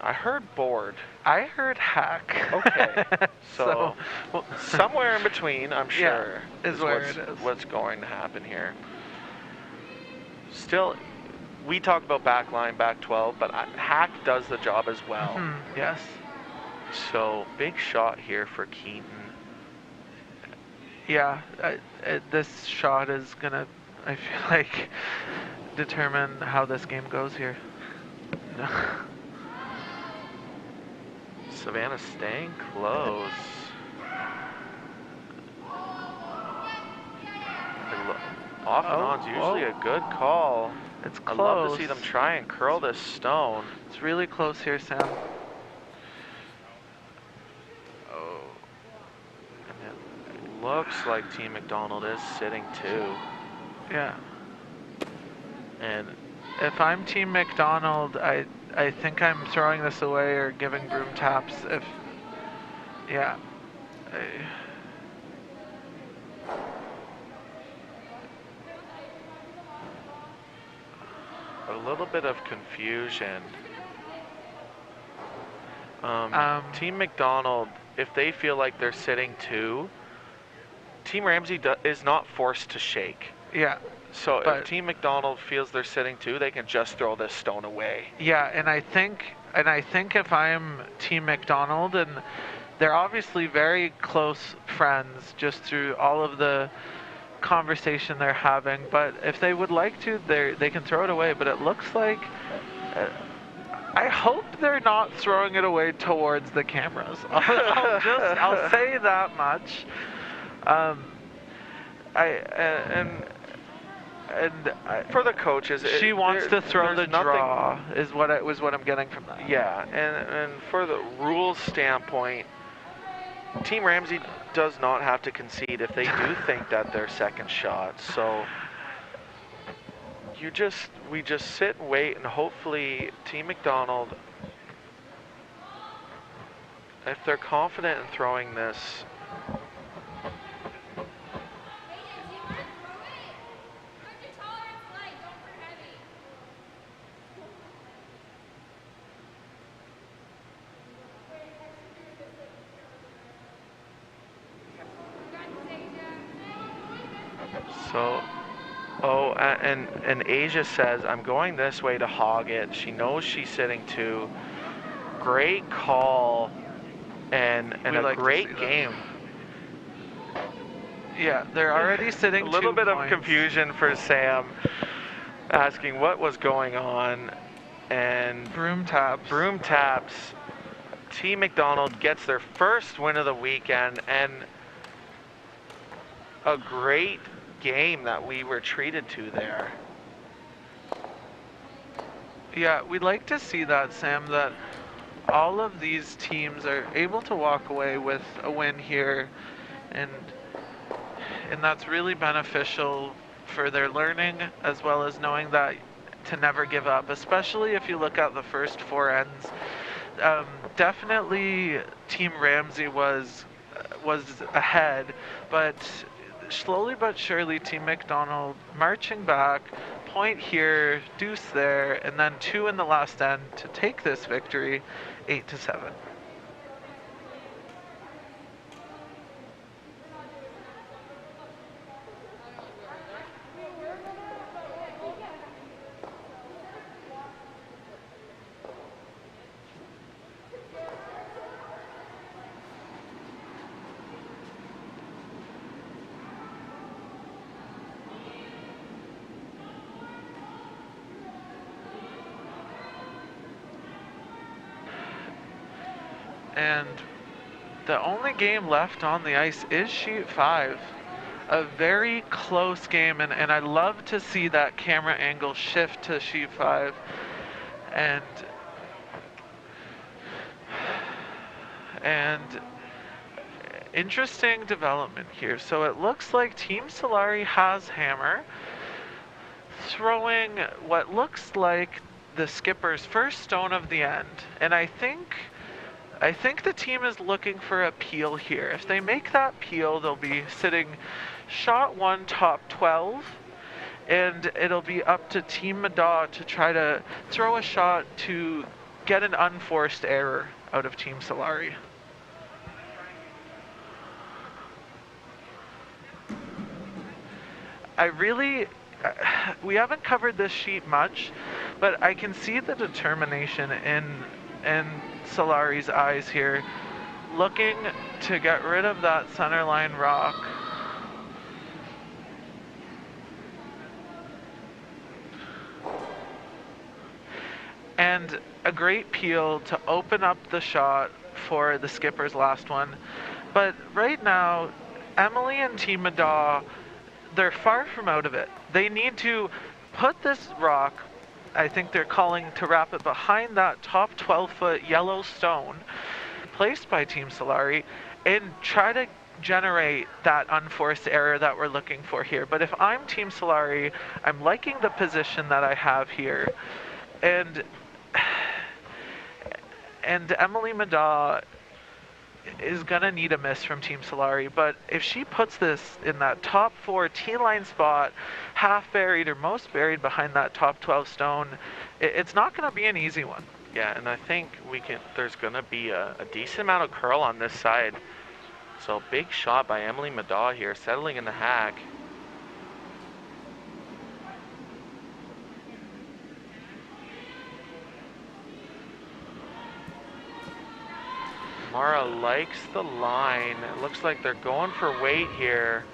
I heard board. I heard hack. Okay. So somewhere in between, I'm sure, is where it is. What's going to happen here. Still, we talk about backline, back 12, but hack does the job as well. Yes. So big shot here for Keaton. Yeah, this shot is gonna, I feel like, determine how this game goes here. Savannah staying close. Off and on's usually a good call. It's close. I'd love to see them try and curl this stone. It's really close here, Sam. Looks like Team McDonald is sitting too. Yeah. And if I'm Team McDonald, I think I'm throwing this away or giving broom taps. If a little bit of confusion. Team McDonald, if they feel like they're sitting two, Team Ramsey is not forced to shake. Yeah. So if Team McDonald feels they're sitting two, they can just throw this stone away. Yeah, and I think if I'm Team McDonald, and they're obviously very close friends just through all of the conversation they're having, but if they would like to, they can throw it away. But it looks like I hope they're not throwing it away towards the cameras. I'll say that much. For the coaches, she wants to throw the draw, is what I'm getting from that. Yeah, and for the rules standpoint, Team Ramsey does not have to concede if they do think that they're second shot. So we just sit and wait, and hopefully Team McDonald, if they're confident in throwing this, and Asia says, I'm going this way to hog it. She knows she's sitting two. Great call and a great game. Yeah, they're already sitting a little 2 bit points. Of confusion for Sam, asking what was going on, and broom taps. Team McDonald gets their first win of the weekend, and a great game that we were treated to there. Yeah, we'd like to see that, Sam, that all of these teams are able to walk away with a win here, and that's really beneficial for their learning, as well as knowing that to never give up, especially if you look at the first 4 ends. Definitely Team Ramsey was ahead, but slowly but surely Team McDonald marching back, point here, deuce there, and then 2 in the last end to take this victory, 8-7. And the only game left on the ice is sheet 5. A very close game, and I love to see that camera angle shift to sheet 5. And interesting development here. So it looks like Team Solari has hammer, throwing what looks like the skipper's first stone of the end. And I think the team is looking for a peel here. If they make that peel, they'll be sitting shot 1, top 12, and it'll be up to Team Madaw to try to throw a shot to get an unforced error out of Team Solari. We haven't covered this sheet much, but I can see the determination in Solari's eyes here, looking to get rid of that centerline rock. And a great peel to open up the shot for the skipper's last one. But right now, Emily and Team Madaw, they're far from out of it. They need to put this rock, I think they're calling to wrap it behind that top 12-foot yellow stone placed by Team Solari, and try to generate that unforced error that we're looking for here. But if I'm Team Solari, I'm liking the position that I have here. And Emily Madaw is gonna need a miss from Team Solari, but if she puts this in that top 4 T-line spot, half buried or most buried behind that top 12 stone, it's not gonna be an easy one. Yeah, and I think there's gonna be a decent amount of curl on this side. So big shot by Emily Madaw here, settling in the hack. Mara likes the line. It looks like they're going for weight here.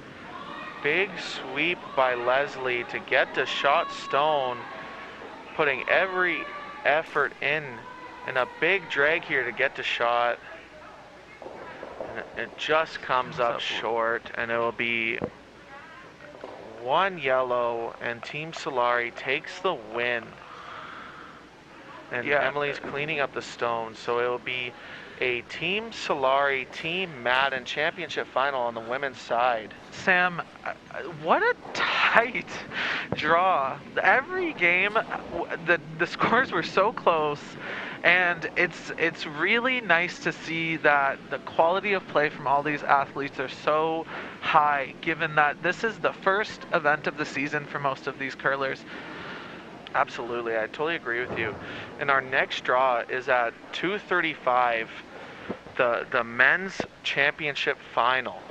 Big sweep by Leslie to get to shot stone, putting every effort in, and a big drag here to get to shot. And it just comes up short, and it will be 1 yellow, and Team Solari takes the win. And yeah, Emily's cleaning up the stone, so it will be a Team Solari, Team Madden championship final on the women's side. Sam, what a tight draw. Every game, the scores were so close, and it's really nice to see that the quality of play from all these athletes are so high, given that this is the first event of the season for most of these curlers. Absolutely, I totally agree with you. And our next draw is at 2:35, the men's championship final.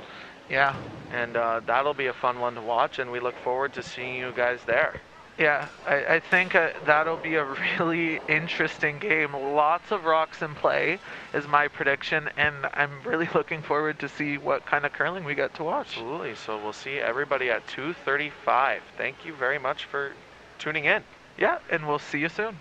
Yeah. And that'll be a fun one to watch, and we look forward to seeing you guys there. Yeah, I think that'll be a really interesting game. Lots of rocks in play is my prediction, and I'm really looking forward to see what kind of curling we get to watch. Absolutely, so we'll see everybody at 2:35. Thank you very much for tuning in. Yeah, and we'll see you soon.